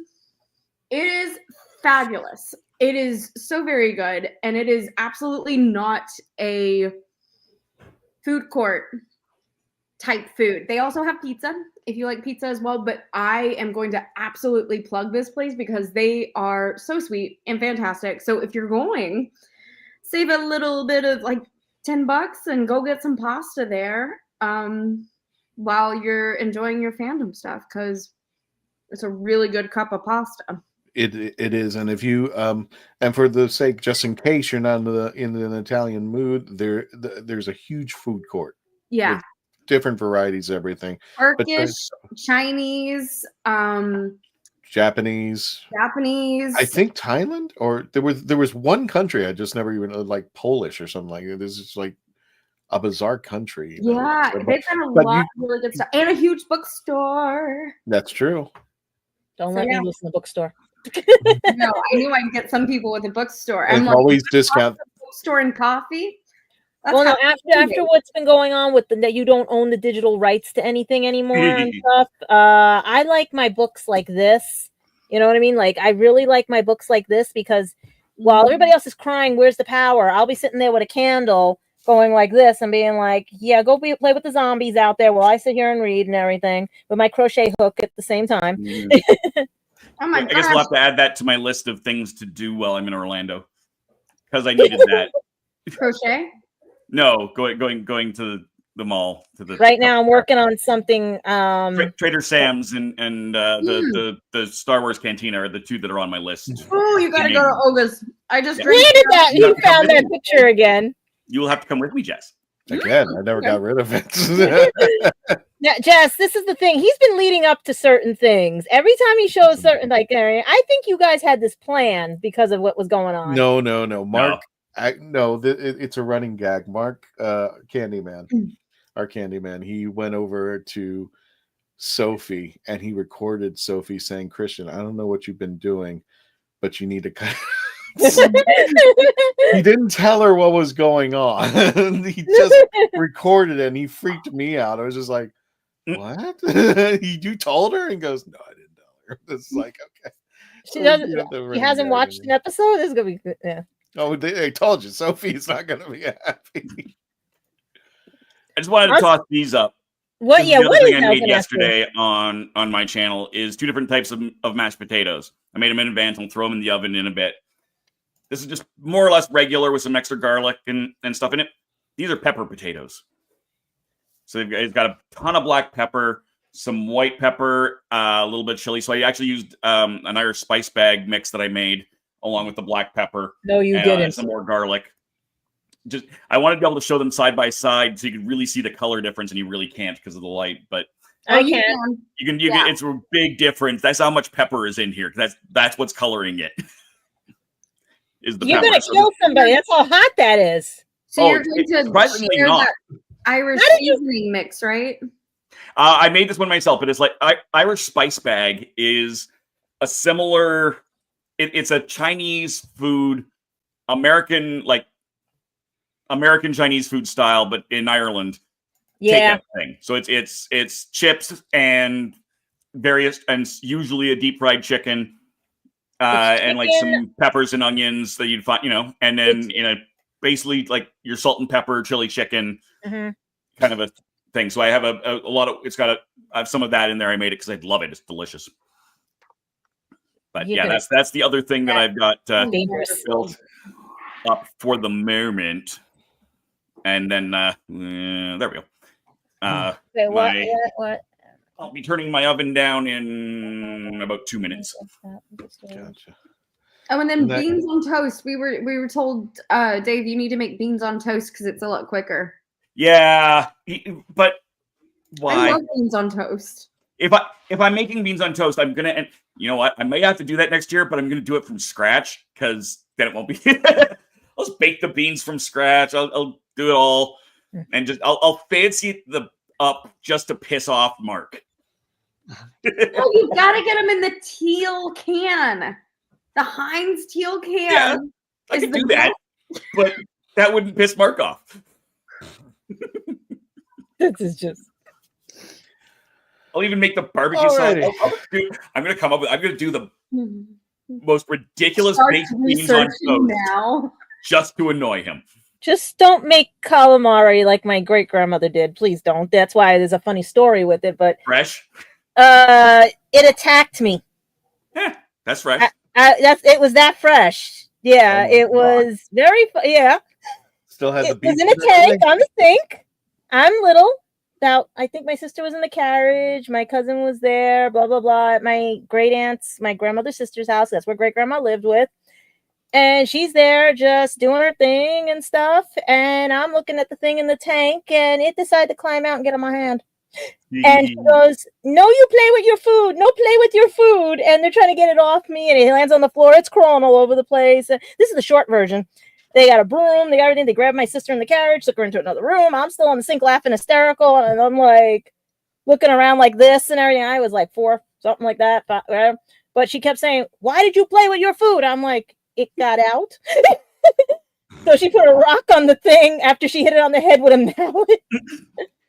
It is fabulous. It is so very good, and it is absolutely not a food court type food. They also have pizza if you like pizza as well, but I am going to absolutely plug this place because they are so sweet and fantastic. So if you're going, save a little bit of like $10 and go get some pasta there while you're enjoying your fandom stuff, because it's a really good cup of pasta. It is, and if you and for the sake, just in case you're not in an Italian mood, there's a huge food court. Yeah, with different varieties, everything. Turkish, Chinese, Japanese. I think Thailand, or there was one country I just never even like Polish or something like that. This is like a bizarre country. Yeah, they've got a lot of really good stuff, and a huge bookstore. That's true. Don't let me listen to the bookstore. No, I knew I'd get some people with a bookstore. It's always discount. Bookstore and coffee. Well, no, after what's been going on with that you don't own the digital rights to anything anymore and stuff. I like my books like this. You know what I mean? Like, I really like my books like this because while everybody else is crying, where's the power? I'll be sitting there with a candle going like this and being like, yeah, go play with the zombies out there while I sit here and read and everything with my crochet hook at the same time. Oh my I guess we'll have to add that to my list of things to do while I'm in Orlando, because I needed that. Crochet? No, going to the mall. Right now, I'm working on something. Trader Sam's and the Star Wars Cantina are the 2 that are on my list. Oh, you got to go to Olga's. I just Where did that? You found that picture again. You will have to come with me, Jess. Again, I never got rid of it. Now, Jess, this is the thing. He's been leading up to certain things. Every time he shows certain area, I think you guys had this plan because of what was going on. No. Mark It's a running gag. Mark, Candyman, our Candyman, he went over to Sophie and he recorded Sophie saying, "Christian, I don't know what you've been doing, but you need to cut." He didn't tell her what was going on. He just recorded it and he freaked me out. I was just like, what? You told her? And goes, no, I didn't tell her. It's like, okay. She doesn't. He hasn't watched an episode. This is gonna be good. Yeah. Oh, they told you, Sophie's not gonna be happy. I just wanted to toss these up. What? Yeah. The other What thing is I made yesterday on my channel is 2 different types of mashed potatoes. I made them in advance and throw them in the oven in a bit. This is just more or less regular with some extra garlic and stuff in it. These are pepper potatoes. So it's got a ton of black pepper, some white pepper, a little bit of chili. So I actually used an Irish spice bag mix that I made along with the black pepper. No, you didn't. And some more garlic. I wanted to be able to show them side by side so you could really see the color difference, and you really can't because of the light. But I can. You can. It's a big difference. That's how much pepper is in here. That's what's coloring it. Is the You're pepper. gonna kill somebody. That's how hot that is. So you're going to share that Irish seasoning mix, right? I made this one myself, but it's like Irish spice bag is a similar. It's a Chinese food, American Chinese food style, but in Ireland. Yeah. Thing. So it's chips and various, and usually a deep fried chicken. And like some peppers and onions that you'd find, and then basically like your salt and pepper chili chicken kind of a thing. So I have a lot of I have some of that in there. I made it because I love it. It's delicious. But that's the other thing that I've got built up for the moment. And then there we go. What? I'll be turning my oven down in about 2 minutes. Gotcha. Oh, and then beans on toast. We were told, Dave, you need to make beans on toast because it's a lot quicker. Yeah, but why? I love beans on toast. If I'm making beans on toast, I'm gonna, and you know what? I may have to do that next year, but I'm gonna do it from scratch because then it won't be. I'll just bake the beans from scratch. I'll do it all, and I'll fancy up just to piss off Mark. Oh, you've got to get them in the teal can. The Heinz teal can. Yeah, I could do that, but that wouldn't piss Mark off. This is just. I'll even make the barbecue sauce. I'm going to do the most ridiculous baked beans on toast now, just to annoy him. Just don't make calamari like my great grandmother did. Please don't. That's why there's a funny story with it. But fresh. It attacked me. Yeah, that's fresh. It was that fresh. Yeah, it was very. Yeah. Still had the beef. It was in a tank on the sink. I'm little. I think my sister was in the carriage. My cousin was there. Blah blah blah. At my great aunt's, my grandmother's sister's house. That's where great grandma lived with. And she's there just doing her thing and stuff. And I'm looking at the thing in the tank, and it decided to climb out and get on my hand. And she goes, "No, you play with your food. No, play with your food." And they're trying to get it off me, and it lands on the floor. It's crawling all over the place. This is the short version. They got a broom. They got everything. They grabbed my sister in the carriage, took her into another room. I'm still on the sink laughing hysterical. And I'm like looking around like this and everything. I was like 4, something like that. But she kept saying, "Why did you play with your food?" I'm like, "It got out." So she put a rock on the thing after she hit it on the head with a mallet.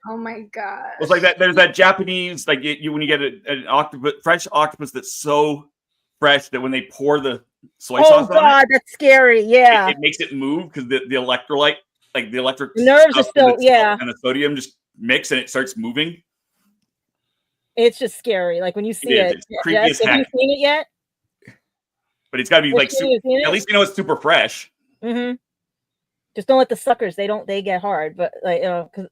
Oh my god! It's like that. There's that Japanese, like when you get an octopus, fresh octopus that's so fresh that when they pour the soy sauce on it, that's scary. Yeah, it makes it move because the electrolyte, like the electric nerves are still, and the sodium just mix and it starts moving. It's just scary. Like when you see it. It's creepy as heck. Have you seen it yet? But it's got to be like at least it's super fresh. Mm-hmm. Just don't let the suckers. They get hard. But like because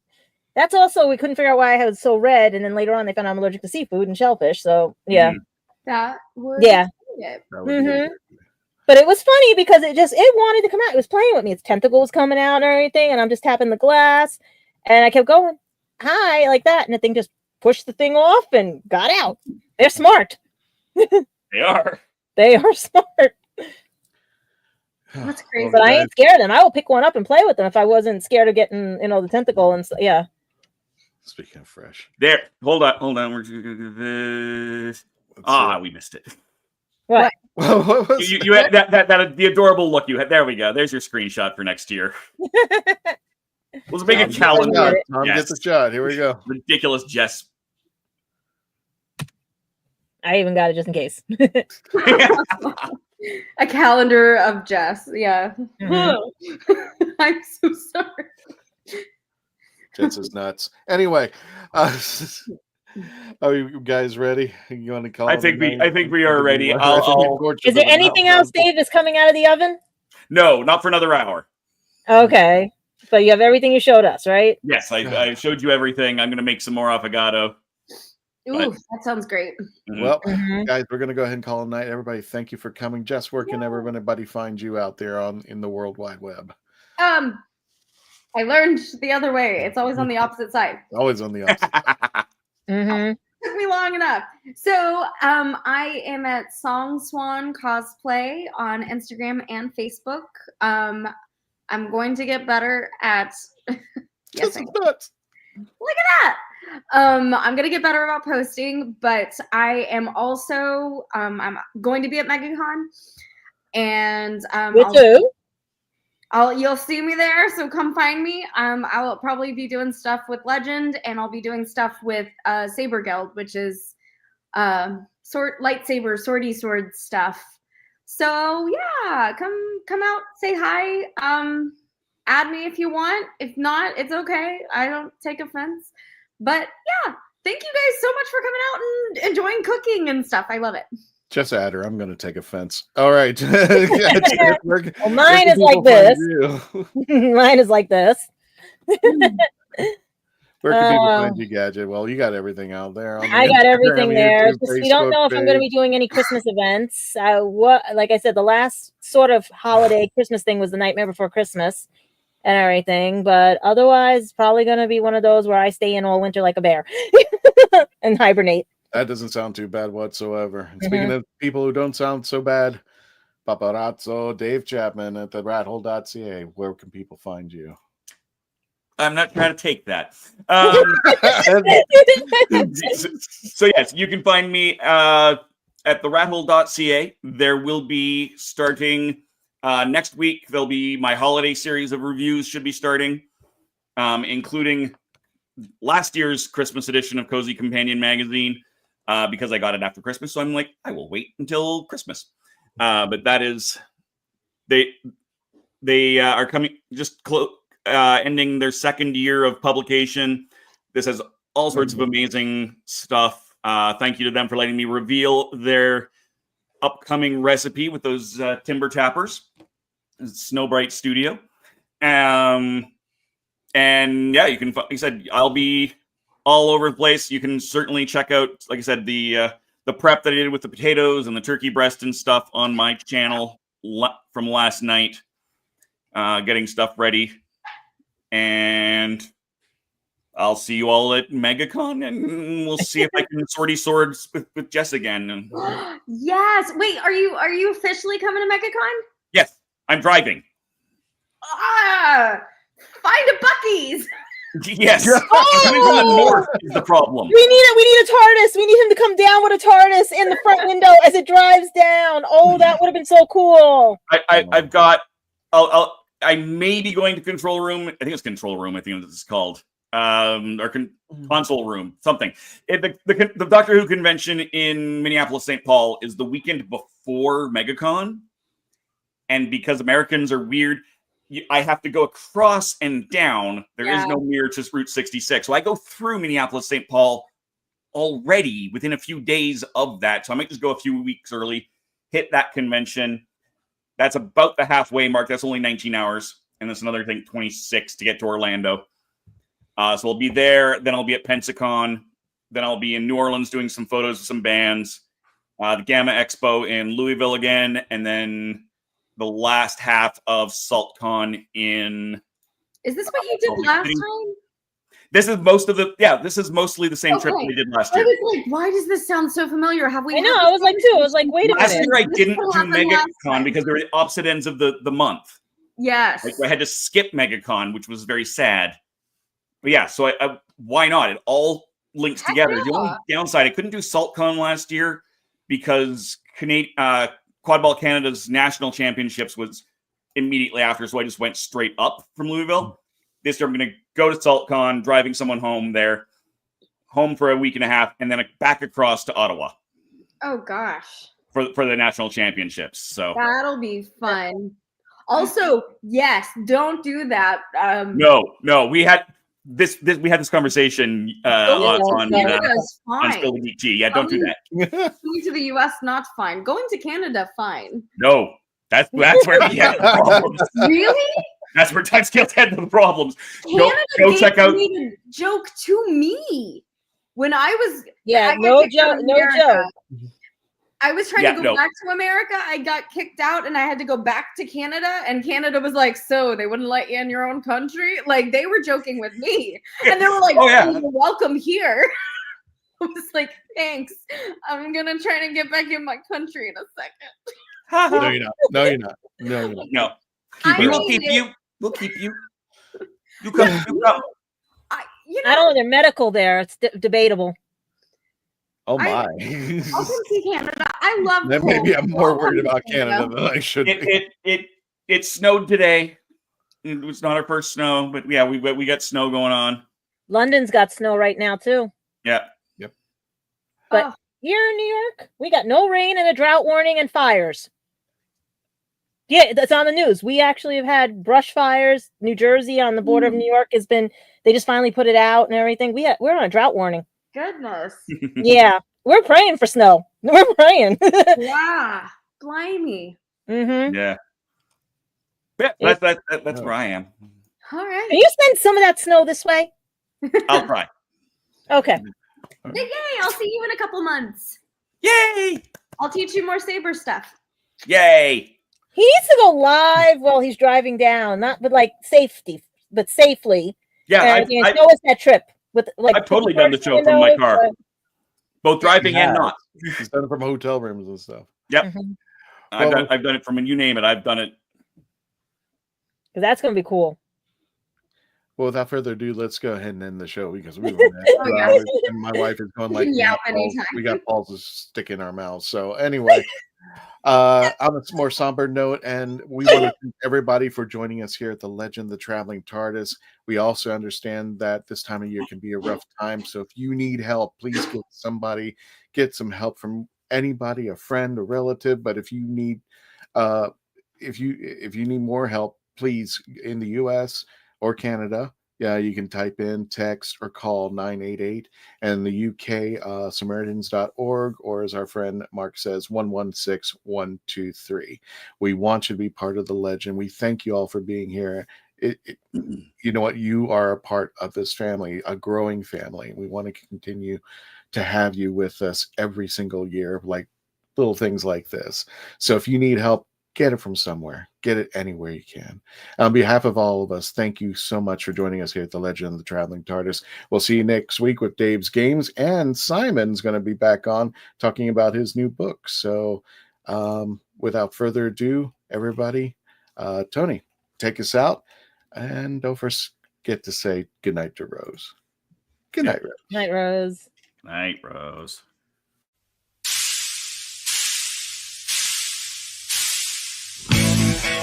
that's also we couldn't figure out why I was so red, and then later on they found I'm allergic to seafood and shellfish. So yeah, that would But it was funny because it wanted to come out. It was playing with me. Its tentacle was coming out and everything, and I'm just tapping the glass, and I kept going, "Hi," like that, and the thing just pushed the thing off and got out. They're smart. They are. They are smart. That's crazy. But I ain't scared of them. I will pick one up and play with them if I wasn't scared of getting, the tentacle and yeah. Speaking of fresh. There. Hold on. We missed it. What? What was you had that the adorable look you had. There we go. There's your screenshot for next year. Let's make a calendar. Tom gets a shot. Here we go. Ridiculous Jess. I even got it just in case. A calendar of Jess. Yeah. Mm-hmm. I'm so sorry. Jess is nuts. Anyway, are you guys ready? You want to call? I think we are ready. Is there anything else, Dave, that's coming out of the oven? No, not for another hour. Okay. So you have everything you showed us, right? Yes, I showed you everything. I'm going to make some more affogato. Ooh, that sounds great. Well, guys, we're going to go ahead and call it a night. Everybody, thank you for coming. Jess, where can everybody find you out there in the World Wide Web? I learned the other way. It's always on the opposite side. Always on the opposite. Took me long enough. So I am at Song Swan Cosplay on Instagram and Facebook. I'm going to get better at yes, look at that. I'm gonna get better about posting, but I am also I'm going to be at MegaCon, and you'll see me there, so come find me. I'll probably be doing stuff with Legend, and I'll be doing stuff with Saber Guild, which is lightsaber swordy sword stuff. So yeah, come out, say hi. Add me if you want. If not, it's okay. I don't take offense. But yeah, thank you guys so much for coming out and enjoying cooking and stuff. I love it. Just add her. I'm going to take offense. All right. Well, mine is like this. Mine is like this. Where can people find you, Gadget? Well, you got everything out there. I got everything there. We don't know if I'm going to be doing any Christmas events. Like I said, the last sort of holiday Christmas thing was the Nightmare Before Christmas and everything. But otherwise, probably going to be one of those where I stay in all winter like a bear and hibernate. That doesn't sound too bad whatsoever. And speaking of people who don't sound so bad, Paparazzo Dave Chapman at TheRatHole.ca. Where can people find you? I'm not trying to take that. So yes, you can find me at TheRatHole.ca. There will be starting next week. There'll be my holiday series of reviews should be starting, including last year's Christmas edition of Cozy Companion magazine, because I got it after Christmas. So I'm like, I will wait until Christmas. But that is, they are coming ending their second year of publication. This has all sorts of amazing stuff. Thank you to them for letting me reveal their upcoming recipe with those timber tappers. Snowbright Studio. And yeah, you can, like I said, I'll be all over the place. You can certainly check out, like I said, the prep that I did with the potatoes and the turkey breast and stuff on my channel from last night, getting stuff ready. And I'll see you all at MegaCon, and we'll see if I can sorty swords with Jess again. Yes. Wait, are you officially coming to MegaCon? Yes, I'm driving. Find a Buc-ee's. Yes. North is the problem. We need a TARDIS. We need him to come down with a TARDIS in the front window as it drives down. Oh, that would have been so cool. I've got. I may be going to control room. I think it's control room. I think it's called. Or console room, something. The Doctor Who convention in Minneapolis, St. Paul is the weekend before MegaCon. And because Americans are weird, I have to go across and down. There is no mirror to Route 66. So I go through Minneapolis, St. Paul already within a few days of that. So I might just go a few weeks early, hit that convention. That's about the halfway mark. That's only 19 hours. And that's another thing, 26 to get to Orlando. So I'll be there. Then I'll be at Pensacon. Then I'll be in New Orleans doing some photos of some bands. The Gamma Expo in Louisville again. And then the last half of SaltCon in... Is this what you did last time? This is mostly the same trip we did last year. I was like, why does this sound so familiar? Have we? I know. I was like, too. I was like, wait a minute. Last year I didn't do MegaCon because they were opposite ends of the month. Yes. Like, I had to skip MegaCon, which was very sad. But yeah, so why not? It all links together. The only downside, I couldn't do SaltCon last year because Quadball Canada's national championships was immediately after, so I just went straight up from Louisville. This year I'm going to go to SaltCon, driving someone home for a week and a half, and then back across to Ottawa. Oh gosh. For the national championships. So that'll be fun. Also, yes, don't do that. No, we had this conversation on Spill the Geek G. Yeah, don't do that. Going to the US, not fine. Going to Canada, fine. No, that's where we had the problems. Really? That's where Timescales had the problems. Canada go check out. A joke to me when I was no joke. I was trying to go back to America. I got kicked out and I had to go back to Canada. And Canada was like, so they wouldn't let you in your own country? Like, they were joking with me. And they were like, you're welcome here. I was like, thanks. I'm going to try to get back in my country in a second. No, you're not. No, you're not. No. We'll keep you. You come. I don't know. They're medical there. It's debatable. Oh my! I'll come see Canada. I love. Then maybe I'm more worried about Canada than I should be. It snowed today. It was not our first snow, but yeah, we got snow going on. London's got snow right now too. Yeah. Yep. But here in New York, we got no rain and a drought warning and fires. Yeah, that's on the news. We actually have had brush fires. New Jersey on the border of New York has been. They just finally put it out and everything. We're on a drought warning. Goodness. Yeah, we're praying for snow. We're praying. Yeah, blimey. Mm-hmm. Yeah. That's where I am. All right. Can you send some of that snow this way? I'll try. Okay. Yay! I'll see you in a couple months. Yay! I'll teach you more saber stuff. Yay! He needs to go live while he's driving down, safely. Yeah, show us that trip. I've totally done the show from my car, both driving and not. He's done it from hotel rooms and stuff. Yep, Mm-hmm. I've done it from you name it. I've done it. Because that's going to be cool. Well, without further ado, let's go ahead and end the show because we were hours, and my wife is going like, we got balls to stick in our mouths. So anyway. On a more somber note, and we want to thank everybody for joining us here at the Legend, the Traveling TARDIS. We also understand that this time of year can be a rough time, so if you need help, please get some help from anybody, a friend, a relative. But if you need if you need more help, please, in the US or Canada, you can type in, text, or call 988, and the UK, Samaritans.org, or as our friend Mark says, 116123. We want you to be part of the Legend. We thank you all for being here. You know what? You are a part of this family, a growing family. We want to continue to have you with us every single year, like little things like this. So if you need help, get it from somewhere. Get it anywhere you can. On behalf of all of us, thank you so much for joining us here at the Legend of the Traveling TARDIS. We'll see you next week with Dave's Games, and Simon's going to be back on talking about his new book. So without further ado, everybody, Tony, take us out. And don't forget to say goodnight to Rose. Good night, Rose. Night, Rose. Night, Rose.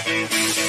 Thank you.